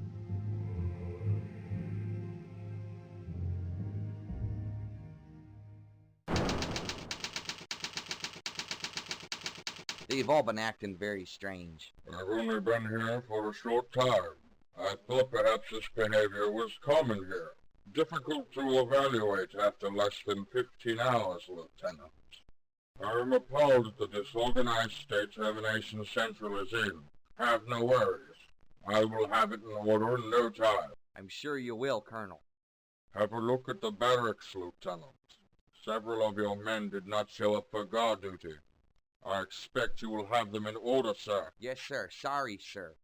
They've all been acting very strange. I've only been here for a short time. I thought perhaps this behavior was common here. Difficult to evaluate after less than 15 hours, Lieutenant. I am appalled at the disorganized state Termination Central is in. Have no worries. I will have it in order in no time. I'm sure you will, Colonel. Have a look at the barracks, Lieutenant. Several of your men did not show up for guard duty. I expect you will have them in order, sir. Yes, sir. Sorry, sir.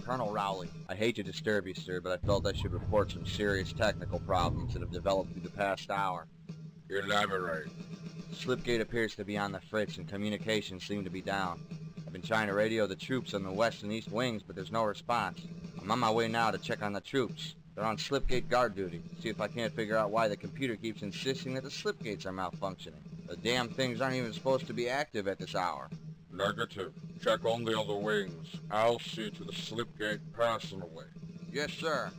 Colonel Rowley, I hate to disturb you, sir, but I felt I should report some serious technical problems that have developed through the past hour. Elaborate. Slipgate appears to be on the fritz and communications seem to be down. I've been trying to radio the troops on the west and east wings, but there's no response. I'm on my way now to check on the troops. They're on Slipgate guard duty. See if I can't figure out why the computer keeps insisting that the Slipgates are malfunctioning. The damn things aren't even supposed to be active at this hour. Negative. Check on the other wings. I'll see to the Slipgate personally. Yes, sir.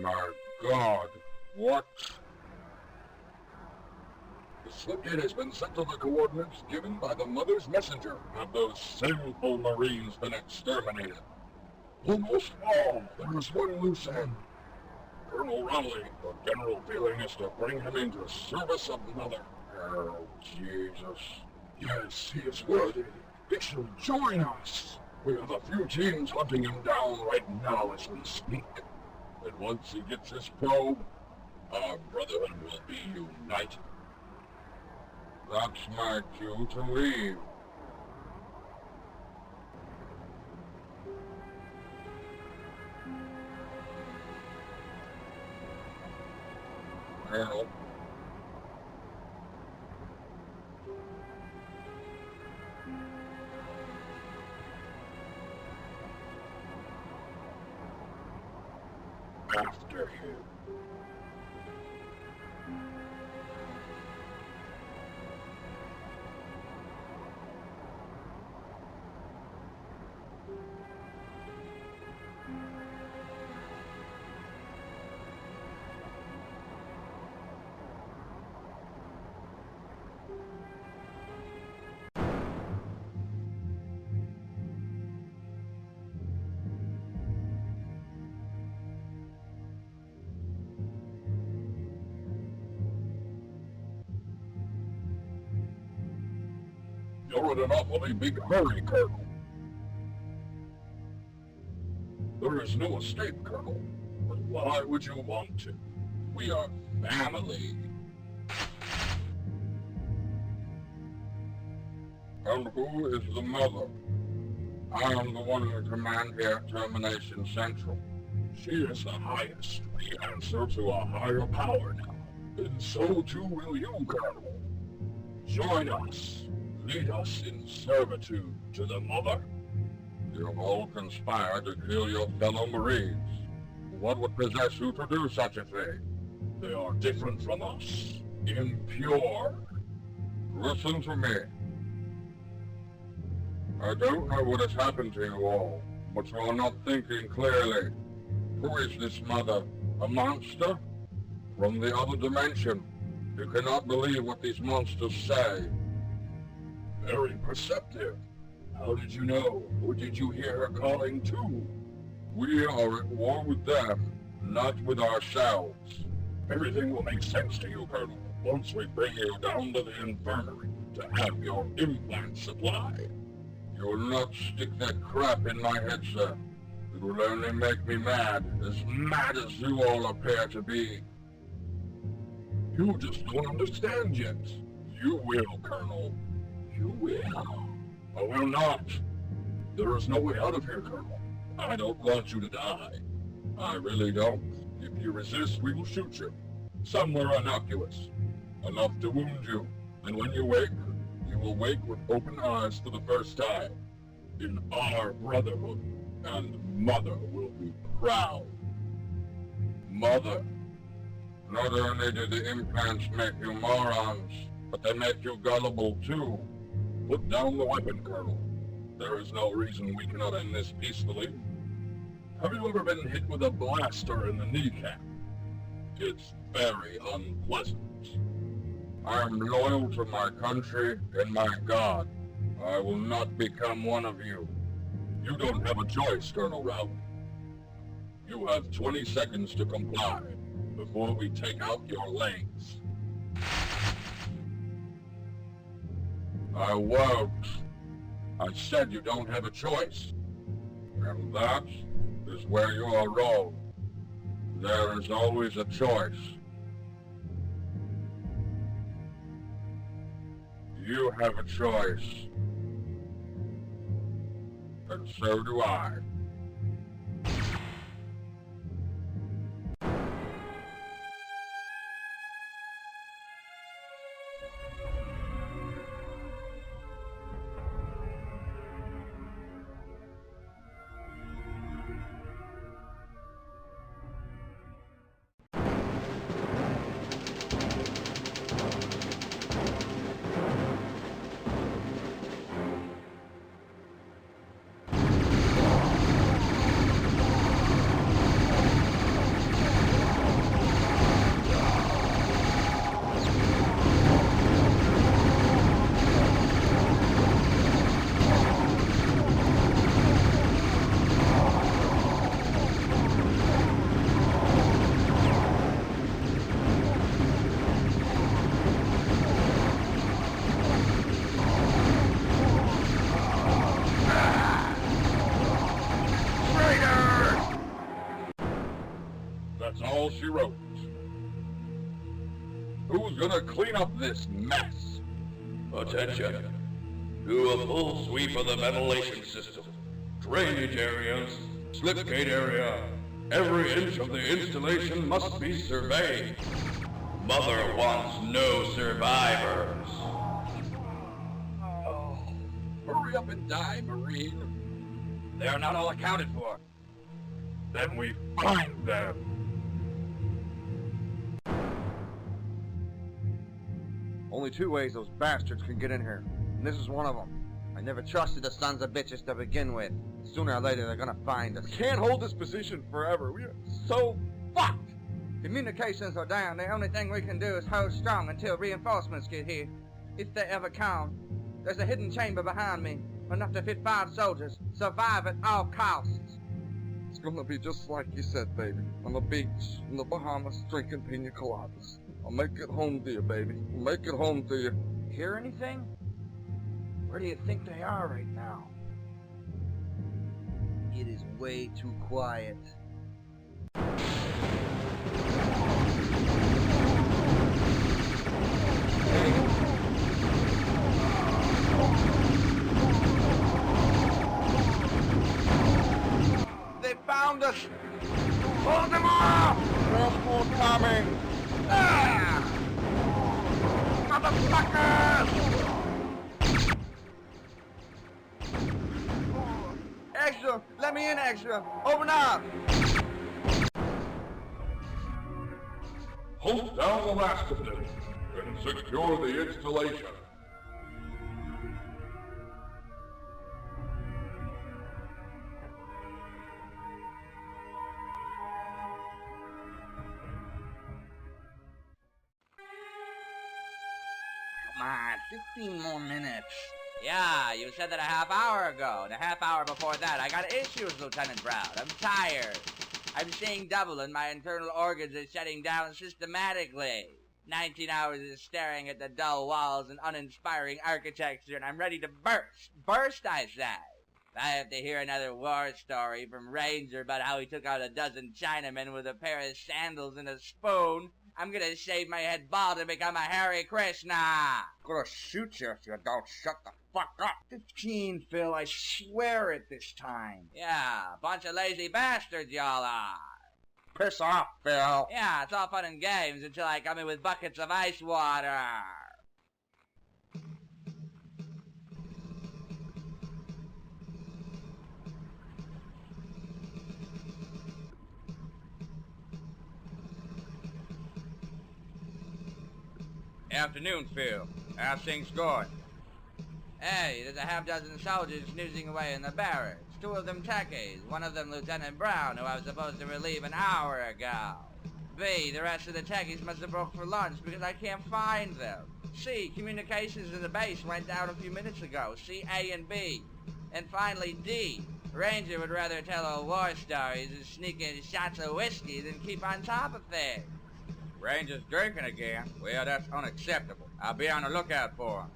My God, what? The Slipgate has been sent to the coordinates given by the Mother's Messenger. Have those sinful Marines been exterminated? Almost all. There is one loose end. Colonel Rowley, the general feeling is to bring him into service of Mother. Oh, Jesus. Yes, he is worthy. He shall join us. We have a few teams hunting him down right now as we speak. And once he gets his probe, our brotherhood will be united. That's my cue to leave. Colonel. After him. You're in an awfully big hurry, Colonel. There is no escape, Colonel. But why would you want to? We are family. And who is the mother? I am the one in command here at Termination Central. She is the highest. We answer to a higher power now. And so too will you, Colonel. Join us. Lead us in servitude to the mother. You all conspired to kill your fellow Marines. What would possess you to do such a thing? They are different from us. Impure. Listen to me. I don't know what has happened to you all, but you are not thinking clearly. Who is this mother? A monster? From the other dimension. You cannot believe what these monsters say. Very perceptive. How did you know? Who did you hear her calling to? We are at war with them, not with ourselves. Everything will make sense to you, Colonel, once we bring you down to the infirmary to have your implant supplied. You will not stick that crap in my head, sir. It will only make me mad as you all appear to be. You just don't understand yet. You will, Colonel. You will. I will not. There is no way out of here, Colonel. I don't want you to die. I really don't. If you resist, we will shoot you. Somewhere innocuous. Enough to wound you. And when you wake, you will wake with open eyes for the first time. In our brotherhood. And Mother will be proud. Mother. Not only do the implants make you morons, but they make you gullible too. Put down the weapon, Colonel. There is no reason we cannot end this peacefully. Have you ever been hit with a blaster in the kneecap? It's very unpleasant. I am loyal to my country and my God. I will not become one of you. You don't have a choice, Colonel Rowley. You have 20 seconds to comply before we take out your legs. I won't. I said you don't have a choice. And that is where you are wrong. There is always a choice. You have a choice. And so do I. That's all she wrote. Who's gonna clean up this mess? Attention. Do a full sweep of the ventilation system. Drainage areas, slipgate area. Every inch of the installation must be surveyed. Mother wants no survivors. Oh, hurry up and die, Marine. They are not all accounted for. Then we find them. Only two ways those bastards can get in here, and this is one of them. I never trusted the sons of bitches to begin with. Sooner or later, they're gonna find us. We can't hold this position forever. We are so fucked. Communications are down. The only thing we can do is hold strong until reinforcements get here. If they ever come. There's a hidden chamber behind me, enough to fit 5 soldiers. Survive at all costs. It's gonna be just like you said, baby. On the beach, in the Bahamas, drinking pina coladas. I'll make it home to you, baby. I'll make it home to you. Hear anything? Where do you think they are right now? It is way too quiet. They found us! Hold them off! There's more coming! Ah! Motherfuckers! Extra! Let me in, Extra! Open up! Hold down the last of them and secure the installation. Come on, 15 more minutes. Yeah, you said that a half hour ago, and a half hour before that. I got issues, Lieutenant Brown. I'm tired. I'm seeing double, and my internal organs are shutting down systematically. 19 hours of staring at the dull walls and uninspiring architecture, and I'm ready to burst. Burst, I say. If I have to hear another war story from Ranger about how he took out a dozen Chinamen with a pair of sandals and a spoon, I'm gonna shave my head bald and become a Hare Krishna. I'm gonna shoot you if you don't shut the fuck up. 15, Phil, I swear it this time. Yeah, bunch of lazy bastards y'all are. Piss off, Phil. Yeah, it's all fun and games until I come in with buckets of ice water. Afternoon, Phil. How's things going? Hey, there's a half-dozen soldiers snoozing away in the barracks. 2 of them techies, one of them Lieutenant Brown, who I was supposed to relieve an hour ago. B, the rest of the techies must have broke for lunch because I can't find them. C, communications in the base went down a few minutes ago. C, A, and B. And finally, D, Ranger would rather tell old war stories and sneak in shots of whiskey than keep on top of things. Ranger's drinking again? Well, that's unacceptable. I'll be on the lookout for him.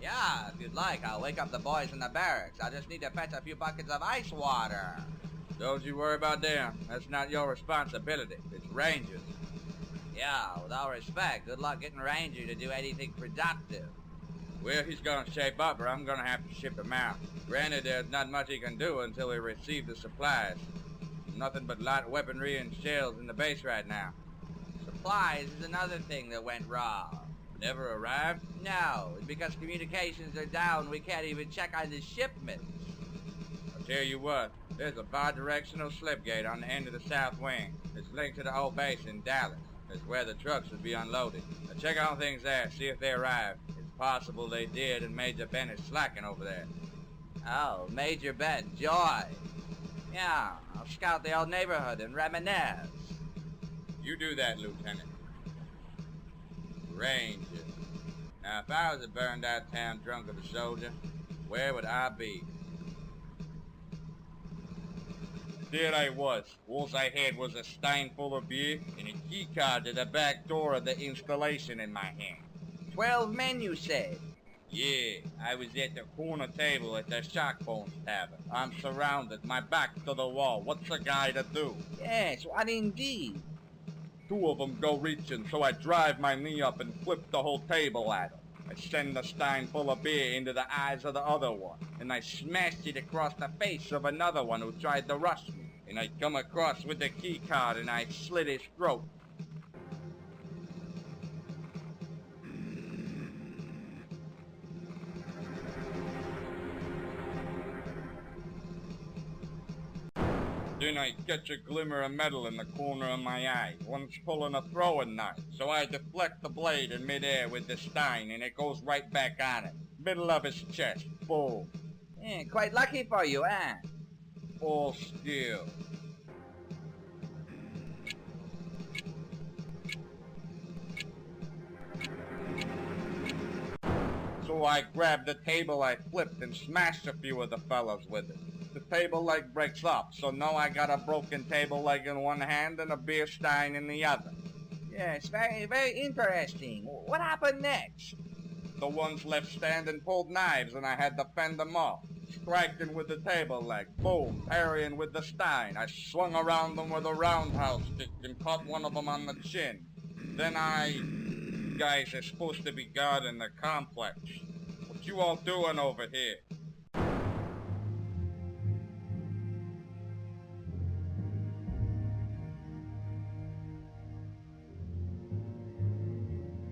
Yeah, if you'd like, I'll wake up the boys in the barracks. I just need to fetch a few buckets of ice water. Don't you worry about them. That's not your responsibility. It's Ranger's. Yeah, with all respect, good luck getting Ranger to do anything productive. Well, he's gonna shape up or I'm gonna have to ship him out. Granted, there's not much he can do until we receive the supplies. Nothing but light weaponry and shells in the base right now. Supplies is another thing that went wrong. Never arrived? No, it's because communications are down, we can't even check on the shipments. I'll tell you what, there's a bi-directional slipgate on the end of the south wing. It's linked to the old base in Dallas. It's where the trucks would be unloaded. Now check on things there, see if they arrived. It's possible they did and Major Ben is slacking over there. Oh, Major Ben, joy. Yeah, I'll scout the old neighborhood and reminisce. You do that, Lieutenant. Ranger. Now, if I was a burned-out town drunk of a soldier, where would I be? There I was. All I had was a stein full of beer and a key card to the back door of the installation in my hand. 12 men, you said? Yeah, I was at the corner table at the Sharkbones Tavern. I'm surrounded, my back to the wall. What's a guy to do? Yes, what indeed? 2 of them go reaching, so I drive my knee up and flip the whole table at them. I send the stein full of beer into the eyes of the other one, and I smashed it across the face of another one who tried to rush me. And I come across with the key card and I slit his throat. Then I catch a glimmer of metal in the corner of my eye. One's pulling a throwing knife. So I deflect the blade in midair with the stein, and it goes right back on him. Middle of his chest. Boom. Yeah, quite lucky for you, eh? All skill. So I grabbed the table I flipped and smashed a few of the fellas with it. The table leg breaks up, so now I got a broken table leg in one hand and a beer stein in the other. Yes, very, very interesting. What happened next? The ones left standing pulled knives and I had to fend them off. striking with the table leg, boom, parrying with the stein. I swung around them with a roundhouse stick and caught one of them on the chin. Then you guys are supposed to be guarding the complex. What you all doing over here?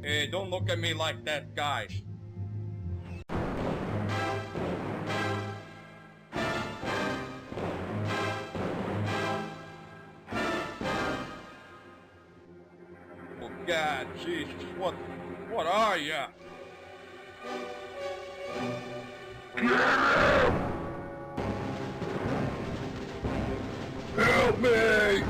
Hey, don't look at me like that, guys. Oh God, Jesus, what are ya? Help me!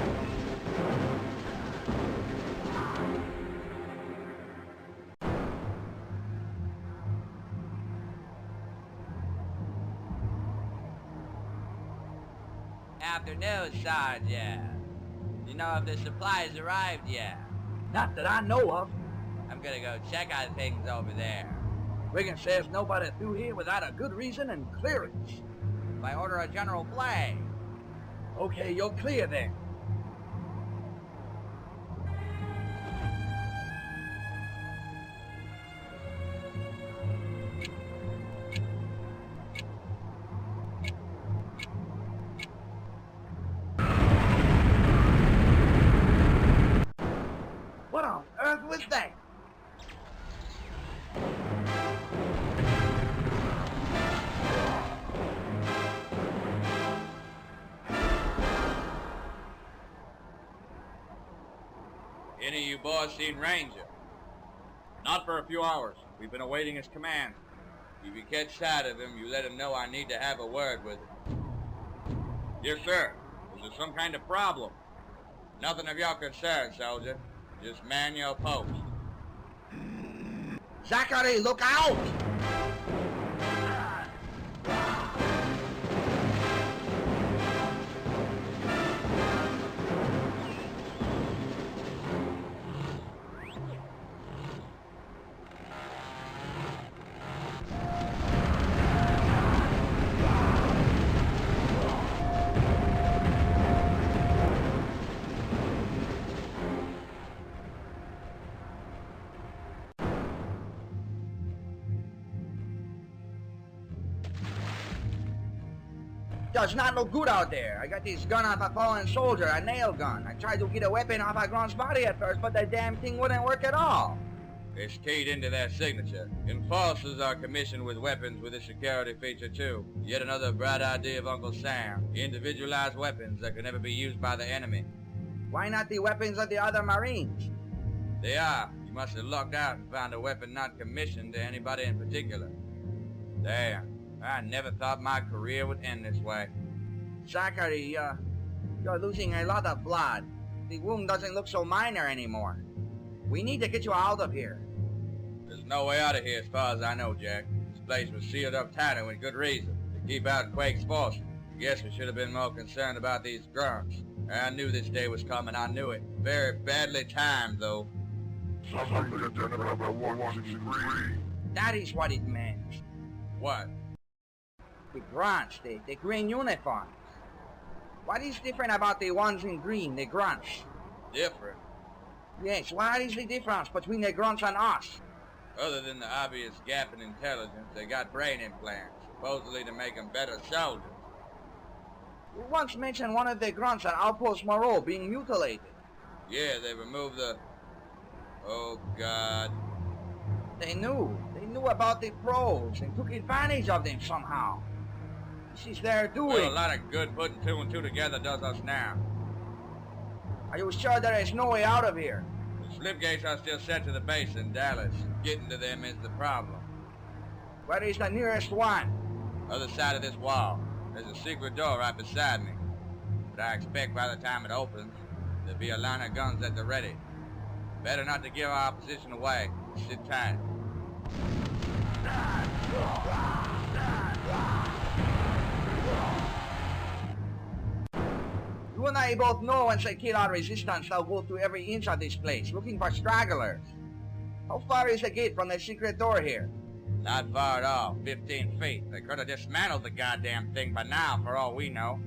Afternoon, Sergeant. You know if the supplies arrived yet? Not that I know of. I'm gonna go check on things over there. Riggin says nobody through here without a good reason and clearance. By order of General Blake. Okay, you're clear then. What on earth was that? Any of you boys seen Ranger? Not for a few hours. We've been awaiting his command. If you catch sight of him, you let him know I need to have a word with him. Yes, sir. Is there some kind of problem? Nothing of your concern, soldier. Just man your post. Zachary, look out! Does not look good out there. I got this gun off a fallen soldier, a nail gun. I tried to get a weapon off a grunt's body at first, but the damn thing wouldn't work at all. It's keyed into their signature. Enforcers are commissioned with weapons with a security feature too. Yet another bright idea of Uncle Sam. Individualized weapons that can never be used by the enemy. Why not the weapons of the other Marines? They are. You must have lucked out and found a weapon not commissioned to anybody in particular. Damn. I never thought my career would end this way. Zachary, you're losing a lot of blood. The wound doesn't look so minor anymore. We need to get you out of here. There's no way out of here as far as I know, Jack. This place was sealed up tighter with good reason. To keep out Quake's forces. I guess we should have been more concerned about these grunts. I knew this day was coming, I knew it. Very badly timed, though. That is what it meant. What? The grunts, the green uniforms. What is different about the ones in green, the grunts? Different? Yes, what is the difference between the grunts and us? Other than the obvious gap in intelligence, they got brain implants, supposedly to make them better soldiers. You once mentioned one of the grunts at Outpost Moreau being mutilated. Yeah, they removed the... Oh, God. They knew about the pros and took advantage of them somehow. This is their doing. Well, a lot of good putting two and two together does us now. Are you sure there is no way out of here? The Slipgates are still set to the base in Dallas. Getting to them is the problem. Where is the nearest one? Other side of this wall. There's a secret door right beside me. But I expect by the time it opens, there'll be a line of guns at the ready. Better not to give our position away. Sit tight. You and I both know once they kill our resistance, they'll go through every inch of this place, looking for stragglers. How far is the gate from the secret door here? Not far at all. 15 feet. They could have dismantled the goddamn thing by now, for all we know.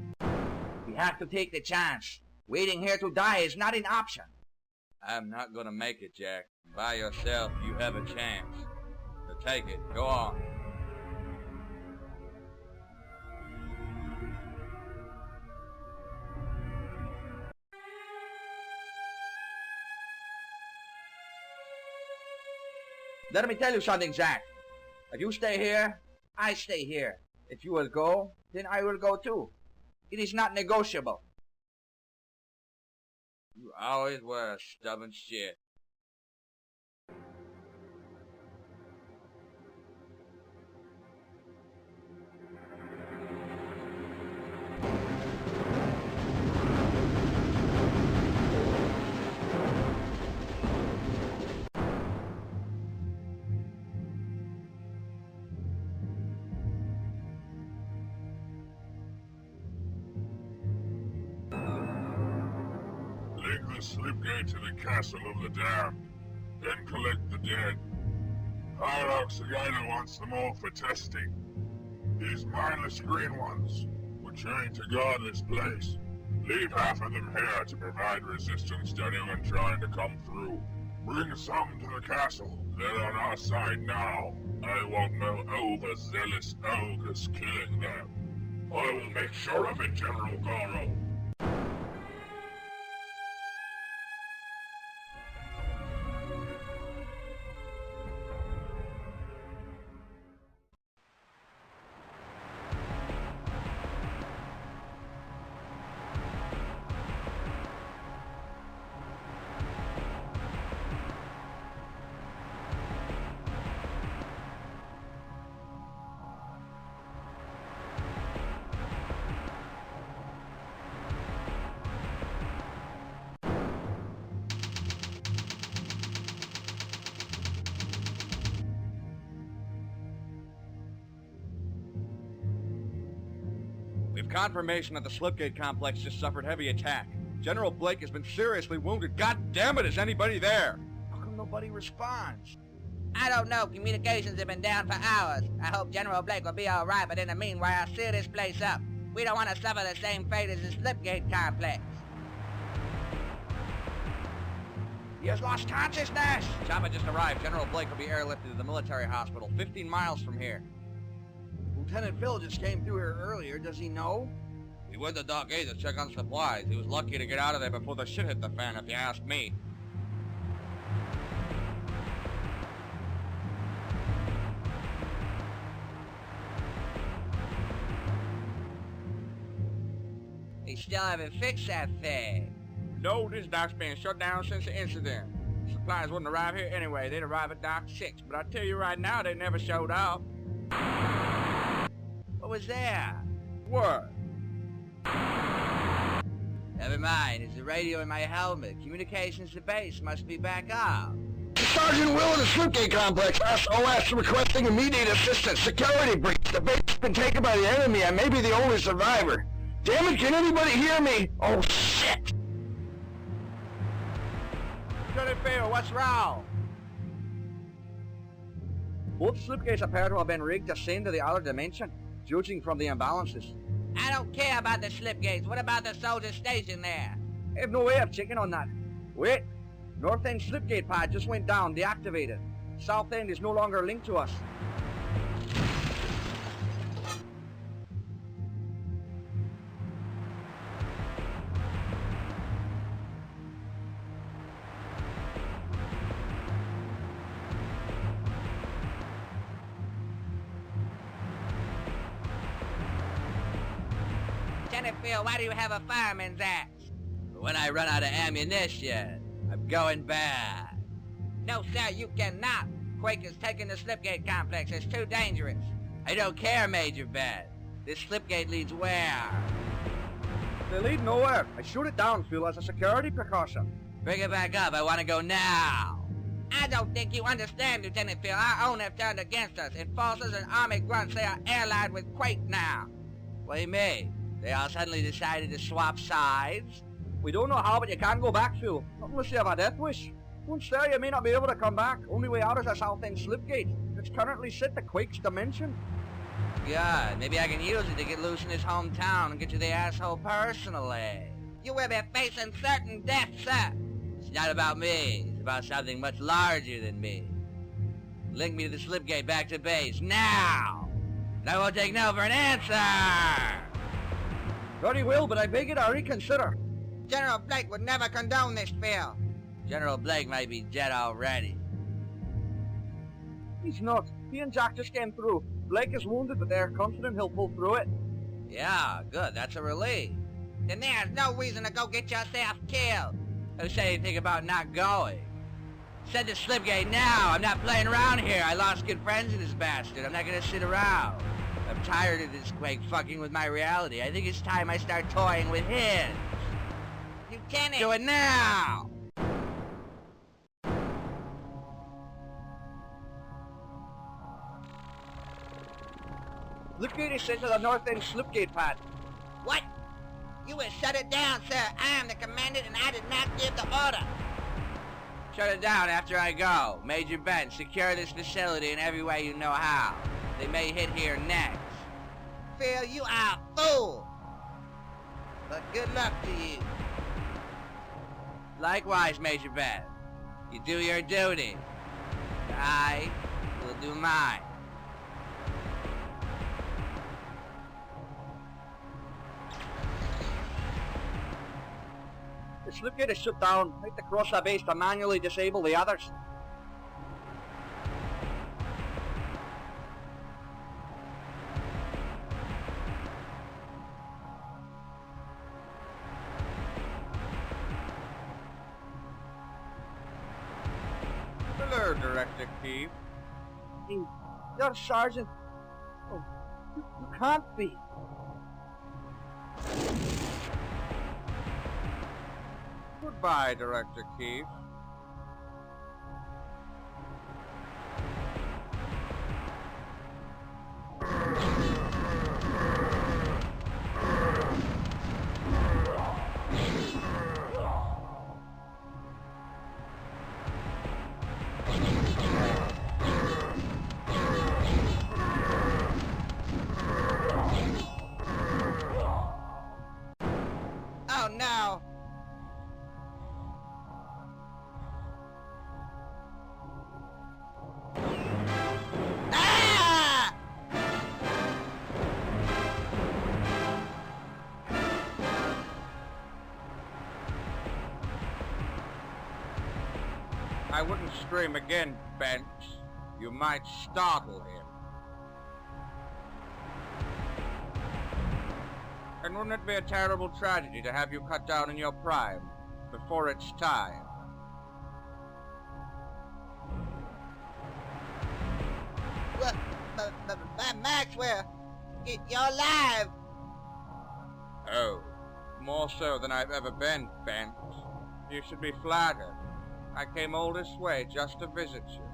We have to take the chance. Waiting here to die is not an option. I'm not gonna make it, Jack. By yourself, you have a chance. So take it. Go on. Let me tell you something, Jack. If you stay here, I stay here. If you will go, then I will go too. It is not negotiable. You always were a stubborn shit. Link the Slipgate to the castle of the damned, then collect the dead. Oxygator wants them all for testing. These mindless green ones were trained to guard this place. Leave half of them here to provide resistance to anyone trying to come through. Bring some to the castle. They're on our side now. I want no overzealous ogres killing them. I will make sure of it, General Goro. We've confirmation that the Slipgate complex just suffered heavy attack. General Blake has been seriously wounded. God damn it, is anybody there? How come nobody responds? I don't know. Communications have been down for hours. I hope General Blake will be all right, but in the meanwhile, seal this place up. We don't want to suffer the same fate as the Slipgate complex. He has lost consciousness! Chopper just arrived. General Blake will be airlifted to the military hospital, 15 miles from here. Lieutenant Phil just came through here earlier. Does he know? He went to Dock 8 to check on supplies. He was lucky to get out of there before the shit hit the fan, if you ask me. They still haven't fixed that thing. No, this dock's been shut down since the incident. Supplies wouldn't arrive here anyway. They'd arrive at Dock 6. But I tell you right now, they never showed up. What was there? What? Never mind, it's the radio in my helmet. Communications to base must be back up. Sergeant Will of the Slipgate complex, SOS, requesting immediate assistance. Security breach. The base has been taken by the enemy. I may be the only survivor. Damn it, can anybody hear me? Oh, shit! Lieutenant Phil, what's wrong? Both Slipgates appear to have been rigged to send to the other dimension, judging from the imbalances. I don't care about the Slipgates. What about the soldier station there? I have no way of checking on that. Wait! North End Slipgate pod just went down, deactivated. South End is no longer linked to us. Lieutenant Phil, why do you have a fireman's axe? When I run out of ammunition, I'm going bad. No, sir, you cannot. Quake is taking the Slipgate complex. It's too dangerous. I don't care, Major Ben. This Slipgate leads where? They lead nowhere. I shoot it down, Phil, as a security precaution. Bring it back up. I want to go now. I don't think you understand, Lieutenant Phil. Our own have turned against us. Enforcers and army grunts, they are allied with Quake now. What do you mean? They all suddenly decided to swap sides? We don't know how, but you can't go back, Phil. Not unless you have a death wish. Once there, you may not be able to come back. Only way out is a South End Slipgate. It's currently set to Quake's dimension. God, maybe I can use it to get loose in his hometown and get to the asshole personally. You will be facing certain death, sir. It's not about me. It's about something much larger than me. Link me to the Slipgate back to base, now! And I won't take no for an answer! Very well, but I beg you to reconsider. General Blake would never condone this bill. General Blake might be dead already. He's not. He and Jack just came through. Blake is wounded, but they're confident he'll pull through it. Yeah, good. That's a relief. Then there's no reason to go get yourself killed. Who said anything about not going? Send to Slipgate now. I'm not playing around here. I lost good friends in this bastard. I'm not gonna sit around. I'm tired of this Quake fucking with my reality. I think it's time I start toying with his. Lieutenant! Do it now! Slipgate is sent to the north end Slipgate pad. What? You will shut it down, sir. I am the commandant and I did not give the order. Shut it down after I go. Major Ben, secure this facility in every way you know how. They may hit here next. Phil, you are a fool. But good luck to you. Likewise, Major Ben. You do your duty. I will do mine. The Slipgate is shut down. Need to cross our base to manually disable the others. Hello, Director Keith. Hey, you're Sergeant. Oh, you can't be. Goodbye, Director Keith. Oh no! Ah! I wouldn't scream again, Bench. You might startle him. And wouldn't it be a terrible tragedy to have you cut down in your prime, before it's time? What? Maxwell, you're alive! Oh, more so than I've ever been, Bench. You should be flattered. I came all this way just to visit you.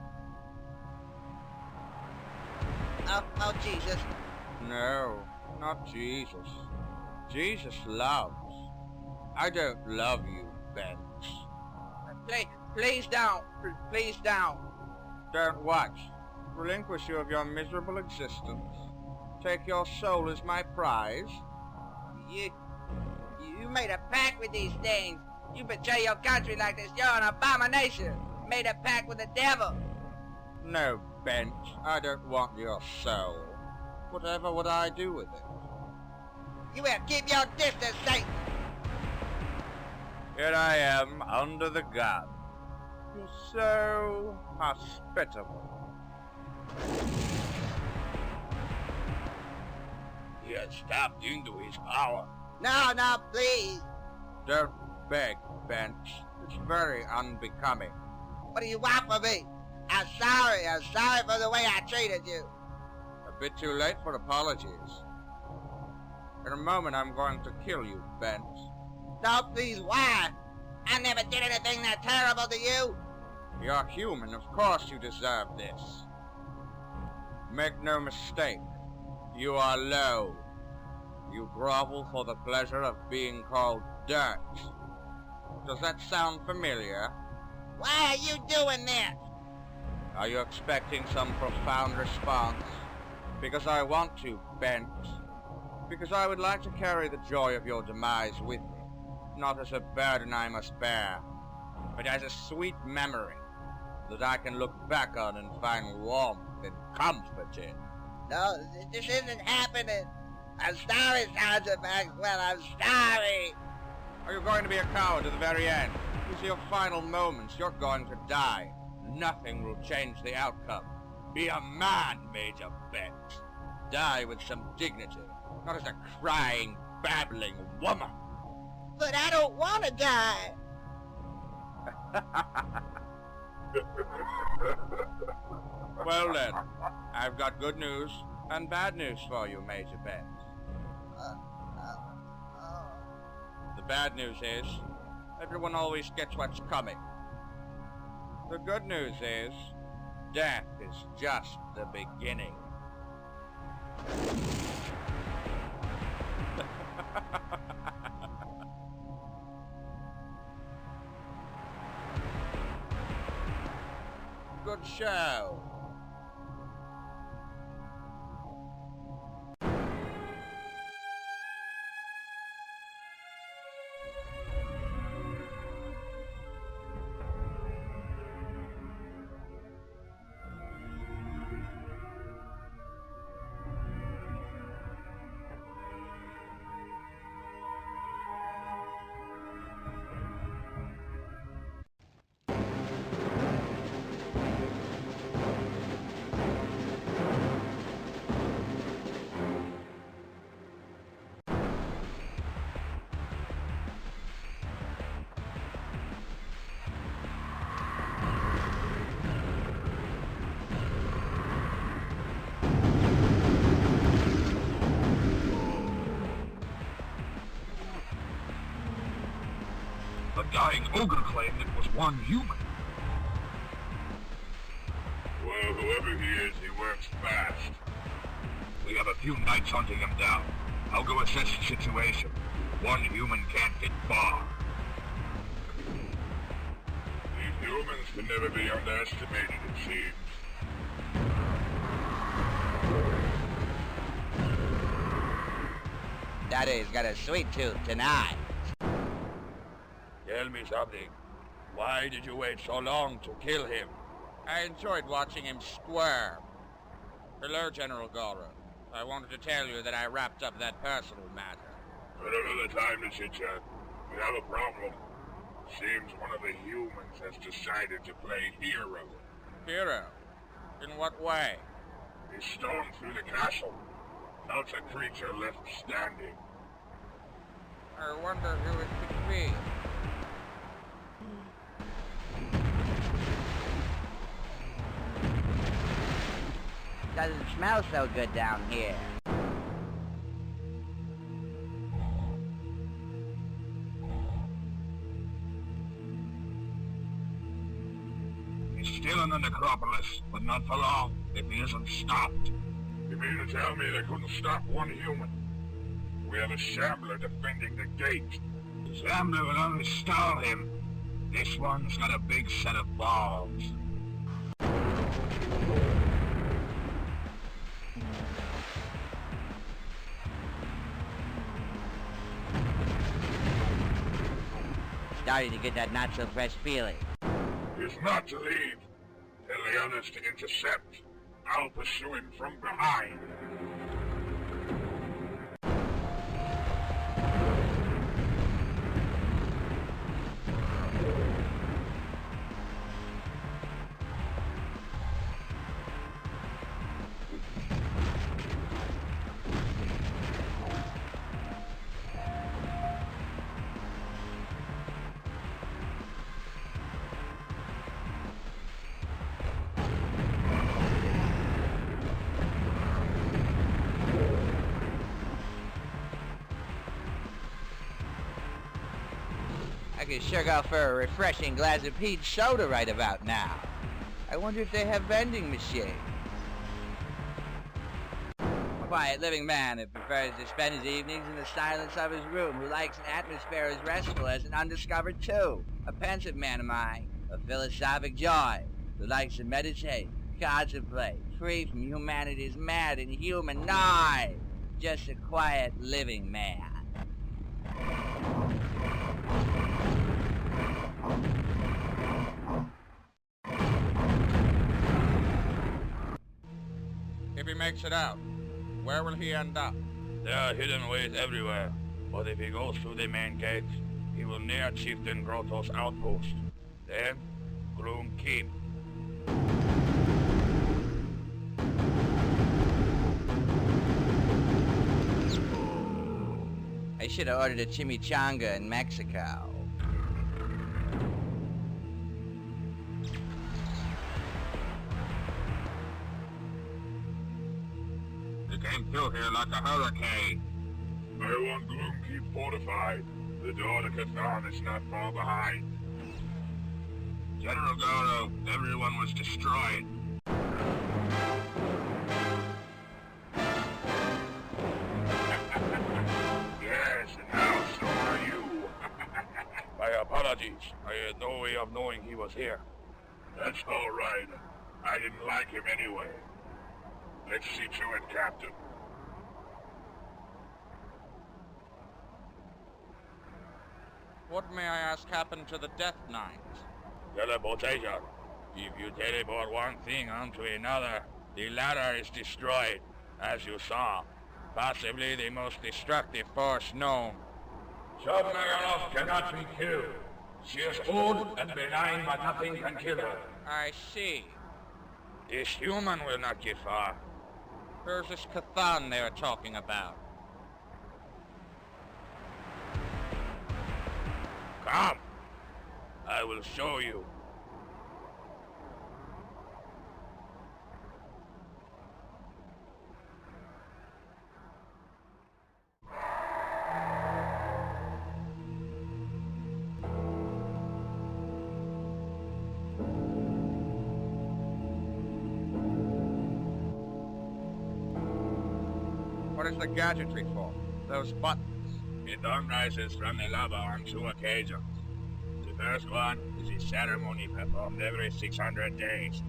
Oh, Jesus. No, not Jesus. Jesus loves. I don't love you, Bench. Please don't. Please don't. Don't what? Relinquish you of your miserable existence? Take your soul as my prize? You made a pact with these things. You betray your country like this. You're an abomination. Made a pact with the devil. No, Bench. I don't want your soul. Whatever would I do with it? You will keep your distance, Satan. Here I am, under the gun. You're so hospitable. He has tapped into his power. No, please. Don't beg, Bench. It's very unbecoming. What do you want from me? I'm sorry for the way I treated you. A bit too late for apologies. In a moment, I'm going to kill you, Bench. No, please, why? I never did anything that terrible to you. You're human, of course you deserve this. Make no mistake, you are low. You grovel for the pleasure of being called dirt. Does that sound familiar? Why are you doing this? Are you expecting some profound response? Because I want to, Bent. Because I would like to carry the joy of your demise with me, not as a burden I must bear, but as a sweet memory that I can look back on and find warmth and comfort in. No, this isn't happening. I'm sorry, Sergeant Maxwell, I'm sorry. Are you going to be a coward to the very end? These are your final moments. You're going to die. Nothing will change the outcome. Be a man, Major Bent. Die with some dignity, not as a crying, babbling woman. But I don't want to die. Well then, I've got good news and bad news for you, Major Bent. The bad news is, everyone always gets what's coming. The good news is, death is just the beginning. Good show. The dying ogre claimed it was one human. Well, whoever he is, he works fast. We have a few nights hunting him down. I'll go assess the situation. One human can't get far. These humans can never be underestimated, it seems. Daddy's got a sweet tooth tonight. Tell me something. Why did you wait so long to kill him? I enjoyed watching him squirm. Hello, General Gora. I wanted to tell you that I wrapped up that personal matter. I don't know the time to chit-chat. We have a problem. Seems one of the humans has decided to play hero. Hero? In what way? He stormed through the castle. Not a creature left standing. I wonder who it could be. Doesn't smell so good down here. He's still in the necropolis, but not for long, if he isn't stopped. You mean to tell me they couldn't stop one human? We have a shambler defending the gate. The shambler will only stall him. This one's got a big set of balls. Starting to get that not-so-fresh feeling. He's not to leave. Tell the others to intercept. I'll pursue him from behind. I could sure go for a refreshing glass of peach soda right about now. I wonder if they have vending machines. A quiet living man who prefers to spend his evenings in the silence of his room, who likes an atmosphere as restful as an undiscovered tomb. A pensive man am I, of philosophic joy. who likes to meditate, contemplate, free from humanity's mad and human noise. Just a quiet living man. If he makes it out, where will he end up? There are hidden ways everywhere, but if he goes through the main gate, he will near Chieftain Grotto's outpost. Then, Gloom Keep. I should have ordered a chimichanga in Mexico. It came through here like a hurricane. I want Gloom Keep fortified. The door to Cathan is not far behind. General Garo, everyone was destroyed. Yes, and now so are you. My apologies. I had no way of knowing he was here. That's all right. I didn't like him anyway. Let's see to it, Captain. What may I ask happened to the Death Knight? Teleportation. If you teleport one thing onto another, the latter is destroyed, as you saw. Possibly the most destructive force known. Shub-Megalov cannot be killed. She is old and benign, but nothing can kill her. I see. This human will not get far. Where's this Cathan they were talking about? Come. I will show you. What is the gadgetry for? Those buttons? It rises from the lava on 2 occasions. The first one is a ceremony performed every 600 days.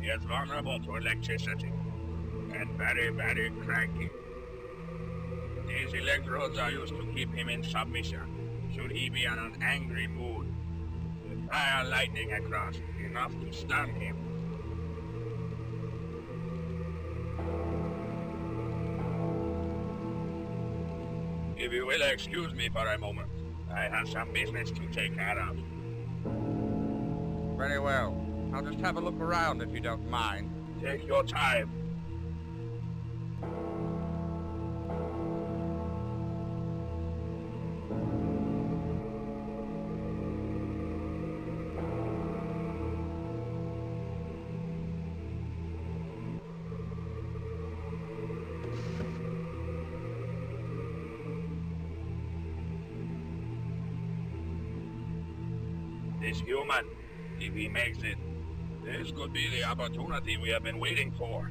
He is vulnerable to electricity and very, very cranky. These electrodes are used to keep him in submission, should he be in an angry mood. They fire lightning across, enough to stun him. If you will excuse me for a moment, I have some business to take care of. Very well. I'll just have a look around if you don't mind. Take your time. This human, if he makes it, this could be the opportunity we have been waiting for.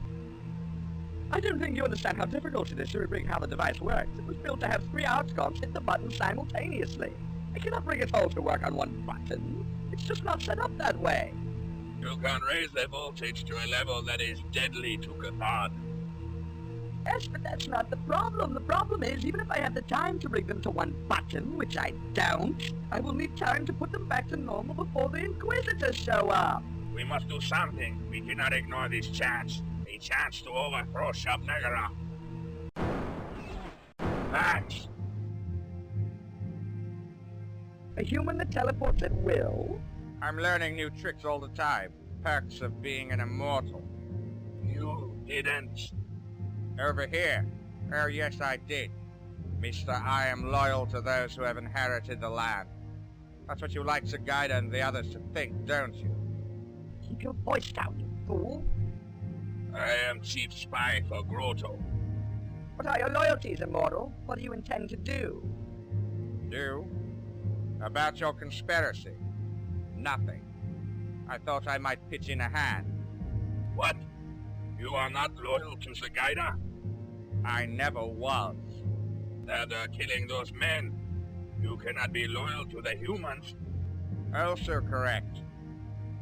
I don't think you understand how difficult it is to rig how the device works. It was built to have 3 outcomes hit the button simultaneously. I cannot bring it all to work on one button. It's just not set up that way. You can raise the voltage to a level that is deadly to Cathan. Yes, but that's not the problem. The problem is, even if I have the time to rig them to one button, which I don't, I will need time to put them back to normal before the Inquisitors show up. We must do something. We cannot ignore this chance. A chance to overthrow Shub-Megalov. Max! A human that teleports at will? I'm learning new tricks all the time. Perks of being an immortal. You didn't. Over here. Oh, yes, I did. Mister, I am loyal to those who have inherited the land. That's what you like Zagaida and the others to think, don't you? Keep your voice down, you fool. I am chief spy for Grotto. What are your loyalties, Immortal? What do you intend to do? Do? About your conspiracy? Nothing. I thought I might pitch in a hand. What? You are not loyal to Zagaida? I never was. After killing those men, you cannot be loyal to the humans. Also correct.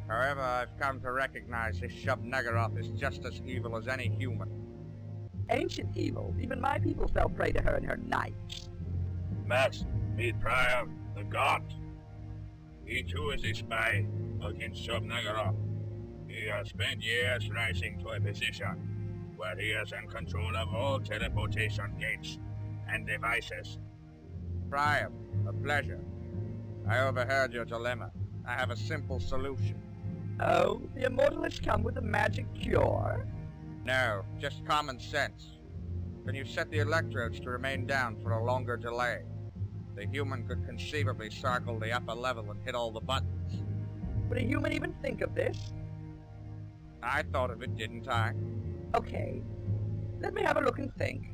However, I've come to recognize this Shub-Negaroth is just as evil as any human. Ancient evil. Even my people fell prey to her in her nights. Max, meet Priam, the god. He too is a spy against Shub-Negaroth. He has spent years rising to a position where he is in control of all teleportation gates and devices. Priam, a pleasure. I overheard your dilemma. I have a simple solution. Oh, the Immortalists come with a magic cure? No, just common sense. Can you set the electrodes to remain down for a longer delay? The human could conceivably circle the upper level and hit all the buttons. Would a human even think of this? I thought of it, didn't I? Okay. Let me have a look and think.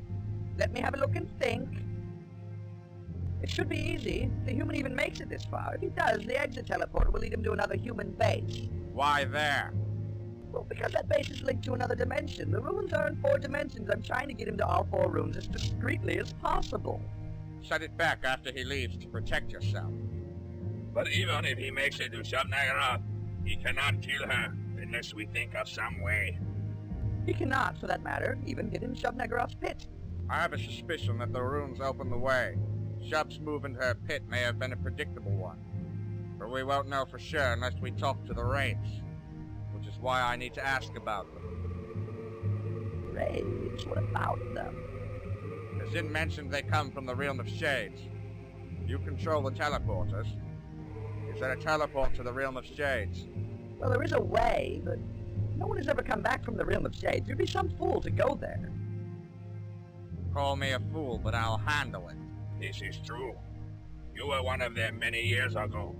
It should be easy. If the human even makes it this far. If he does, the exit teleporter will lead him to another human base. Why there? Well, because that base is linked to another dimension. The ruins are in 4 dimensions. I'm trying to get him to all 4 rooms as discreetly as possible. Set it back after he leaves to protect yourself. But even if he makes it to Shub-Negaroth, he cannot kill her unless we think of some way. He cannot, for that matter, even get in Shub-Negaroth's pit. I have a suspicion that the runes open the way. Shub's move into her pit may have been a predictable one. But we won't know for sure unless we talk to the Wraiths. Which is why I need to ask about them. Wraiths? What about them? Zin mentioned they come from the Realm of Shades. You control the teleporters. Is there a teleport to the Realm of Shades? Well, there is a way, but no one has ever come back from the Realm of Shades. You'd be some fool to go there. Call me a fool, but I'll handle it. This is true. You were one of them many years ago.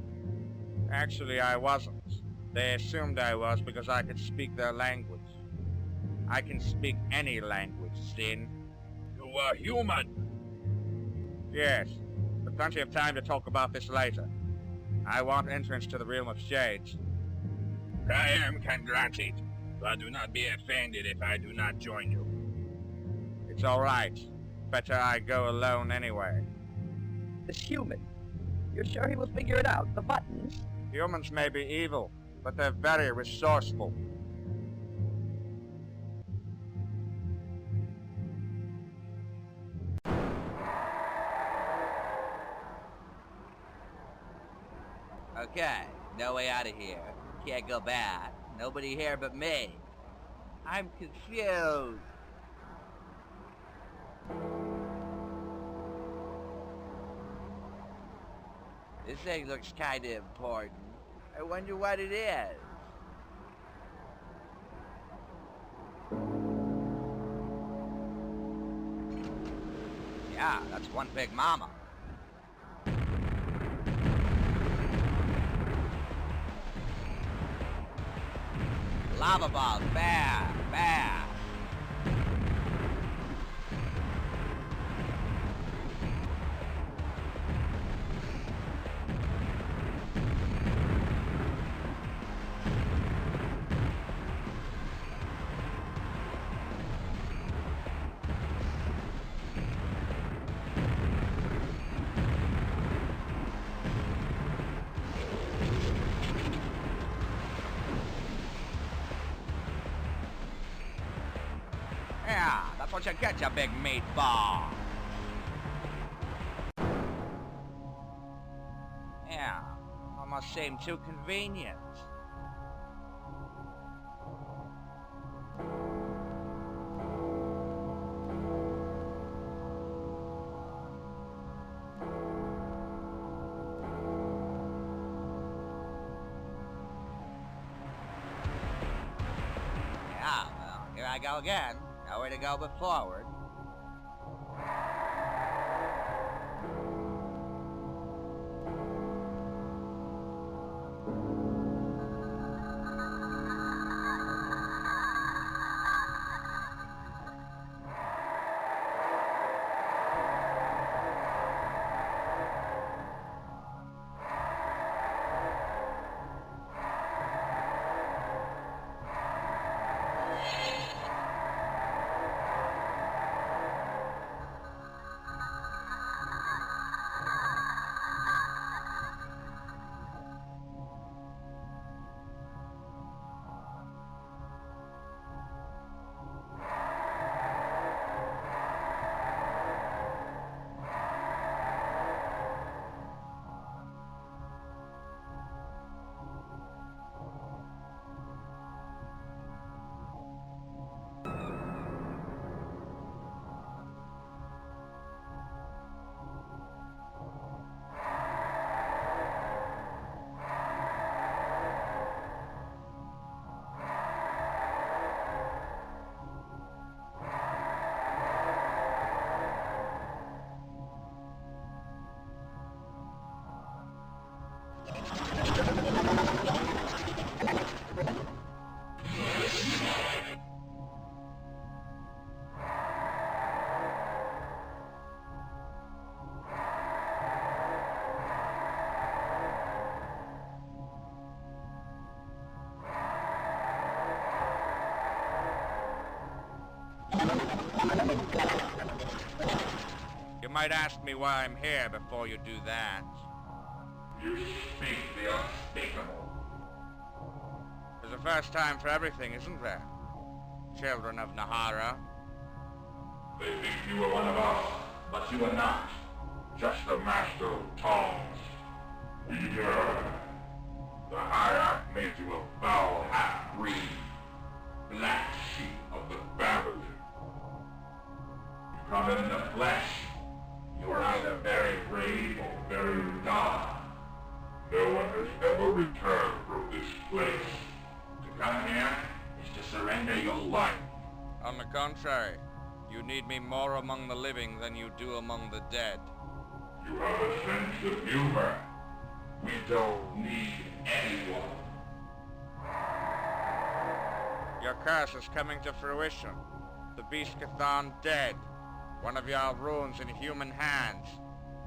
Actually, I wasn't. They assumed I was because I could speak their language. I can speak any language, Zin. You were human. Yes, but plenty of time to talk about this later. I want entrance to the Realm of Shades. Priam can grant it, but do not be offended if I do not join you. It's all right. Better I go alone anyway. This human. You're sure he will figure it out? The buttons? Humans may be evil, but they're very resourceful. Okay, no way out of here. Can't go back. Nobody here but me. I'm confused. This thing looks kinda important. I wonder what it is. Yeah, that's one big mama. Lava balls, bear, bear. Yeah, that's what you get, you big meatball. Yeah, almost seemed too convenient. Yeah, well, here I go again. Nowhere to go but forward. might ask me why I'm here before you do that. You speak the unspeakable. There's a first time for everything, isn't there? Children of Nehahra. They think you are one of us, but you are not. Just a master of tongues. Leader. The Hierarch made you a foul half-breed. Black sheep of the family. You come in the flesh. You are either very brave or very dumb. No one has ever returned from this place. To come here is to surrender your life. On the contrary, you need me more among the living than you do among the dead. You have a sense of humor. We don't need anyone. Your curse is coming to fruition. The Beast Cathan dead. One of your runes in human hands.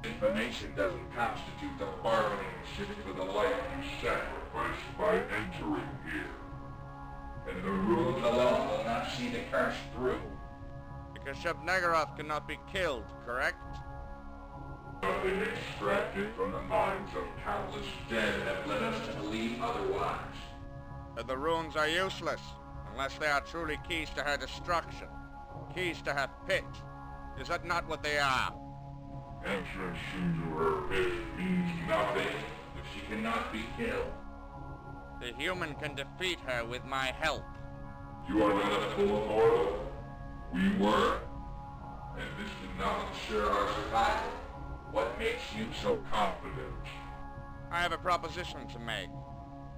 Information doesn't constitute the bargaining chip for the life you sacrificed by entering here. And the runes alone will not see the curse through. Because Shub-Niggurath cannot be killed, correct? Nothing extracted from the minds of countless dead have led us to believe otherwise. That the runes are useless, unless they are truly keys to her destruction. Keys to her pit. Is that not what they are? Entrance into her pit means nothing if she cannot be killed. The human can defeat her with my help. You are not a full mortal. We were. And this did not ensure our survival. What makes you so confident? I have a proposition to make.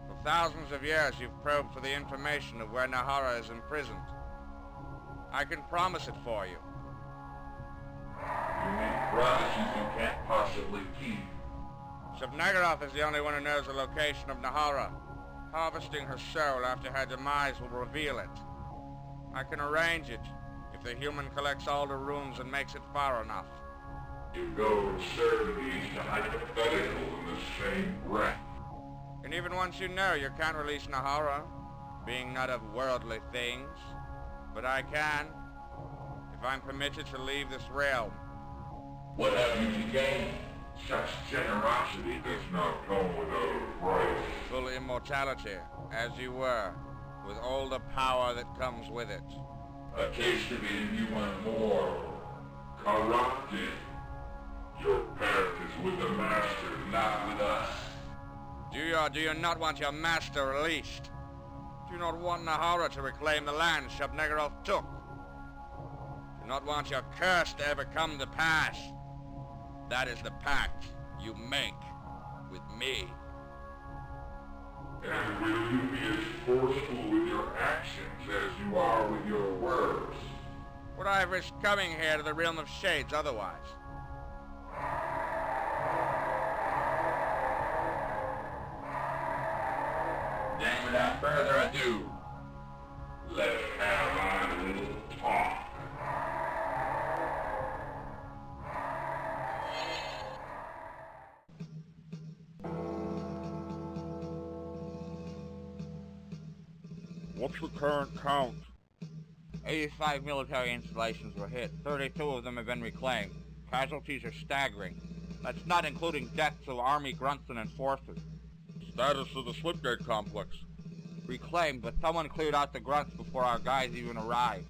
For thousands of years you've probed for the information of where Nehahra is imprisoned. I can promise it for you. You make promises you can't possibly keep. Shub-Niggurath is the only one who knows the location of Nehahra. Harvesting her soul after her demise will reveal it. I can arrange it, if the human collects all the runes and makes it far enough. You go from certainties to hypothetical in the same breath. And even once you know, you can't release Nehahra, being not of worldly things. But I can, if I'm permitted to leave this realm. What have you to gain? Such generosity does not come without a price. Full immortality, as you were, with all the power that comes with it. A taste of inhuman more. Corrupted. Your path is with the Master, not with us. Do you or do you not want your master released? Do you not want Nehahra to reclaim the land Shub-Niggurath took? Do you not want your curse to ever come to pass? That is the pact you make with me. And will you be as forceful with your actions as you are with your words? Would I have risked coming here to the realm of shades otherwise? Then without further ado, let's have our little talk. What's the current count? 85 military installations were hit. 32 of them have been reclaimed. Casualties are staggering. That's not including deaths of Army grunts and enforcers. Status of the Slipgate complex. Reclaimed, but someone cleared out the grunts before our guys even arrived.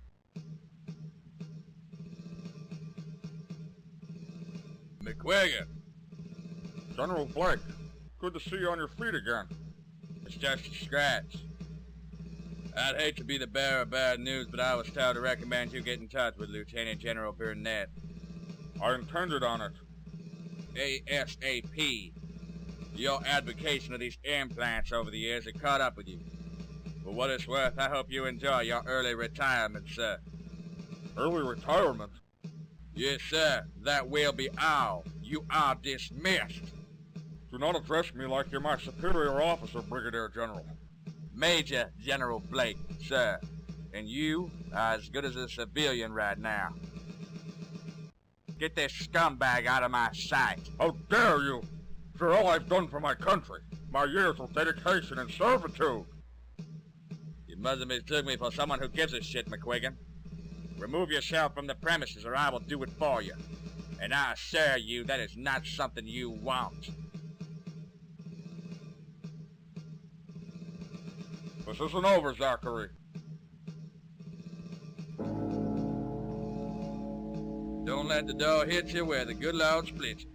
McQuagan. General Blake, good to see you on your feet again. It's just a scratch. I'd hate to be the bearer of bad news, but I was told to recommend you get in touch with Lieutenant General Burnett. I intended on it. ASAP. Your advocation of these implants over the years have caught up with you. For what it's worth, I hope you enjoy your early retirement, sir. Early retirement? Yes, sir. That will be all. You are dismissed. Do not address me like you're my superior officer, Brigadier General. Major General Blake, sir. And you are as good as a civilian right now. Get this scumbag out of my sight. How dare you! For all I've done for my country, my years of dedication and servitude. You must have mistook me for someone who gives a shit, McQuagan. Remove yourself from the premises or I will do it for you. And I assure you that is not something you want. This isn't over, Zachary. Don't let the door hit you where the good Lord split you.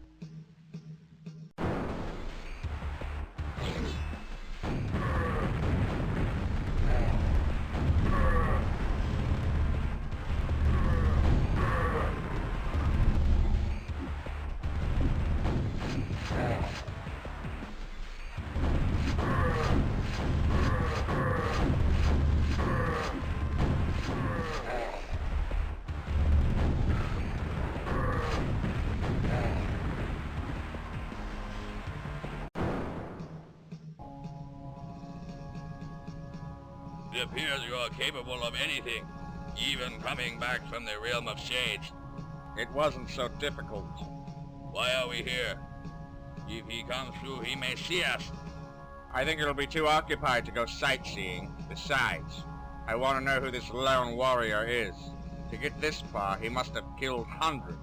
It appears you are capable of anything, even coming back from the realm of shades. It wasn't so difficult. Why are we here? If he comes through, he may see us. I think it'll be too occupied to go sightseeing. Besides, I want to know who this lone warrior is. To get this far, he must have killed hundreds.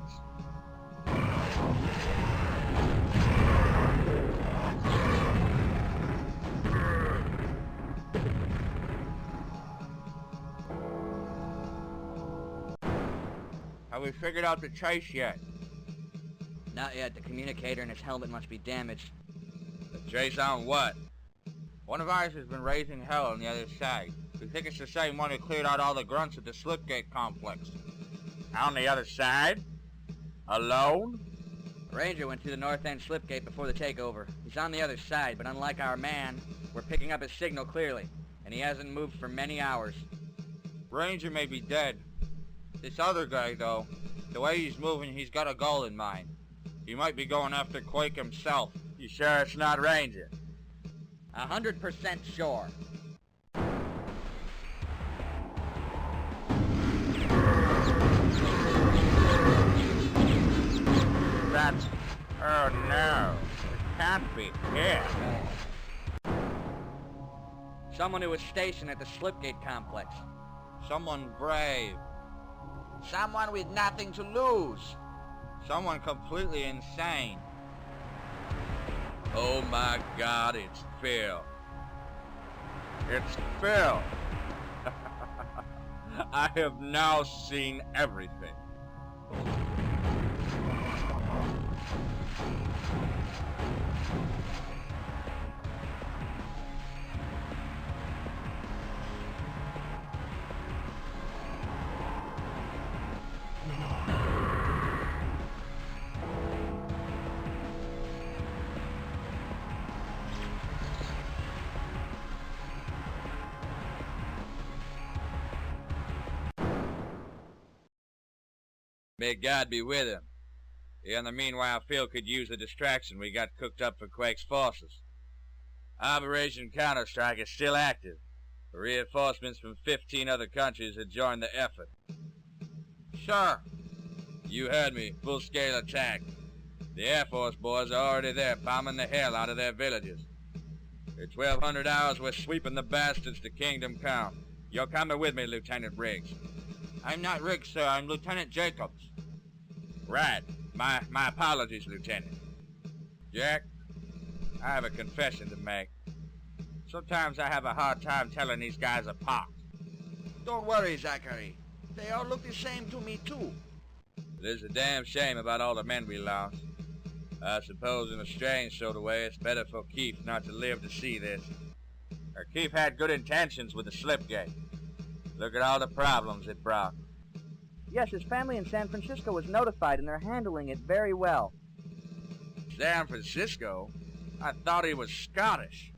Have we figured out the trace yet? Not yet. The communicator in his helmet must be damaged. The trace on what? One of ours has been raising hell on the other side. We think it's the same one who cleared out all the grunts at the Slipgate complex. On the other side? Alone? A ranger went through the north end Slipgate before the takeover. He's on the other side, but unlike our man, we're picking up his signal clearly, and he hasn't moved for many hours. Ranger may be dead. This other guy, though, the way he's moving, he's got a goal in mind. He might be going after Quake himself. You sure it's not Ranger? 100% sure. That's... oh no. It can't be here. Someone who was stationed at the Slipgate complex. Someone brave. Someone with nothing to lose. Someone completely insane. Oh my God, it's Phil. It's Phil. I have now seen everything. May God be with him. In the meanwhile, Phil could use the distraction we got cooked up for Quake's forces. Operation Counter-Strike is still active. Reinforcements from 15 other countries have joined the effort. Sure. You heard me. Full-scale attack. The Air Force boys are already there, bombing the hell out of their villages. In 1,200 hours, we're sweeping the bastards to Kingdom Come. You're coming with me, Lieutenant Briggs. I'm not Riggs, sir. I'm Lieutenant Jacobs. Right. My apologies, Lieutenant. Jack, I have a confession to make. Sometimes I have a hard time telling these guys apart. Don't worry, Zachary. They all look the same to me, too. It is a damn shame about all the men we lost. I suppose in a strange sort of way it's better for Keith not to live to see this. Keith had good intentions with the Slipgate. Look at all the problems it brought. Yes, his family in San Francisco was notified, and they're handling it very well. San Francisco? I thought he was Scottish.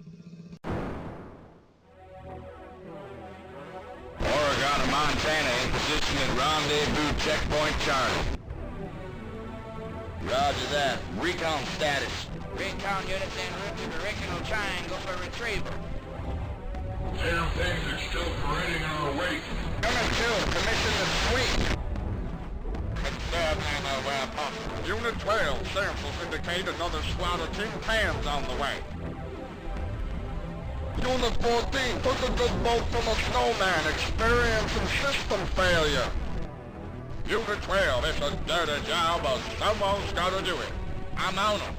Oregon and Montana in position at rendezvous checkpoint Charlie. Roger that. Recon status. Recon units en route to the original triangle for retrieval. Damn things are still parading in our wake. Unit 2, commission the sweep. Unit 12, samples indicate another squad of tin pans on the way. Unit 14, took a good boat from a snowman experiencing system failure. Unit 12, it's a dirty job, but someone's gotta do it. I'm on them.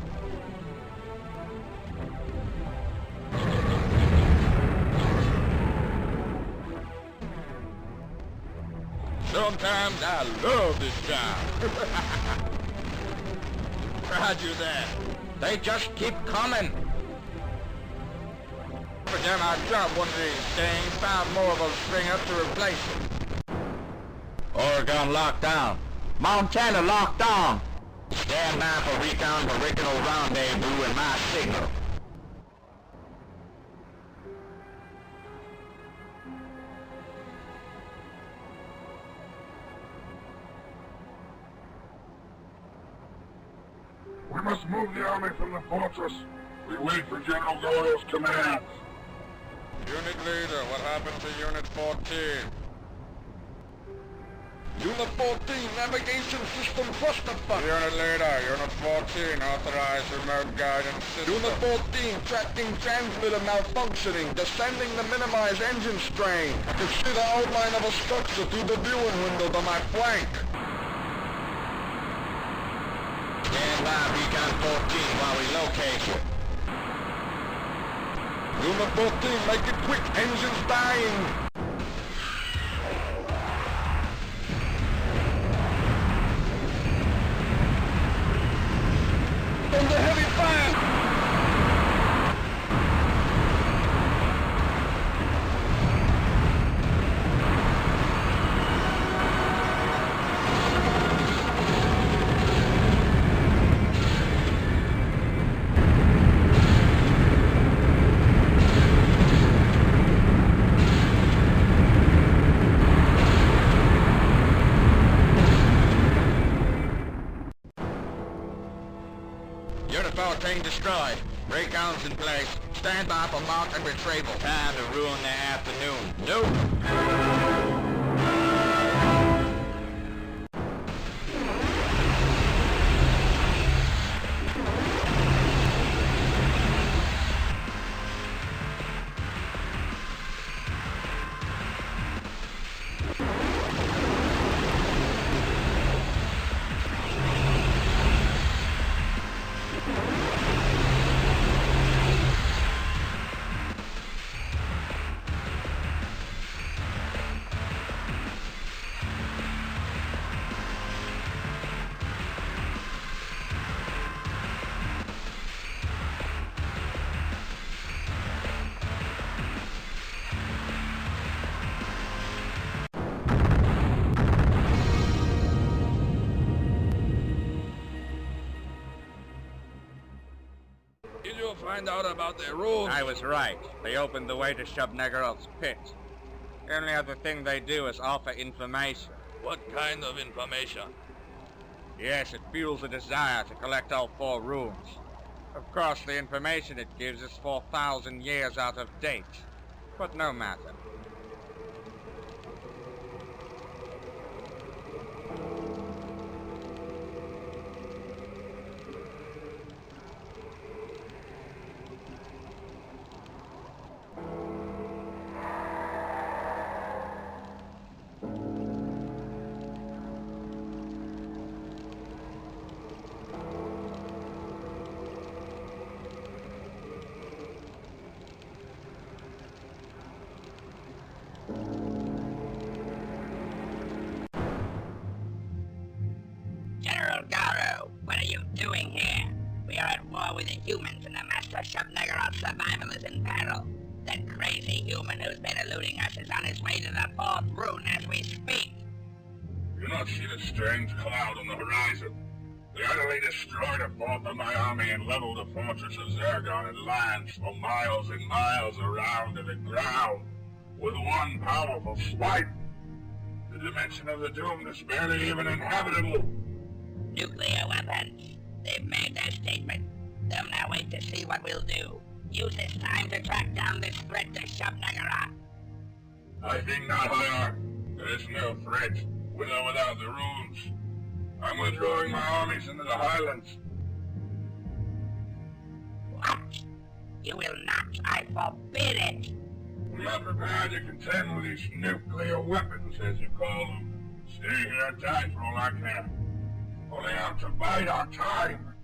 Sometimes I love this job. Roger that. They just keep coming. Every time I drop one of these things, 5 more will spring up to replace it. Oregon locked down. Montana locked down. Stand by for recon's original rendezvous and my signal. We must move the army from the fortress. We wait for General Goyle's commands. Unit leader, what happened to Unit 14? Unit 14, navigation system clusterfuck. Unit leader, Unit 14, authorized remote guidance system. Unit 14, tracking transmitter malfunctioning, descending to minimize engine strain. I can see the outline of a structure through the viewing window to my flank. Stand by, Recon 14, while we locate you. Unit 14, make it quick, engine's dying. Under heavy fire! Unit 14 destroyed. Recon's in place. Stand by for mark and retrieval. Time to ruin their afternoon. Nope. Did you find out about their rules? I was right. They opened the way to Shub-Negarov's pit. The only other thing they do is offer information. What kind of information? Yes, it fuels a desire to collect all 4 rooms. Of course, the information it gives is 4,000 years out of date. But no matter. General Garo, what are you doing here? We are at war with the humans and the Master Shub-Negarov's survival is in peril. That crazy human who's been eluding us is on his way to the 4th rune as we speak. Do you not see the strange cloud on the horizon? The utterly destroyed a 4th of my army and leveled the fortress of Zergon and lands for miles and miles around to the ground with one powerful swipe. The dimension of the doomed is barely even inhabitable. Nuclear weapons. They've made their statement. They'll now wait to see what we'll do. Use this time to track down this threat to Shub-Negaroth. I think not, Hayar. There is no threat, with or without the runes. I'm withdrawing my armies into the highlands. What? You will not. I forbid it. I'm not prepared to contend with these nuclear weapons, as you call them. Stay here and die for all I care. Only out to bide our time.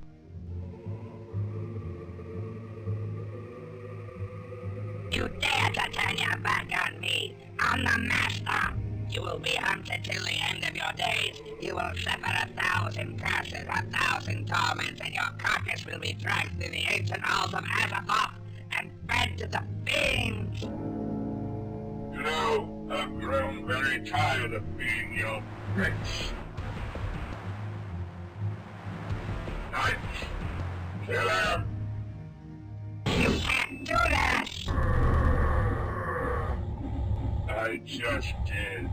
You dare to turn your back on me? I'm the master. You will be hunted till the end of your days. You will suffer 1,000 curses, 1,000 torments, and your carcass will be dragged in the ancient halls of Azeroth and fed to the fiends. You know, I've grown very tired of being your prince. Knights, kill him! You can't do that! I just did.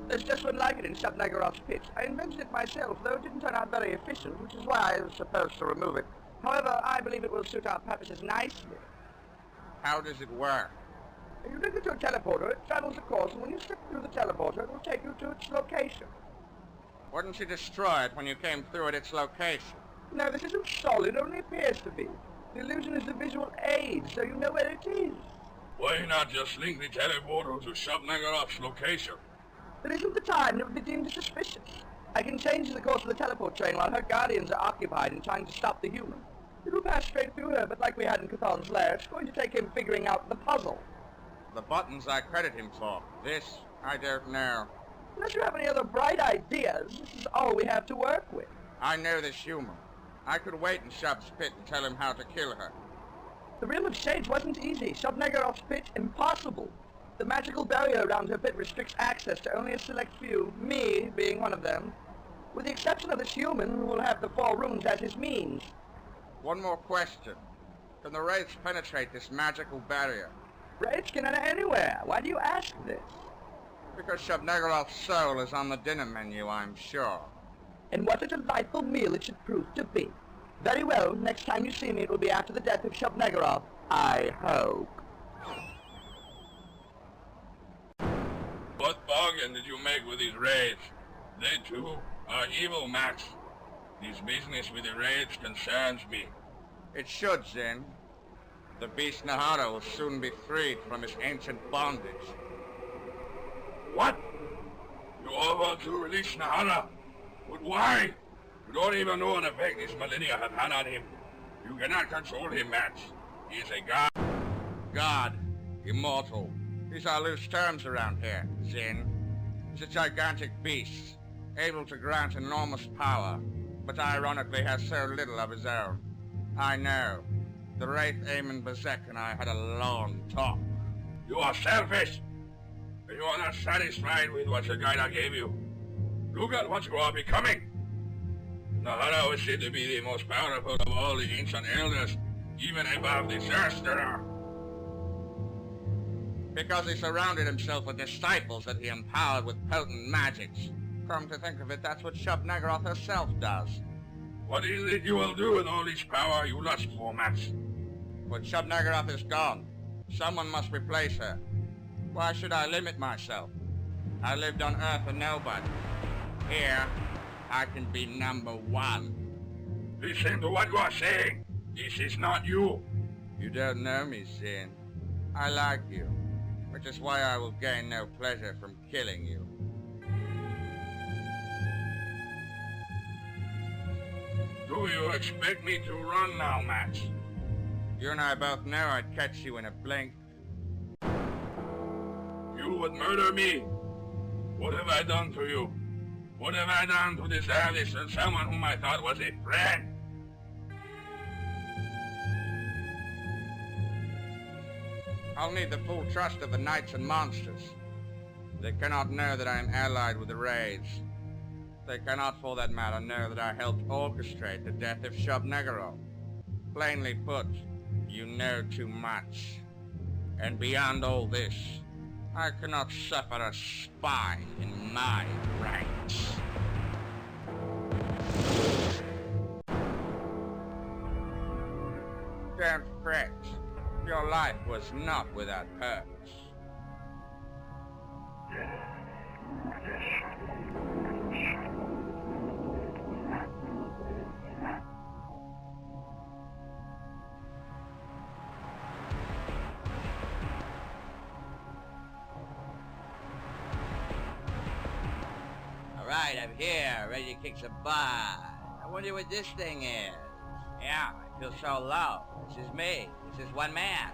There's just one like it in Shub-Nagarov's pit. I invented it myself, though it didn't turn out very efficient, which is why I was supposed to remove it. However, I believe it will suit our purposes nicely. How does it work? You link it to a teleporter, it travels a course, and when you slip through the teleporter, it will take you to its location. Wouldn't you destroy it when you came through at its location? No, this isn't solid, it only appears to be. The illusion is a visual aid, so you know where it is. Why not just link the teleporter to Shub-Nagarov's location? There isn't the time, it would be deemed suspicious. I can change the course of the teleport train while her guardians are occupied in trying to stop the human. It will pass straight through her, but like we had in Cathal's lair, it's going to take him figuring out the puzzle. The buttons I credit him for. This, I don't know. Unless you have any other bright ideas, this is all we have to work with. I know this human. I could wait in Shub's pit and tell him how to kill her. The Realm of Shades wasn't easy. Shub-Nagarov's pit, impossible. The magical barrier around her pit restricts access to only a select few, me being one of them. With the exception of this human, who will have the 4 rooms as his means. One more question. Can the wraiths penetrate this magical barrier? Wraiths can enter anywhere. Why do you ask this? Because Shub-Nagarov's soul is on the dinner menu, I'm sure. And what a delightful meal it should prove to be. Very well, next time you see me it will be after the death of Shub-Nagarov. I hope. What bargain did you make with these raids? They too are evil, Max. This business with the raids concerns me. It should, Zin. The beast Nehahra will soon be freed from his ancient bondage. What? You offer to release Nehahra? But why? You don't even know what effect this millennia have had on him. You cannot control him, Max. He is a god. God. Immortal. These are loose terms around here, Zin. He's a gigantic beast, able to grant enormous power, but ironically has so little of his own. I know. The Wraith Eamon Bazek and I had a long talk. You are selfish. You are not satisfied with what your guide gave you. Look at what you are becoming. Nehahra was said to be the most powerful of all the ancient elders, even above the Sorcerer. Because he surrounded himself with disciples that he empowered with potent magics. Come to think of it, that's what Shub-Nagaroth herself does. What is it you will do with all this power you lust for, Max? When Shub-Nagaroth is gone, someone must replace her. Why should I limit myself? I lived on Earth a nobody. Here, I can be number 1. Listen to what you are saying. This is not you. You don't know me, Zin. I like you, which is why I will gain no pleasure from killing you. Do you expect me to run now, Max? You and I both know I'd catch you in a blink. You would murder me? What have I done to you? What have I done to deserve this from someone whom I thought was a friend? I'll need the full trust of the knights and monsters. They cannot know that I am allied with the raids. They cannot, for that matter, know that I helped orchestrate the death of Shub-Nagaroth. Plainly put, you know too much. And beyond all this, I cannot suffer a spy in my ranks. Don't fret. Your life was not without purpose. Alright, I'm here, ready to kick some butt. I wonder what this thing is. Yeah, I feel so low. This is me. This is one man.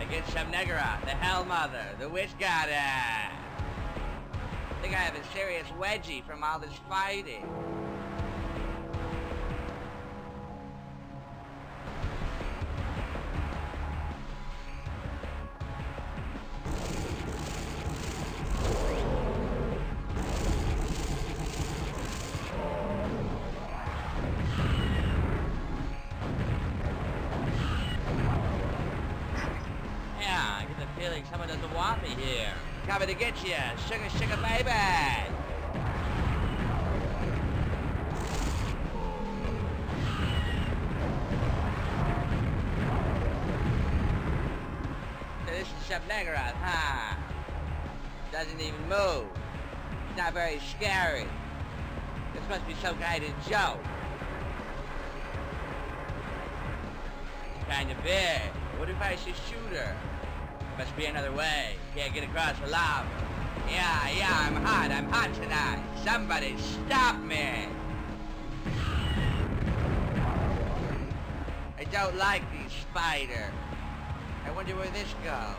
Against Nehahra, the Hell Mother, the Witch Goddess. I think I have a serious wedgie from all this fighting. Feeling someone doesn't want me here. Coming to get you, sugar, sugar baby. So this is Nehahra, huh? Doesn't even move. It's not very scary. This must be some kind of joke. It's kind of big. What if I should shoot her? Must be another way. Can't get across the lava. Yeah, I'm hot tonight. Somebody stop me. I don't like these spiders. I wonder where this goes.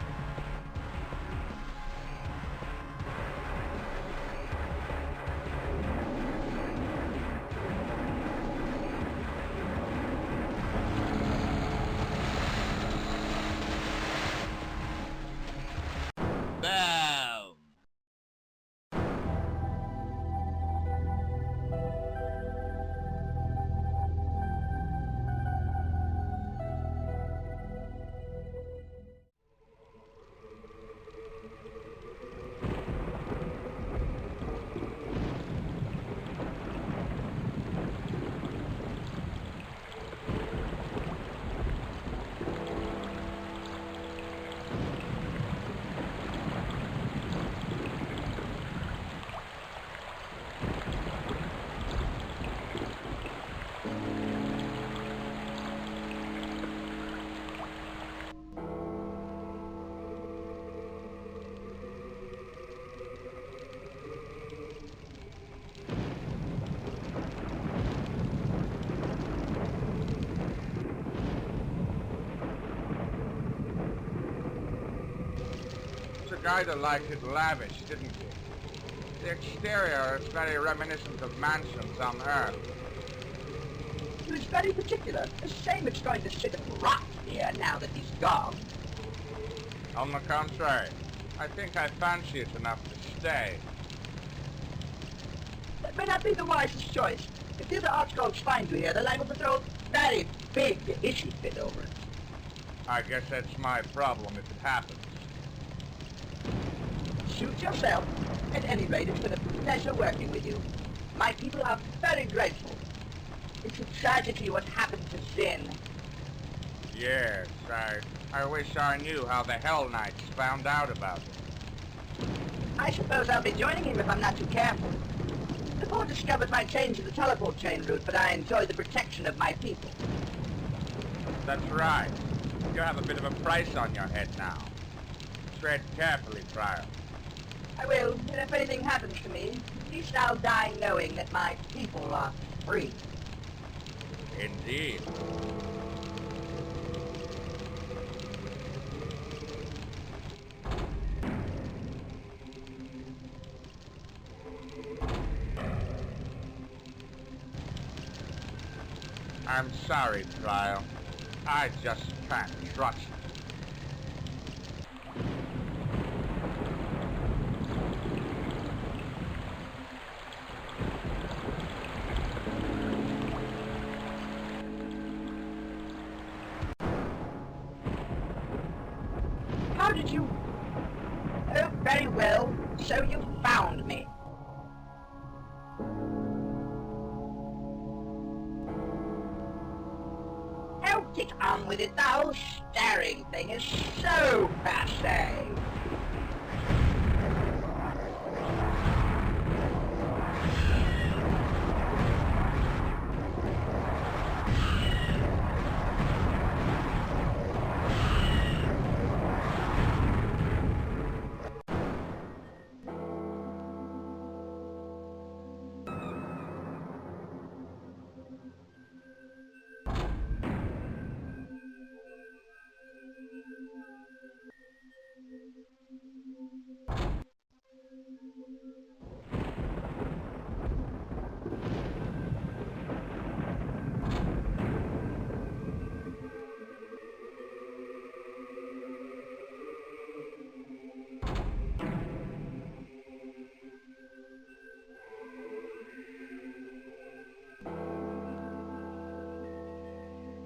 Guy that liked it lavish, didn't he? The exterior is very reminiscent of mansions on Earth. He was very particular. A shame it's going to sit and rot here now that he's gone. On the contrary, I think I fancy it enough to stay. That may not be the wisest choice. If the other archgods find you here, they're liable to throw a very big issue fit over it. I guess that's my problem if it happens. Suit yourself. At any rate, it's been a pleasure working with you. My people are very grateful. It's a tragedy what happened to Zinn. Yes, I wish I knew how the Hell Knights found out about it. I suppose I'll be joining him if I'm not too careful. The board discovered my change in the teleport chain route, but I enjoy the protection of my people. That's right. You have a bit of a price on your head now. Tread carefully, Friar. I will, and if anything happens to me, at least I'll die knowing that my people are free. Indeed. I'm sorry, Friar. I just can't trust you. How did you... Oh, very well. So you found me. Oh, get on with it. The whole staring thing is so passé.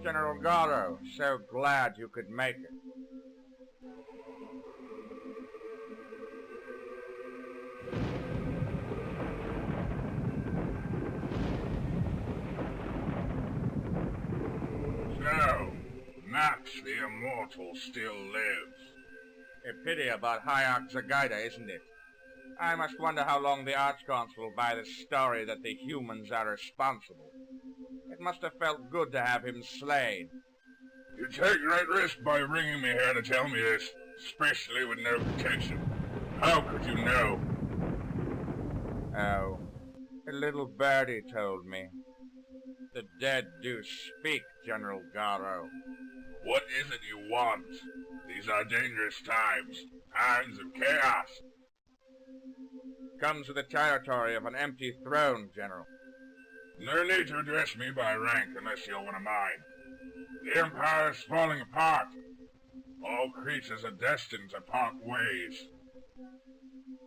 General Garo. So glad you could make it. So, Max the Immortal still lives. A pity about Hayek Zagaida, isn't it? I must wonder how long the Archconsul will buy the story that the humans are responsible. It must have felt good to have him slain. You take great risk by bringing me here to tell me this, especially with no protection. How could you know? Oh, a little birdie told me. The dead do speak, General Garo. What is it you want? These are dangerous times. Times of chaos. Comes with the territory of an empty throne, General. No need to address me by rank unless you're one of mine. The Empire is falling apart. All creatures are destined to part ways.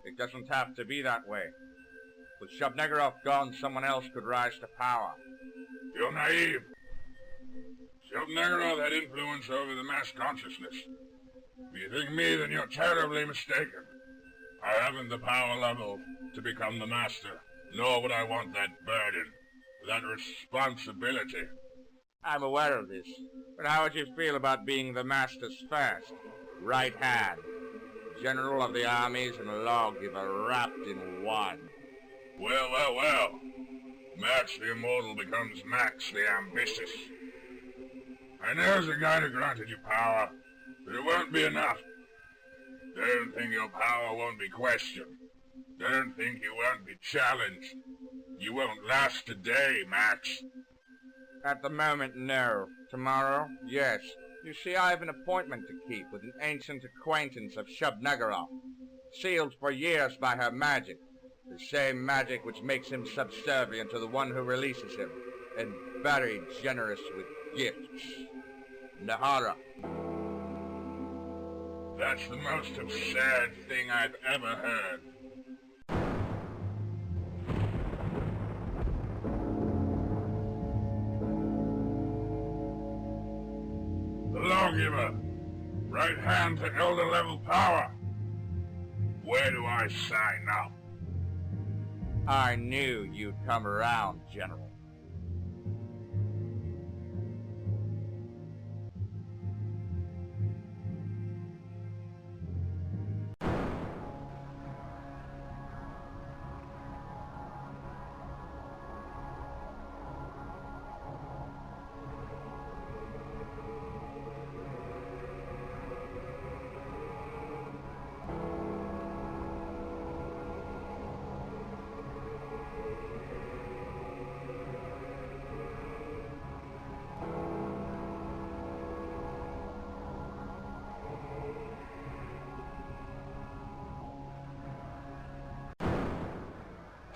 It doesn't have to be that way. With Shub-Niggurath gone, someone else could rise to power. You're naive. Shub-Niggurath had influence over the mass consciousness. If you think me, then you're terribly mistaken. I haven't the power level to become the master, nor would I want that burden, that responsibility. I'm aware of this, but how would you feel about being the master's first, right hand, general of the armies and lawgiver wrapped in one? Well. Max the Immortal becomes Max the Ambitious. I know Zagaida granted you power, but it won't be enough. Don't think your power won't be questioned. Don't think you won't be challenged. You won't last a day, Max. At the moment, no. Tomorrow, yes. You see, I have an appointment to keep with an ancient acquaintance of Shub-Niggurath, sealed for years by her magic, the same magic which makes him subservient to the one who releases him, and very generous with gifts. Nehahra. That's the most absurd thing I've ever heard. The Lawgiver. Right hand to Elder level power. Where do I sign up? I knew you'd come around, General.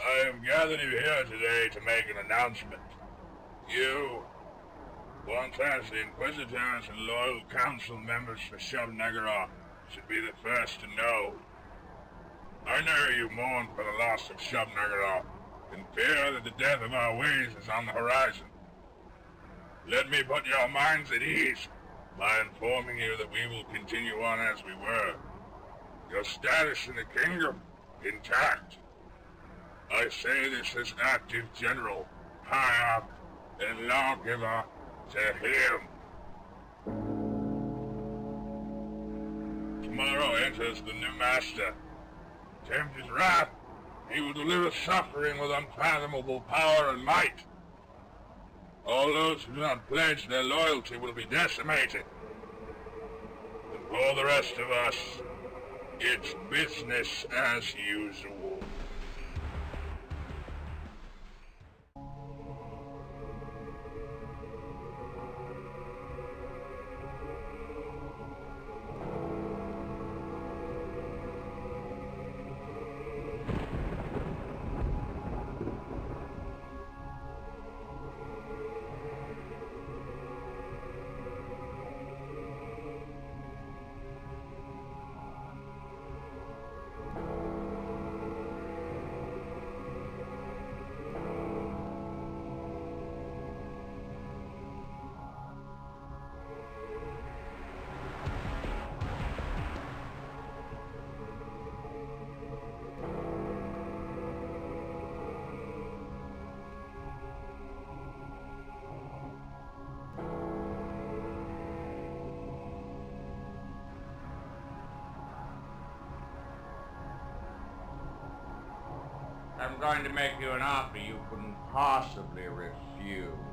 I have gathered you here today to make an announcement. You, once as the Inquisitors and loyal council members for Shub-Niggurath, should be the first to know. I know you mourn for the loss of Shub-Niggurath, and fear that the death of our ways is on the horizon. Let me put your minds at ease by informing you that we will continue on as we were. Your status in the kingdom, intact. I say this as active general, high up, and lawgiver to him. Tomorrow enters the new master. Tempt his wrath, he will deliver suffering with unfathomable power and might. All those who do not pledge their loyalty will be decimated. And for the rest of us, it's business as usual. going to make you an offer you couldn't possibly refuse.